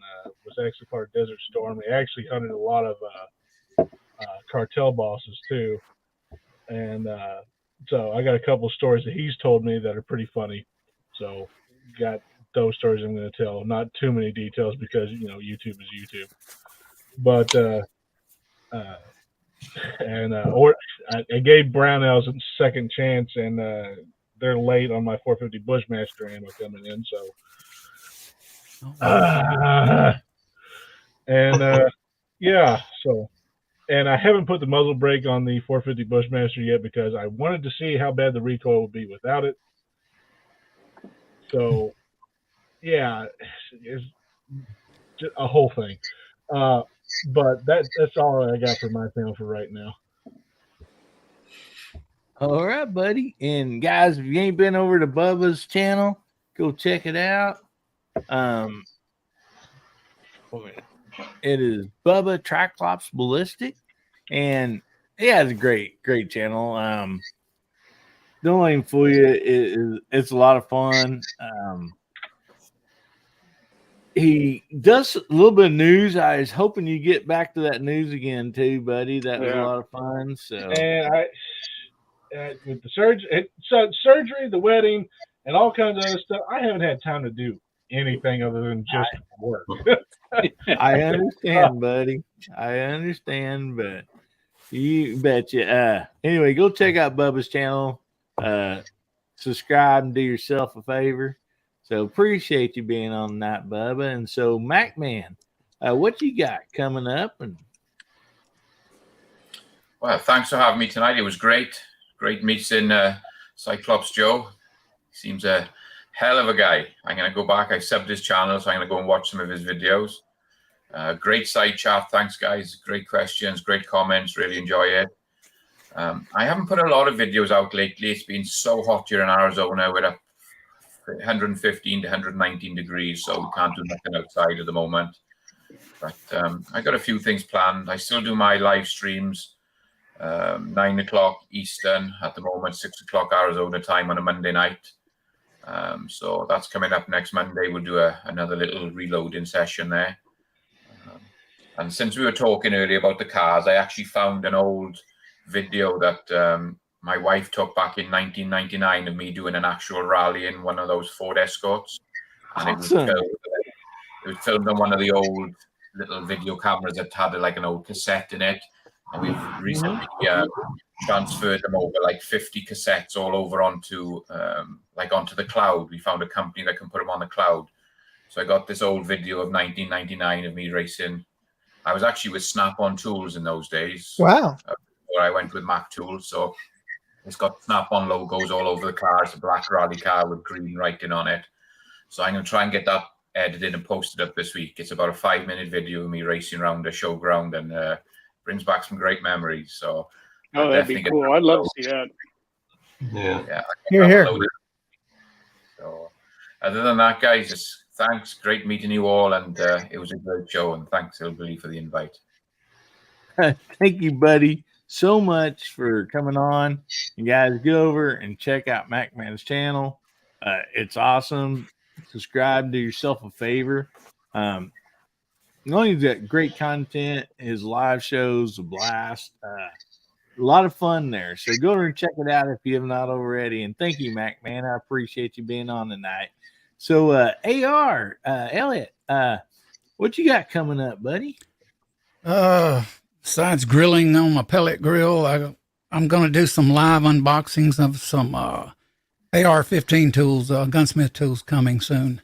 was actually part of Desert Storm. He actually hunted a lot of cartel bosses too, and so I got a couple of stories that he's told me that are pretty funny. So got those stories I'm going to tell. Not too many details because YouTube is YouTube. But I gave Brownells a second chance, and they're late on my 450 Bushmaster ammo coming in. So, yeah. So, and I haven't put the muzzle brake on the 450 Bushmaster yet because I wanted to see how bad the recoil would be without it. So, yeah, it's just a whole thing. But that's all I got for my channel for right now. All right, buddy. And guys, if you ain't been over to Bubba's channel, go check it out. It is Bubba Triclops Ballistic, and yeah, it's a great channel. Don't let him fool you. It's a lot of fun. He does a little bit of news. I was hoping you get back to that news again too, buddy. That was a lot of fun. So, and I with the surgery, the wedding, and all kinds of other stuff, I haven't had time to do anything other than just work. I understand, buddy. I understand, but you betcha. Anyway, go check out Bubba's channel. Subscribe and do yourself a favor. So appreciate you being on that, Bubba. And so, Mac Man, what you got coming up? And well, thanks for having me tonight. It was great. Great meeting Cyclops Joe. Seems a hell of a guy. I'm going to go back. I subbed his channel, so I'm going to go and watch some of his videos. Great side chat. Thanks, guys. Great questions, great comments. Really enjoy it. I haven't put a lot of videos out lately. It's been so hot here in Arizona. We're at 115 to 119 degrees, so we can't do nothing outside at the moment. But I got a few things planned. I still do my live streams, 9 o'clock Eastern at the moment, 6 o'clock Arizona time on a Monday night. So that's coming up next Monday. We'll do another little reloading session there. And since we were talking earlier about the cars, I actually found an old video that my wife took back in 1999 of me doing an actual rally in one of those Ford Escorts. And awesome. it was filmed on one of the old little video cameras that had like an old cassette in it. And we've recently transferred them over, like 50 cassettes all over onto the cloud. We found a company that can put them on the cloud. So I got this old video of 1999 of me racing. I was actually with Snap-on tools in those days. Wow. Where I went with Mac tools. So it's got Snap-on logos all over the car. It's a black rally car with green writing on it. So I'm going to try and get that edited and posted up this week. It's about a 5-minute video of me racing around the showground, and brings back some great memories. So that'd be cool. I'd love to see that. Yeah. Here. So other than that, guys, just thanks. Great meeting you all, and it was a great show. And thanks, Hillbilly, for the invite. Thank you, buddy, so much for coming on. You guys go over and check out MacMan's channel. It's awesome. Subscribe, do yourself a favor. Not only is that great content, his live shows a blast. A lot of fun there. So go over and check it out if you have not already. And thank you, Mac Man. I appreciate you being on tonight. So AR, Elliot, what you got coming up, buddy? Besides grilling on my pellet grill, I'm going to do some live unboxings of some AR-15 tools, gunsmith tools coming soon.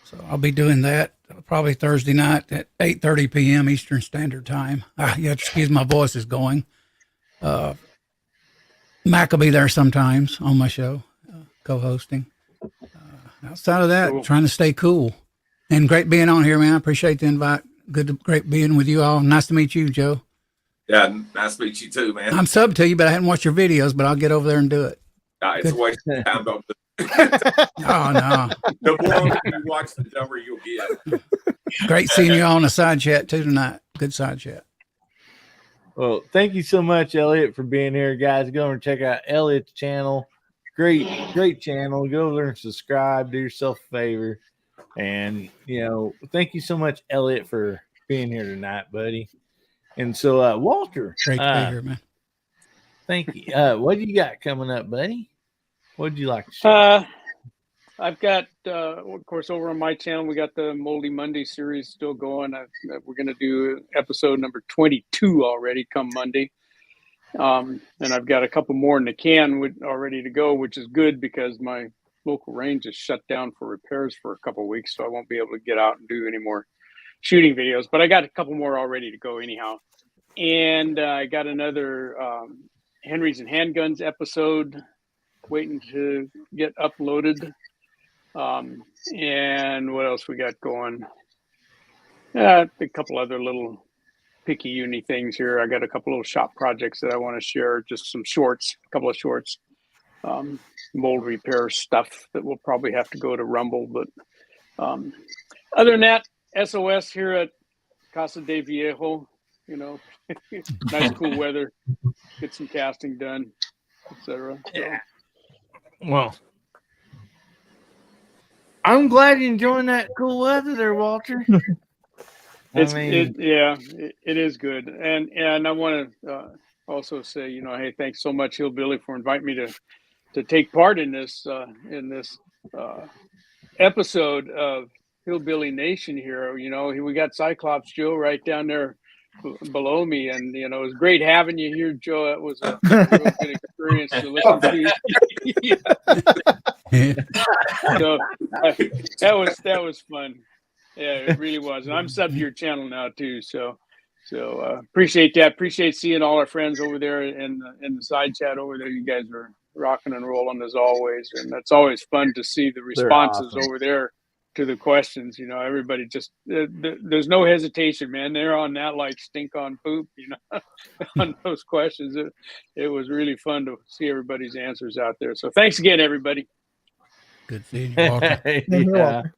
So I'll be doing that probably Thursday night at 8:30 p.m. Eastern Standard Time. You have to excuse my voice is going. Mac will be there sometimes on my show, co-hosting. Outside of that, trying to stay cool. And great being on here, man. I appreciate the invite. Great being with you all. Nice to meet you, Joe. Yeah, nice to meet you too, man. I'm subbed to you, but I hadn't watched your videos, but I'll get over there and do it. It's a waste of time. Don't Oh, no. The more you watch, the dumber you'll get. Great seeing you all on the side chat too tonight. Good side chat. Well, thank you so much, Elliot, for being here, guys. Go over and check out Elliot's channel. Great channel. Go over there and subscribe. Do yourself a favor. And, thank you so much, Elliot, for being here tonight, buddy. And so, Walter. Great to be here, man. Thank you. What do you got coming up, buddy? What would you like to share? I've got, of course, over on my channel, we got the Moldy Monday series still going. We're going to do episode number 22 already come Monday. And I've got a couple more in the can already to go, which is good because my local range is shut down for repairs for a couple of weeks. So I won't be able to get out and do any more shooting videos. But I got a couple more all ready to go anyhow. And I got another Henry's and Handguns episode waiting to get uploaded. And what else we got going? A couple other little picky uni things here. I got a couple little shop projects that I want to share, just some shorts, a couple of shorts, mold repair stuff that will probably have to go to Rumble. But other than that, SOS here at Casa de Viejo, nice cool weather, get some casting done, etc. Yeah. Well, I'm glad you're enjoying that cool weather there, Walter. It is good, and I want to also say, hey, thanks so much, Hillbilly, for inviting me to take part in this episode of Hillbilly Nation here. We got Cyclops Joe right down there below me, and it was great having you here, Joe. It was a real good experience to listen to. So that was fun. Yeah, it really was. And I'm subbed to your channel now too. So appreciate that. Appreciate seeing all our friends over there in the side chat over there. You guys are rocking and rolling as always, and that's always fun to see the responses over there to the questions. Everybody just there's no hesitation, man. They're on that like stink on poop, on those questions. It was really fun to see everybody's answers out there. So thanks again, everybody. Good seeing you, Walter.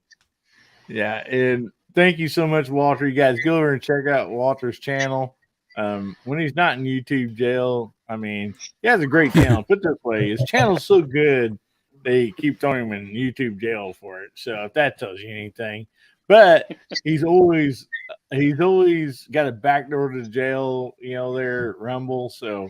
Yeah, and thank you so much, Walter. You guys go over and check out Walter's channel. When he's not in YouTube jail, he has a great channel. Put it this way, his channel's so good they keep throwing him in YouTube jail for it. So if that tells you anything, but he's always got a back door to jail, there at Rumble. So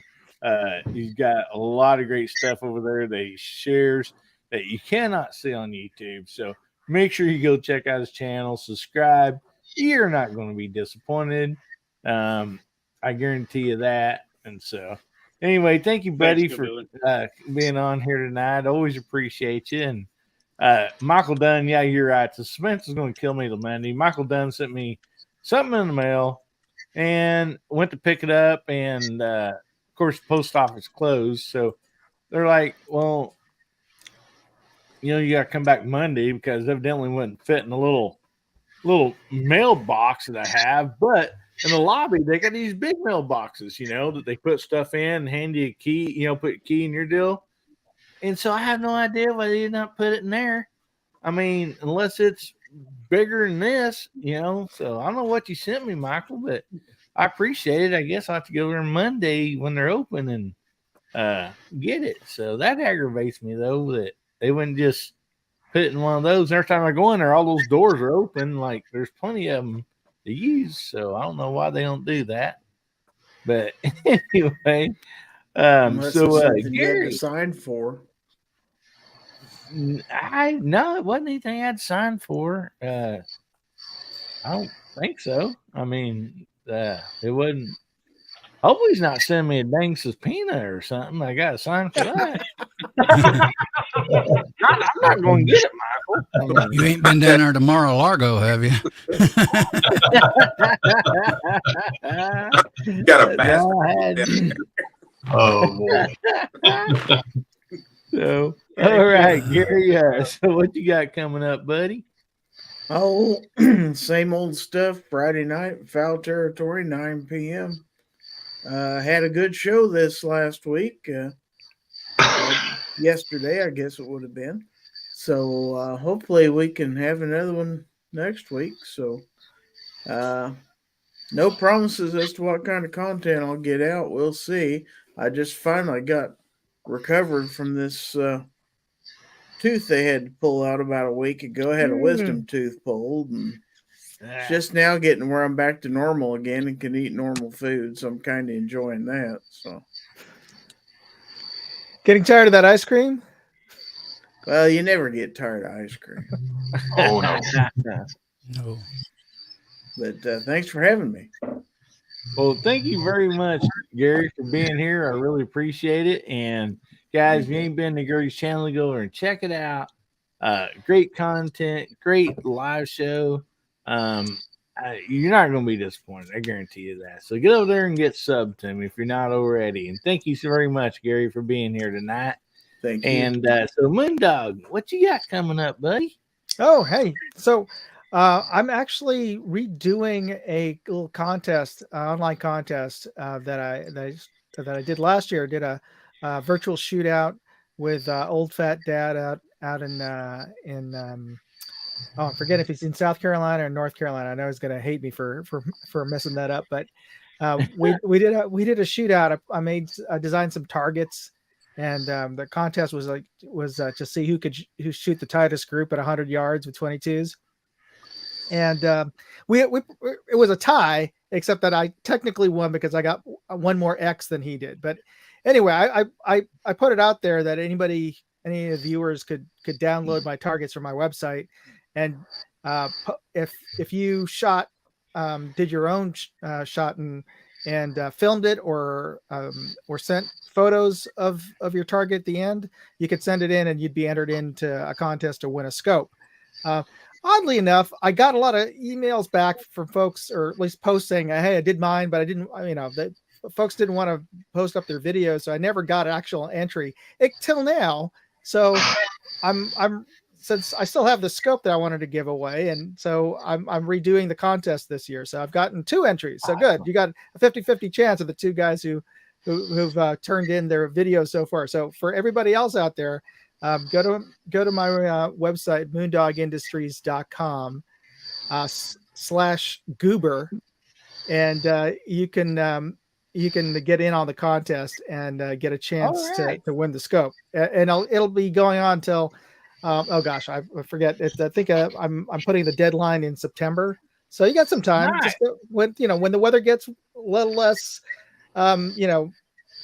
he's got a lot of great stuff over there that he shares that you cannot see on YouTube. So make sure you go check out his channel, subscribe. You're not going to be disappointed. I guarantee you that. And so anyway, thank you, buddy, for being on here tonight. Always appreciate you. And Michael Dunn, yeah, you're right. The suspense is going to kill me till Monday. Michael Dunn sent me something in the mail and went to pick it up. And, of course, the post office closed. So they're like, well, you got to come back Monday because evidently wouldn't fit in a little mailbox that I have. But in the lobby, they got these big mailboxes, that they put stuff in and hand you a key, put a key in your deal. And so I have no idea why they did not put it in there. Unless it's bigger than this, So I don't know what you sent me, Michael, but I appreciate it. I guess I'll have to go there Monday when they're open and get it. So that aggravates me, though, that they wouldn't just put it in one of those. Every time I go in there, all those doors are open. Like, there's plenty of them to use. So I don't know why they don't do that. But anyway, Gary signed for. No, it wasn't anything I'd signed for. I don't think so. It wasn't. Hopefully he's not sending me a dang subpoena or something. I got to sign for that. I'm not going to get it, Michael. You ain't been down there to Mar-a-Lago, have you? Got a bastard. Oh, boy. So All right, Gary. So what you got coming up, buddy? Oh, same old stuff. Friday night, Foul Territory, 9 p.m. Had a good show this last week. Yesterday, I guess it would have been. So hopefully we can have another one next week. So no promises as to what kind of content I'll get out. We'll see. I just finally got recovered from this tooth they had to pull out about a week ago. I had a wisdom tooth pulled, and it's just now getting where I'm back to normal again and can eat normal food. So I'm kind of enjoying that. So, getting tired of that ice cream? Well, you never get tired of ice cream. Oh no. No. But thanks for having me. Well, thank you very much, Gary, for being here. I really appreciate it. And guys, if you ain't been to Gary's channel, go over and check it out. Great content, great live show. You're not going to be disappointed. I guarantee you that. So get over there and get subbed to him if you're not already. And thank you so very much, Gary, for being here tonight. Thank you. And so, Moondog, what you got coming up, buddy? Oh, hey. So I'm actually redoing a little contest, online contest that I did last year. I did a virtual shootout with Old Fat Dad out in I forget if he's in South Carolina or North Carolina. I know he's gonna hate me for messing that up, but we did a shootout. I designed some targets, and the contest was to see who shoot the tightest group at 100 yards with 22s. And it was a tie, except that I technically won because I got one more X than he did. But anyway, I put it out there that any of the viewers could download my targets from my website, and if you did your own shot and filmed it or sent photos of your target at the end, you could send it in and you'd be entered into a contest to win a scope. Oddly enough, I got a lot of emails back from folks, or at least posts saying, "Hey, I did mine, but I didn't." The folks didn't want to post up their videos, so I never got an actual entry till now. So since I still have the scope that I wanted to give away, and so I'm redoing the contest this year. So I've gotten 2 entries. So good, you got a 50-50 chance of the 2 guys who've turned in their videos so far. So for everybody else out there, go to my website, moondogindustries.com /goober, and you can get in on the contest and get a chance to win the scope. And it'll be going on till oh gosh, I forget. I think I'm putting the deadline in September, so you got some time. Nice. Just when the weather gets a little less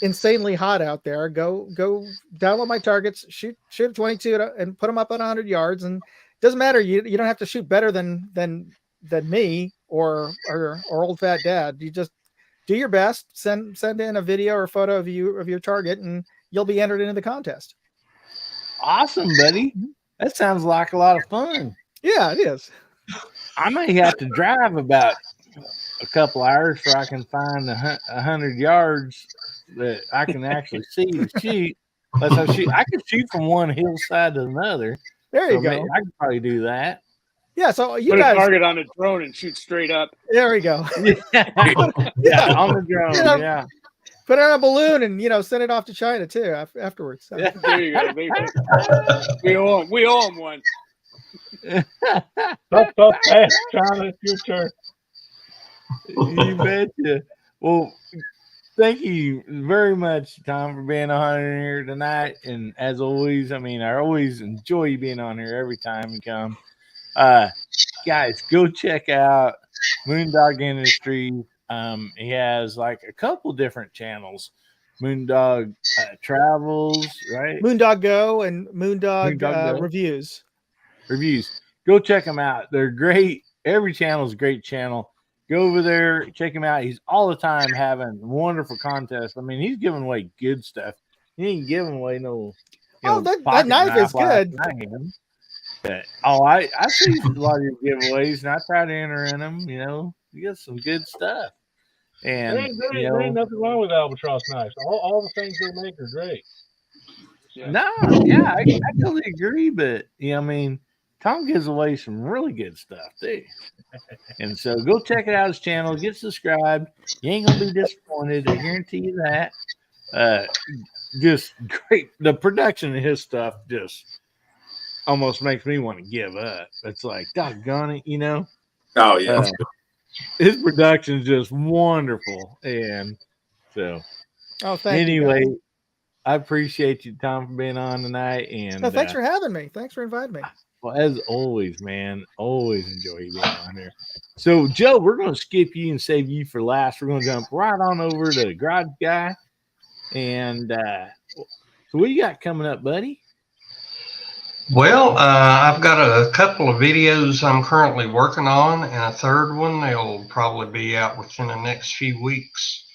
insanely hot out there, go download my targets, shoot 22 and put them up at 100 yards, and it doesn't matter. You don't have to shoot better than me or Old Fat Dad. You just do your best, send in a video or photo of your target, and you'll be entered into the contest. Awesome, buddy. That sounds like a lot of fun. Yeah, it is. I may have to drive about a couple hours so I can find 100 yards that I can actually see to shoot. I could shoot from one hillside to another. There you go. I could probably do that. Yeah, so you put guys a target on a drone and shoot straight up. There we go. Yeah, on the drone. Yeah. Put it on a balloon and send it off to China too afterwards. So. There you go. We owe them one. Tough pass, China. Your turn. You betcha. Well, thank you very much, Tom, for being on here tonight. And as always, I always enjoy you being on here every time you come. Guys, go check out Moondog Industries. He has like a couple different channels. Moondog Travels, right? Moondog Go and Moondog Reviews. Go check them out. They're great. Every channel is a great channel. Go over there, check him out. He's all the time having wonderful contests. He's giving away good stuff. He ain't giving away no. That knife is good. I see a lot of your giveaways, and I try to enter in them. You get some good stuff. And there ain't nothing wrong with albatross knives. All the things they make are great. No, yeah, I totally agree. But I mean, Tom gives away some really good stuff too. And so go check it out his channel, get subscribed. You ain't gonna be disappointed. I guarantee you that. Uh, just great. The production of his stuff just almost makes me want to give up. It's like, doggone it, Oh yeah. His production is just wonderful. And so, thank you. anyway, Guys. I appreciate you, Tom, for being on tonight. And thanks for having me. Thanks for inviting me. Well, as always, man, always enjoy you being on here. So, Joe, we're going to skip you and save you for last. We're going to jump right on over to Garage Guy. And so, what you got coming up, buddy? Well, I've got a couple of videos I'm currently working on, and a third one. They'll probably be out within the next few weeks.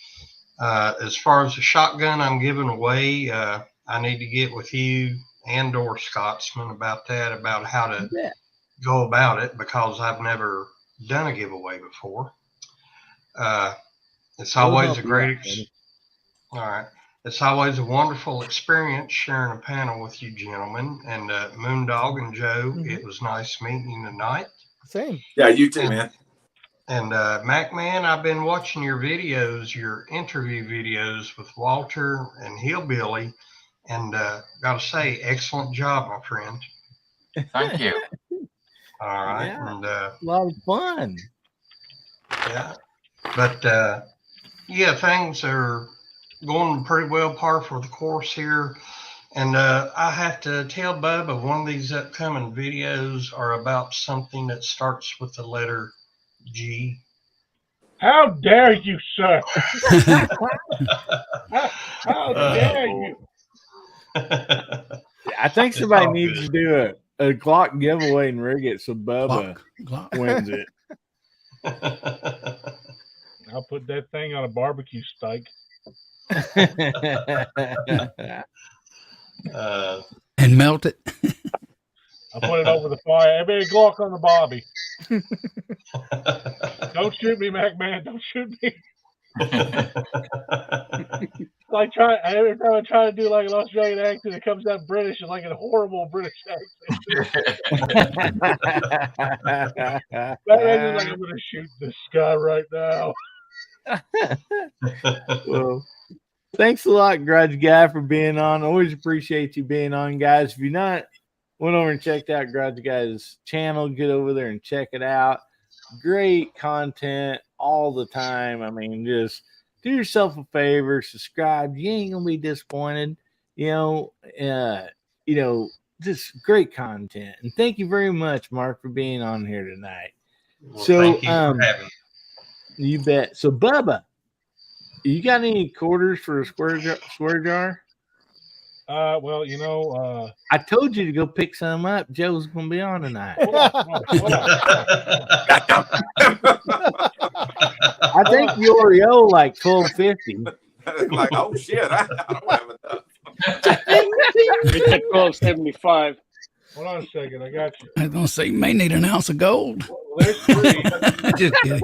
As far as the shotgun I'm giving away, I need to get with you and/or Scotsman about that, about how to go about it, because I've never done a giveaway before. It's always a great. All right. It's always a wonderful experience sharing a panel with you gentlemen. And Moondog and Joe, it was nice meeting you tonight. Same. Yeah, you too, man. And Mac Man, I've been watching your videos, your interview videos with Walter and Hillbilly, and got to say, excellent job, my friend. Thank you. All right. Yeah, And a lot of fun. Yeah. But yeah, things are going pretty well par for the course here. And I have to tell Bubba, one of these upcoming videos are about something that starts with the letter G. How dare you, sir? how dare you? I think somebody needs to do a clock giveaway and rig it so Bubba wins it. I'll put that thing on a barbecue steak. And melt it. I'll put it over the fire. Everybody Glock on the Bobby. Don't shoot me, Mac Man. Don't shoot me. Like every time I try to do like an Australian accent, it comes out British and like a horrible British accent. That is like, I'm gonna shoot this guy right now. Well, thanks a lot, Grudge Guy, for being on. Always appreciate you being on, guys. If you're not went over and checked out Grudge Guy's channel, get over there and check it out. Great content all the time. I mean, just do yourself a favor, subscribe. You ain't gonna be disappointed. Just great content. And thank you very much, Mark, for being on here tonight. Well, thank you for having me. You bet. So, Bubba, you got any quarters for a square jar? Well, I told you to go pick some up. Joe's gonna be on tonight. Hold on. I think you already owe like $12.50. Like, oh shit, I don't have enough. It's at $12.75. Hold on a second, I got you. I was gonna say, you may need an ounce of gold. Well, there's 3. Just kidding.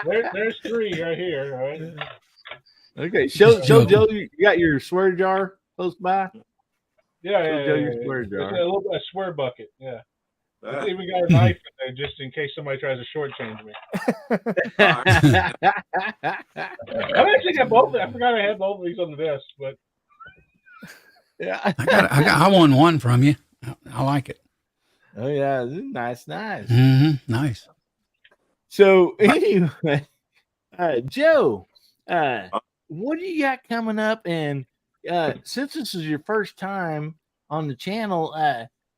There's 3 right here, all right? Okay, show Joe you got your swear jar close by. Yeah. Your swear jar. It's a little bit of swear bucket, yeah. I even got a knife in there just in case somebody tries to shortchange me. I actually got both. I forgot I had both of these on the desk, but yeah, I won one from you. I like it. Oh yeah, this is nice. Mm-hmm. Nice. So anyway, Joe, what do you got coming up? And since this is your first time on the channel,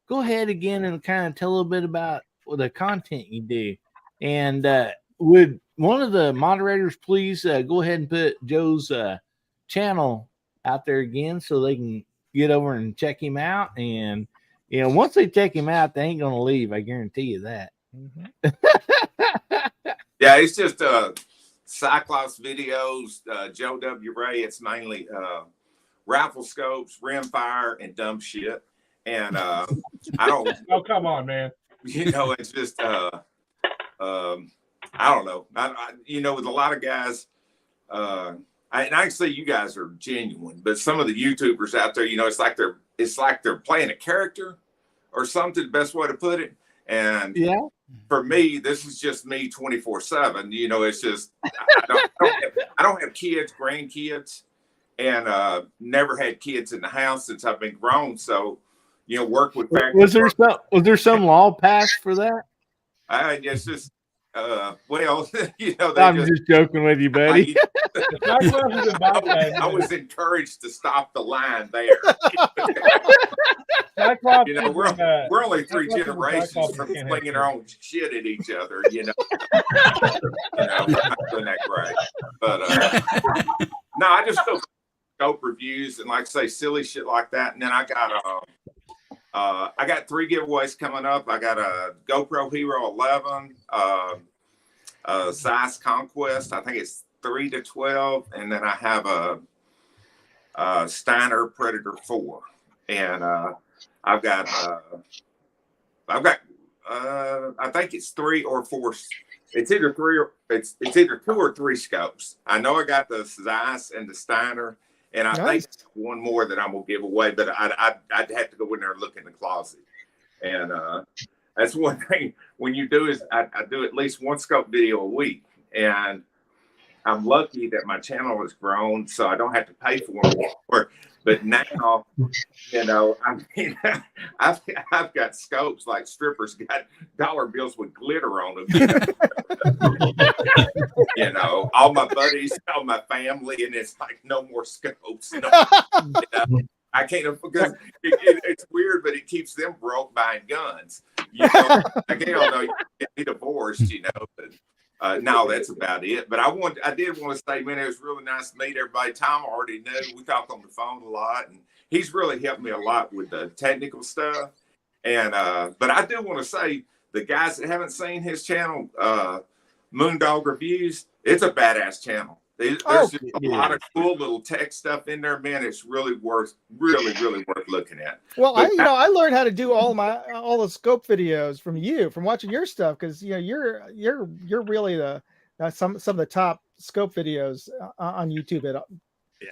go ahead again and kind of tell a little bit about the content you do. And would one of the moderators please go ahead and put Joe's channel out there again so they can get over and check him out? And once they check him out, they ain't gonna leave. I guarantee you that. Mm-hmm. Yeah, it's just Cyclops videos, Joe W. Ray. It's mainly rifle scopes, rimfire, and dumb shit. And I don't. Oh, come on, man. It's just I don't know. With a lot of guys, and I see you guys are genuine, but some of the YouTubers out there, it's like they're playing a character or something. The best way to put it. And for me, this is just me 24/7. It's just I don't have kids, grandkids, and never had kids in the house since I've been grown. So, work with factory. Was there some law passed for that? It's just well, I'm just joking with you, buddy. I was encouraged to stop the line there. We're only 3 generations from slinging our own shit at each other. We're not doing that great. But no, I just feel scope reviews and like say silly shit like that. And then I got 3 giveaways coming up. I got a GoPro Hero 11, Zeiss Conquest. I think it's 3 to 12, and then I have a Steiner Predator 4, and I've got I think it's 3 or 4. It's either 2 or 3 scopes. I know I got the Zeiss and the Steiner, and I think one more that I'm gonna give away, but I'd have to go in there and look in the closet. And that's one thing when you do is I do at least 1 scope video a week, and I'm lucky that my channel has grown, so I don't have to pay for them more. But now, I mean, I've got scopes like strippers got dollar bills with glitter on them. All my buddies, all my family, and it's like no more scopes. I can't because it's weird, but it keeps them broke buying guns. I can't know you get divorced, but no, that's about it. But I did want to say, man, it was really nice to meet everybody. Tom already knew. We talk on the phone a lot, and he's really helped me a lot with the technical stuff. And but I do want to say, the guys that haven't seen his channel, Moondog Reviews, it's a badass channel. There's just a lot of cool little tech stuff in there, man. It's really worth looking at. Well, I learned how to do all the scope videos from watching your stuff, because you're really the some of the top scope videos on YouTube.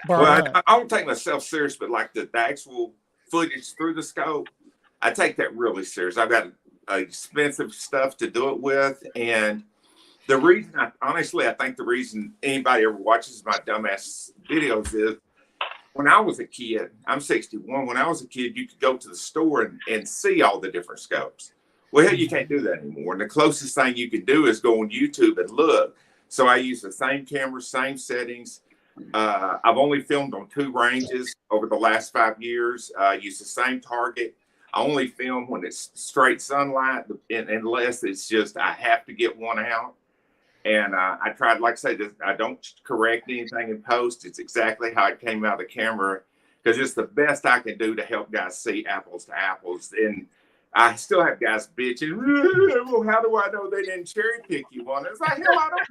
Well, I don't take myself serious, but like the actual footage through the scope, I take that really serious. I've got expensive stuff to do it with, and the reason, I think the reason anybody ever watches my dumbass videos is when I was a kid, I'm 61. When I was a kid, you could go to the store and see all the different scopes. Well, you can't do that anymore. And the closest thing you can do is go on YouTube and look. So I use the same camera, same settings. I've only filmed on 2 ranges over the last 5 years. I use the same target. I only film when it's straight sunlight, unless it's just I have to get one out. And I tried, like I say, I don't correct anything in post. It's exactly how it came out of the camera, because it's the best I can do to help guys see apples to apples. And I still have guys bitching, well, how do I know they didn't cherry pick you one? It's like, hell, I don't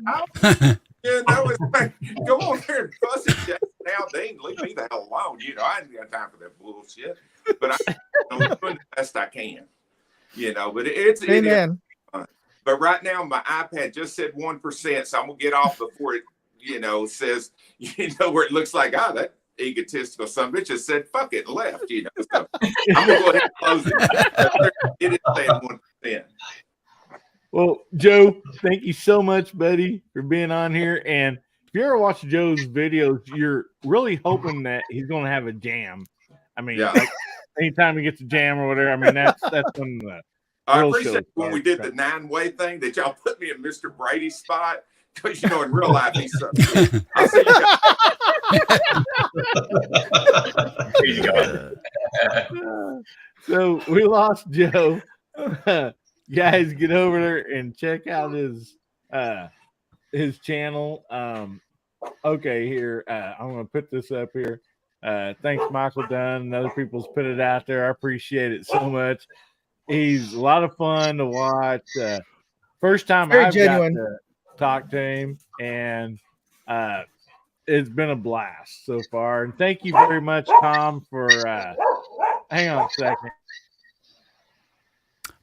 know. It's like, go on there and fuss at Jack Aldean. Leave me the hell alone. I ain't got time for that bullshit. But I'm doing the best I can. But it's Amen. But right now, my iPad just said 1%, so I'm gonna get off before it, says, where it looks like, that egotistical son of a bitch just said, fuck it, left, So I'm gonna go ahead and close it. It is saying 1%. Well, Joe, thank you so much, buddy, for being on here. And if you ever watch Joe's videos, you're really hoping that he's gonna have a jam. I mean, like anytime he gets a jam or whatever, I mean, that's when the I appreciate when we did the 9-way thing that y'all put me in Mr. Brady's spot, because in real life he's something. I'll see you guys. So we lost Joe. Guys, get over there and check out his channel. Okay, here I'm gonna put this up here. Thanks, Michael Dunn, and other people's put it out there. I appreciate it so much. He's a lot of fun to watch. First time I've got to talk to him, and it's been a blast so far. And thank you very much, Tom, for hang on a second.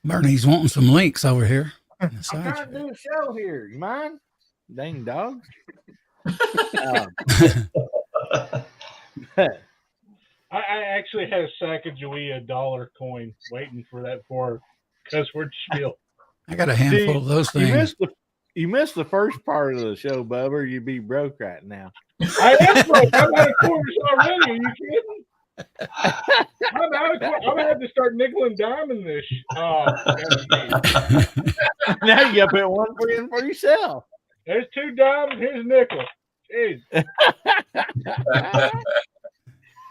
Bernie's wanting some links over here. I'm trying to do a show here. You mind? Dang dogs. I actually had a sack of Joey $1 coin waiting for that for Cussword Spiel. I got a handful of those things. You missed the first part of the show, Bubba. You'd be broke right now. I am broke. I'm out of quarters already. Are you kidding? I'm out of quarters. I'm gonna have to start nickel and diming this. Now you got to put one for yourself. There's 2 dimes. Here's a nickel. Jeez.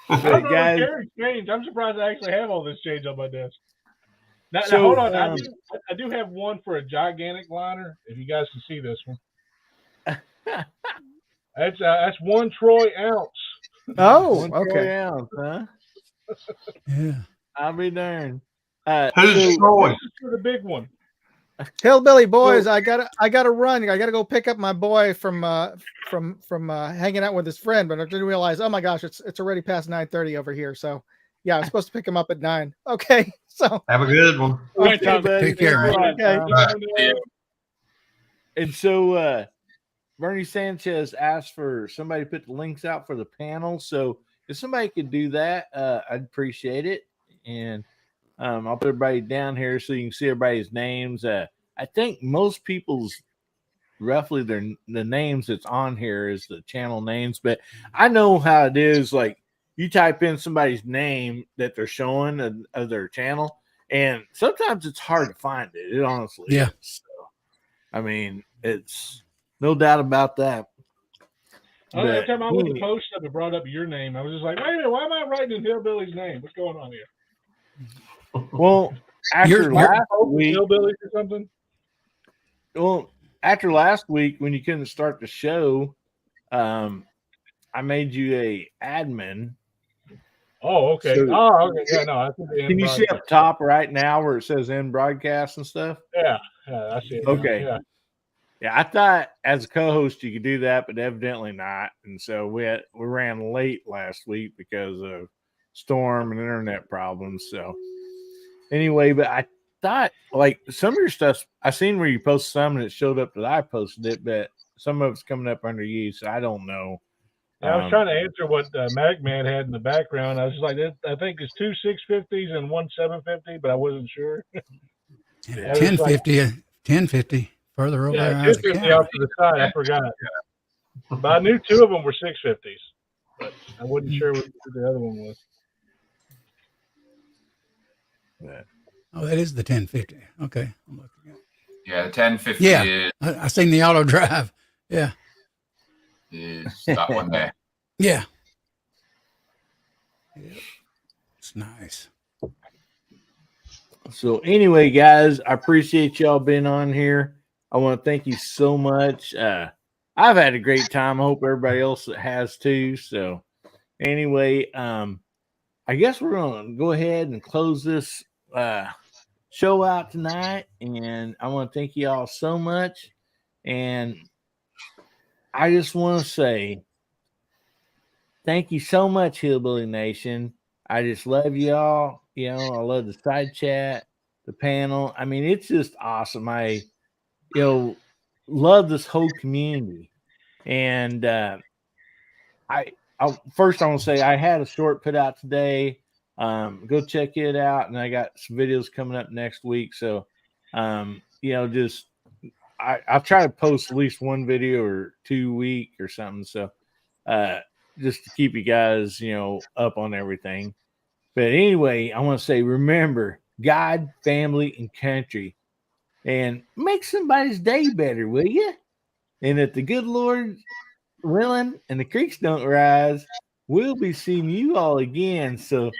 I'm guys, change. I'm surprised I actually have all this change on my desk. Now So, hold on. I do have one for a gigantic liner. If you guys can see this one, that's 1 troy ounce. Oh, 1 okay. troy ounce, huh? Yeah. I'll be darned. Who's Troy? This is for the big one. Hillbilly boys, I gotta run. I gotta go pick up my boy from hanging out with his friend, but I didn't realize. Oh my gosh, it's already past 9:30 over here. So yeah, I was supposed to pick him up at 9. Okay, so Have a good one. All right, Take care, man. okay. And so Bernie Sanchez asked for somebody to put the links out for the panel. So if somebody could do that, I'd appreciate it. And I'll put everybody down here so you can see everybody's names. I think most people's roughly the names that's on here is the channel names, but I know how it is. Like you type in somebody's name that they're showing of their channel, and sometimes it's hard to find it. It honestly is. So, I mean, it's no doubt about that. Every time I went to post up and brought up your name, I was just like, wait a minute, why am I writing in Hillbilly's name? What's going on here? Well, after last week, Hillbillies or something. Well, after last week when you couldn't start the show, I made you a admin. Oh, okay. So, okay. Yeah, no. I think can you see up top right now where it says end broadcast and stuff? Yeah, I see it. Okay. Yeah, I thought as a co-host you could do that, but evidently not. And so we ran late last week because of storm and internet problems. So anyway, but I thought like some of your stuff I seen where you posted some and it showed up that I posted it, but some of it's coming up under you, so I don't know. I was trying to answer what Magman had in the background. I was just like, I think it's 2 650s and 1 750, but I wasn't sure. 1050 further over there. 1050 off to the side. I forgot. But I knew 2 of them were 650s, but I wasn't sure what the other one was. Oh, that is the 1050. Okay, I'm looking at it. Yeah, the 1050 Yeah, I seen the auto drive. Yeah. Is that one there. Yeah. It's nice. So anyway, guys, I appreciate y'all being on here. I want to thank you so much. I've had a great time. I hope everybody else has too. So anyway, I guess we're going to go ahead and close this show out tonight. And I want to thank you all so much. And I just want to say thank you so much, Hillbilly Nation. I just love y'all. You know, I love the side chat, the panel. I mean, it's just awesome. I love this whole community. And first I want to say I had a short put out today. Go check it out. And I got some videos coming up next week. So, just I'll try to post at least one video or 2 a week or something. So just to keep you guys, up on everything. But anyway, I want to say, remember God, family, and country, and make somebody's day better, will you? And if the good Lord willing and the creeks don't rise, we'll be seeing you all again. So